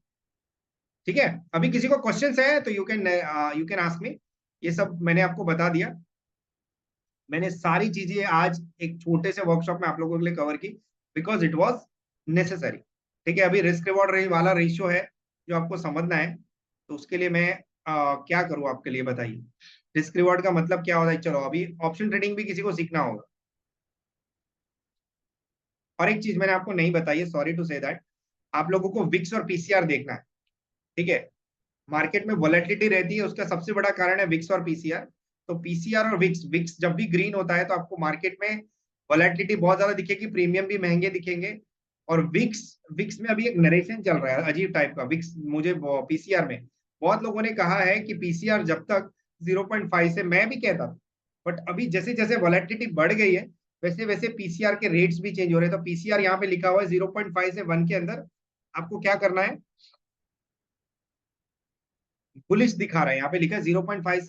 ठीक है। अभी किसी को क्वेश्चंस है तो यू कैन आस्क मी, ये सब मैंने आपको बता दिया, मैंने सारी चीजें आज एक छोटे से वर्कशॉप में आप लोगों के लिए कवर की, बिकॉज इट वॉज नेसेसरी, ठीक है। अभी रिस्क रिवॉर्ड वाला रेशियो है जो आपको समझना है, तो उसके लिए मैं क्या करूँ आपके लिए बताइए, रिस्क रिवॉर्ड का मतलब क्या होता है। चलो अभी ऑप्शन ट्रेडिंग भी किसी को सीखना होगा। और एक चीज मैंने आपको नहीं बताई है, सॉरी टू से दैट, आप लोगों को विक्स और पीसीआर देखना है, ठीक है। मार्केट में वॉलेटिलिटी रहती है, उसका सबसे बड़ा कारण है विक्स और पीसीआर। तो पीसीआर और विक्स, विक्स जब भी ग्रीन होता है तो आपको मार्केट में वॉलेटिलिटी बहुत ज्यादा दिखेगी, प्रीमियम भी महंगे दिखेंगे। और विक्स, विक्स में अभी एक नरेशन चल रहा है अजीब टाइप का, विक्स मुझे पीसीआर में बहुत लोगों ने कहा है कि पीसीआर जब तक 0.5 से, मैं भी कहता था, बट अभी जैसे जैसे वॉलेटिलिटी बढ़ गई है वैसे वैसे पीसीआर के रेट्स भी चेंज हो रहे हैं। तो पीसीआर यहाँ पे लिखा हुआ है 0.5 से 1 के अंदर, आपको क्या करना है, बुलिश दिखा रहा है, यहाँ पे लिखा है 0.5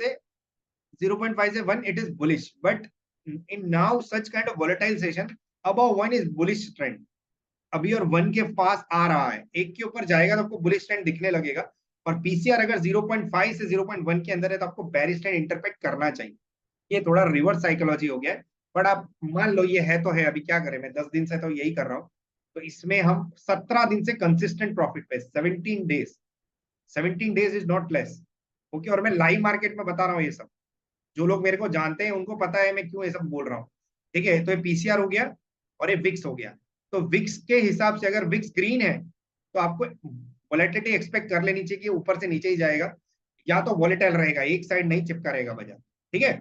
से 1 it is bullish, but in now such kind of volatile session above 1 is bullish trend. अभी और 1 के पास आ रहा है, एक के ऊपर जाएगा तो आपको बुलिश ट्रेंड दिखने लगेगा। और पीसीआर अगर 0.5 से 0.1 के अंदर है तो आपको बेरिश ट्रेंड इंटरप्रेट करना चाहिए। ये थोड़ा रिवर्स साइकोलॉजी हो गया है, बट आप मान लो ये है तो है, अभी क्या करें, मैं 10 दिन से तो यही कर रहा हूँ। तो इसमें हम 17 दिन से कंसिस्टेंट प्रॉफिट पे, 17 days, 17 days is not less, okay. और मैं लाइव मार्केट में बता रहा हूँ ये सब, जो लोग मेरे को जानते हैं उनको पता है मैं क्यों ये सब बोल रहा हूँ, ठीक है। तो ये पीसीआर हो गया और ये विक्स हो गया। तो विक्स के हिसाब से अगर विक्स ग्रीन है तो आपको वोलेटिलिटी एक्सपेक्ट कर लेनी चाहिए कि ऊपर से नीचे ही जाएगा, या तो वोलेटाइल रहेगा, एक साइड नहीं चिपका रहेगा बाजार, ठीक है।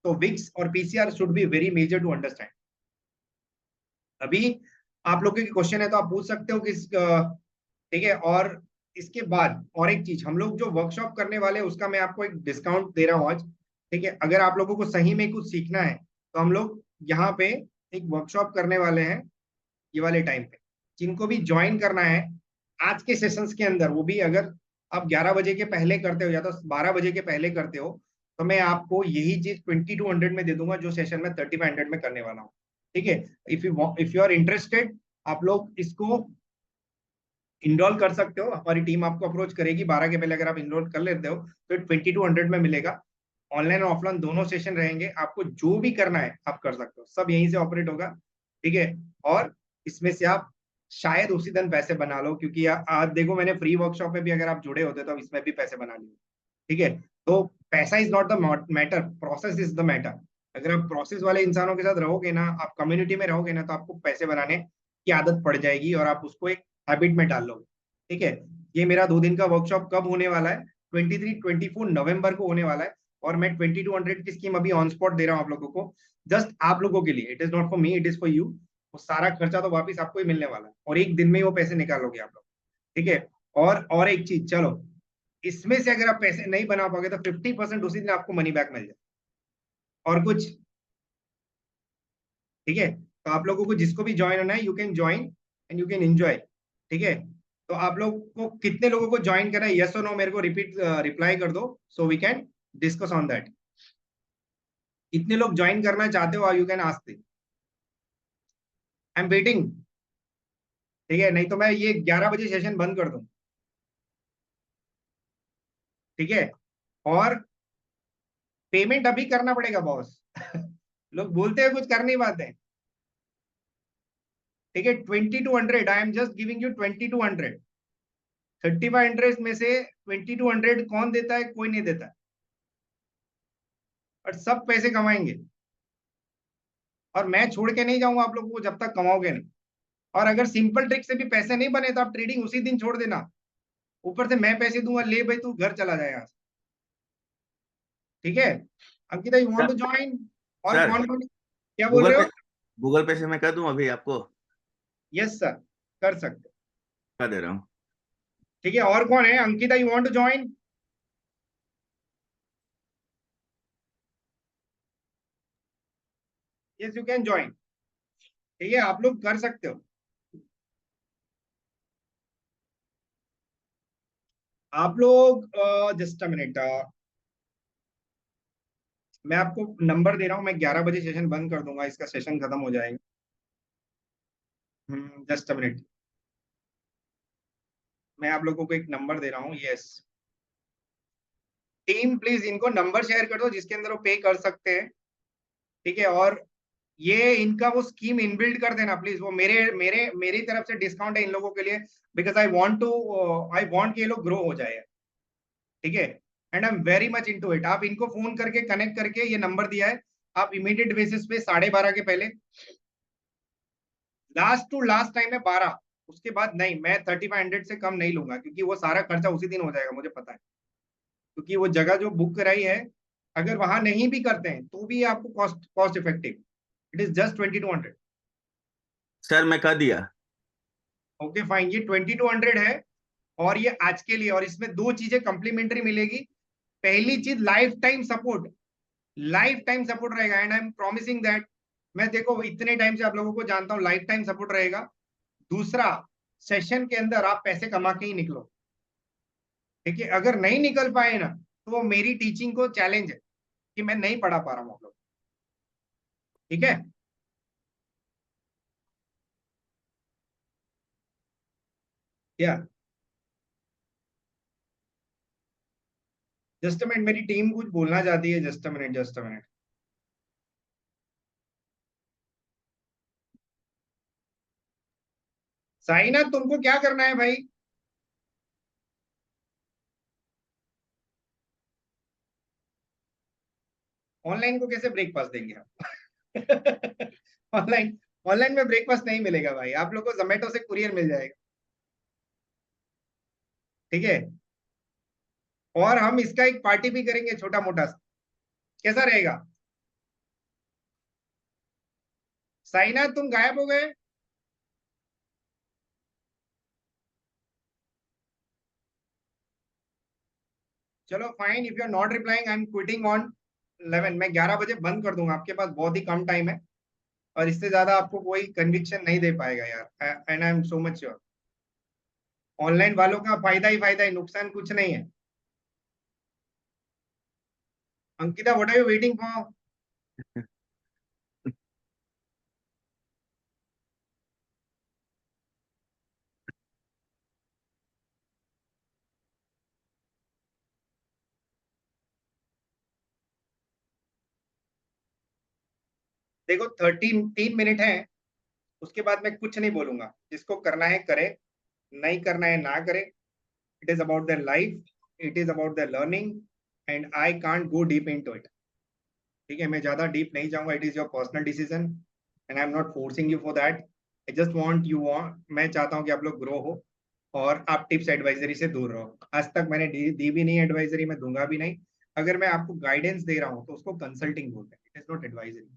तो विक्स और PCR should be very major to understand. अभी आप लोगों के क्वेश्चन है तो आप पूछ सकते हो कि ठीक है। और इसके बाद और एक चीज, हम लोग जो वर्कशॉप करने वाले हैं उसका मैं आपको एक डिस्काउंट दे रहा हूँ आज, ठीक है। अगर आप लोगों को सही में कुछ सीखना है तो हम लोग यहाँ पे एक वर्कशॉप करने वाले हैं ये वाले टाइम पे, जिनको भी ज्वाइन करना है आज के सेशंस के अंदर, वो भी अगर आप 11 बजे के पहले करते हो या तो 12 बजे के पहले करते हो, तो मैं आपको यही चीज 2200 में दे दूंगा जो सेशन में 3500 में करने वाला हूँ, ठीक है। इफ यू आर इंटरेस्टेड, आप लोग इसको इनरोल कर सकते हो, हमारी टीम आपको अप्रोच करेगी 12 के पहले। अगर आप इनरोल कर लेते हो तो 2200 में मिलेगा। ऑनलाइन और ऑफलाइन दोनों सेशन रहेंगे, आपको जो भी करना है आप कर सकते हो, सब यहीं से ऑपरेट होगा, ठीक है। और इसमें से आप शायद उसी दिन पैसे बना लो, क्योंकि आज देखो मैंने फ्री वर्कशॉप में भी अगर आप जुड़े होते तो इसमें भी पैसे बना लिए, ठीक है। तो पैसा is not the matter, process is the matter. अगर आप प्रोसेस वाले इंसानों के साथ रहोगे ना, आप कम्युनिटी में रहोगे ना, तो आपको पैसे बनाने की आदत पड़ जाएगी और आप उसको एक हैबिट में डाल लोगे, ठीक है। ये मेरा 2 दिन का वर्कशॉप कब होने वाला है? 23-24 नवंबर को होने वाला है। और मैं 2200 की स्कीम अभी ऑन स्पॉट दे रहा हूँ आप लोगों को, जस्ट आप लोगों के लिए। It is not for me, it is for you. वो सारा खर्चा तो वापिस आपको ही मिलने वाला है, और एक दिन में ही वो पैसे निकालोगे आप लोग, ठीक है। और एक चीज, चलो इसमें से अगर आप पैसे नहीं बना पाओगे तो 50% उसी दिन आपको मनी बैक मिल जाए, और कुछ, ठीक है। तो आप लोगों को जिसको भी ज्वाइन होना है, you can join and you can enjoy, ठीक है। तो आप लोग को कितने लोगों को ज्वाइन करना है, यस और नो मेरे को रिप्लाई कर दो, so we can discuss on that. कितने लोग ज्वाइन करना चाहते हो, you can ask. I am waiting, ठीक है, नहीं तो मैं ये 11 बजे सेशन बंद कर दूं, ठीक है। और पेमेंट अभी करना पड़ेगा बॉस। लोग बोलते हैं कुछ कर नहीं पाते, ठीक है। 2200, I am just giving you 2200। 3500 में से 2200 कौन देता है? कोई नहीं देता, और सब पैसे कमाएंगे। और मैं छोड़ के नहीं जाऊंगा आप लोगों को जब तक कमाओगे नहीं। और अगर सिंपल ट्रिक से भी पैसे नहीं बने तो आप ट्रेडिंग उसी दिन छोड़ देना, ऊपर से मैं पैसे दूंगा, ले भाई तू घर चला जाए यहाँ से, ठीक है। Ankita, you want sir to join? और सर कौन कौन, क्या बोल गूगल रहे पे हो? गूगल पे से मैं कर दूं अभी आपको? यस सर, कर सकते हो, कर दे रहा हूँ। ठीक है। और कौन है? Ankita, you want to join? Yes, you can join, ठीक है, आप लोग कर सकते हो। आप लोग जस्ट अ मिनट, मैं आपको नंबर दे रहा हूँ, मैं 11 बजे सेशन बंद कर दूंगा, इसका सेशन खत्म हो जाएगा। जस्ट अ मिनट, मैं आप लोगों को एक नंबर दे रहा हूँ। यस टीम, प्लीज इनको नंबर शेयर कर दो जिसके अंदर वो पे कर सकते हैं, ठीक है। और ये इनका वो स्कीम इनबिल्ड कर देना प्लीज, वो मेरे मेरे मेरी तरफ से डिस्काउंट है इन लोगों के लिए, बिकॉज आई वांट कि ये लोग ग्रो हो जाए, ठीक है। And I am very much into it. आप इनको फोन करके कनेक्ट करके, ये नंबर दिया है, आप इमीडिएट बेसिस पे 12:30 के पहले, लास्ट टू लास्ट टाइम है 12, उसके बाद नहीं, मैं 3500 से कम नहीं लूंगा, क्योंकि वो सारा खर्चा उसी दिन हो जाएगा, मुझे पता है। क्योंकि वो जगह जो बुक कराई है, अगर वहां नहीं भी करते हैं तो भी आपको cost cost effective, it is just 2200। Sir मैं कर दिया। ओके फाइन, ये 2200 है, और ये आज के लिए। और इसमें दो चीजें कंप्लीमेंट्री मिलेगी। पहली चीज, lifetime support, lifetime support रहेगा, and I am promising that. मैं देखो इतने टाइम से आप लोगों को जानता हूँ, लाइफ टाइम सपोर्ट रहेगा। दूसरा, सेशन के अंदर आप पैसे कमा के ही निकलो, ठीक है। अगर नहीं निकल पाए ना, तो वो मेरी टीचिंग को चैलेंज है कि मैं नहीं पढ़ा पा रहा हूँ आप लोग, ठीक है। या जस्ट अ मिनट, मेरी टीम कुछ बोलना चाहती है, just a minute, just a minute. Saina, तुमको क्या करना है भाई? ऑनलाइन को कैसे ब्रेकफास्ट देंगे आप? ऑनलाइन, ऑनलाइन में ब्रेकफास्ट नहीं मिलेगा भाई, आप लोग को जोमेटो से कुरियर मिल जाएगा, ठीक है। और हम इसका एक पार्टी भी करेंगे छोटा मोटा सा, कैसा रहेगा? साइना, तुम गायब हो गए। चलो fine, if you are not replying, I am quitting on 11। मैं 11 बजे बंद कर दूंगा, आपके पास बहुत ही कम टाइम है, और इससे ज्यादा आपको कोई कन्विक्शन नहीं दे पाएगा यार, and I am so much sure. Online वालों का फायदा ही फायदा है, नुकसान कुछ नहीं है। Ankita, what are you waiting for? देखो 3 मिनट है, उसके बाद मैं कुछ नहीं बोलूंगा। जिसको करना है करे, नहीं करना है ना करे। It is about the life, it is about the learning, and I can't go deep into it. ठीक है, मैं ज्यादा डीप नहीं जाऊंगा। It is your personal decision and I am not forcing you for that. I just want you want, मैं चाहता हूँ कि आप लोग ग्रो हो और आप टिप्स एडवाइजरी से दूर रहो। आज तक मैंने दी भी नहीं एडवाइजरी, मैं दूंगा भी नहीं। अगर मैं आपको गाइडेंस दे रहा हूँ तो उसको कंसल्टिंग बोलते हैं, it is not advisory.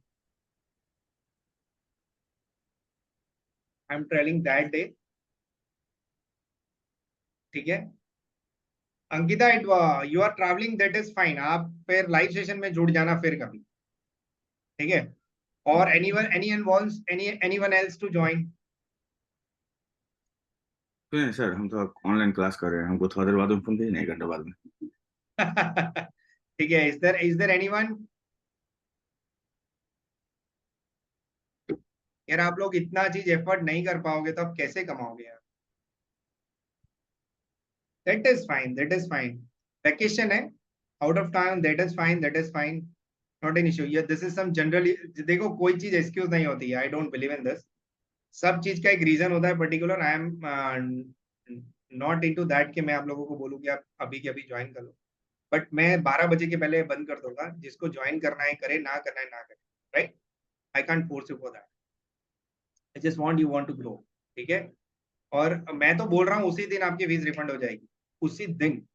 I am telling that day. ठीक है Ankita, it you are travelling, that is fine. आप फिर लाइव सेशन में जुड़ जाना फिर कभी। ठीक है, और एनीवन एल्स टू ज्वाइन। सुनिए सर, हम तो ऑनलाइन क्लास कर रहे हैं, हमको थोड़ा देर बाद में फोन कीजिए, नहीं घंटे बाद में। ठीक है, इज देयर एनीवन? यार आप लोग इतना चीज एफर्ट नहीं कर पाओगे तो आप कैसे कमाओगे यार? That is fine, that is fine. Vacation है, out of time, that is fine, that is fine. Not an issue, ये दिस इज सम जनरली। देखो कोई चीज एक्सक्यूज नहीं होती है, I don't believe in this. सब चीज का एक रीजन होता है particular. I am not into that कि मैं आप लोगों को बोलूँ कि आप अभी के अभी ज्वाइन कर लो। बट मैं 12 बजे के पहले बंद कर दूंगा। जिसको ज्वाइन करना है करे, ना करना है ना करे। Right, I can't force you for that. I just want you want to grow. ठीक है, और मैं तो बोल रहा हूँ उसी दिन आपकी फीस रिफंड हो जाएगी, उसी दिन।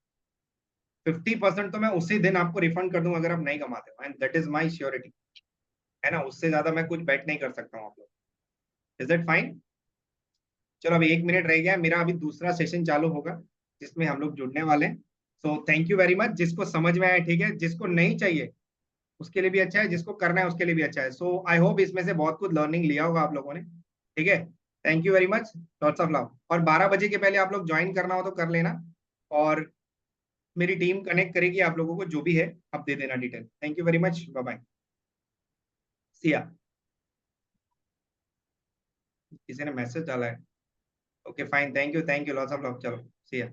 50% तो मैं उसी दिन आपको रिफंड कर दूंगा अगर आप नहीं कमाते हो, and that is my surety. है ना, उससे ज्यादा मैं कुछ बेट नहीं कर सकता हूँ आप लोग। Is that fine? चलो अभी 1 मिनट रह गया, मेरा अभी दूसरा सेशन चालू होगा जिसमें हम लोग जुड़ने वाले हैं। So thank you very much. जिसको समझ में आया ठीक है, जिसको नहीं चाहिए उसके लिए भी अच्छा है, जिसको करना है उसके लिए भी अच्छा है। सो आई होप इसमें से बहुत कुछ लर्निंग लिया होगा आप लोगों ने। ठीक है, thank you very much, lots of love. और 12 बजे के पहले आप लोग ज्वाइन करना हो तो कर लेना, और मेरी टीम कनेक्ट करेगी आप लोगों को, जो भी है आप दे देना detail. Thank you very much, bye bye, Siya. किसी ने मैसेज डाला है? Okay fine, thank you lots of love, चलो सिया।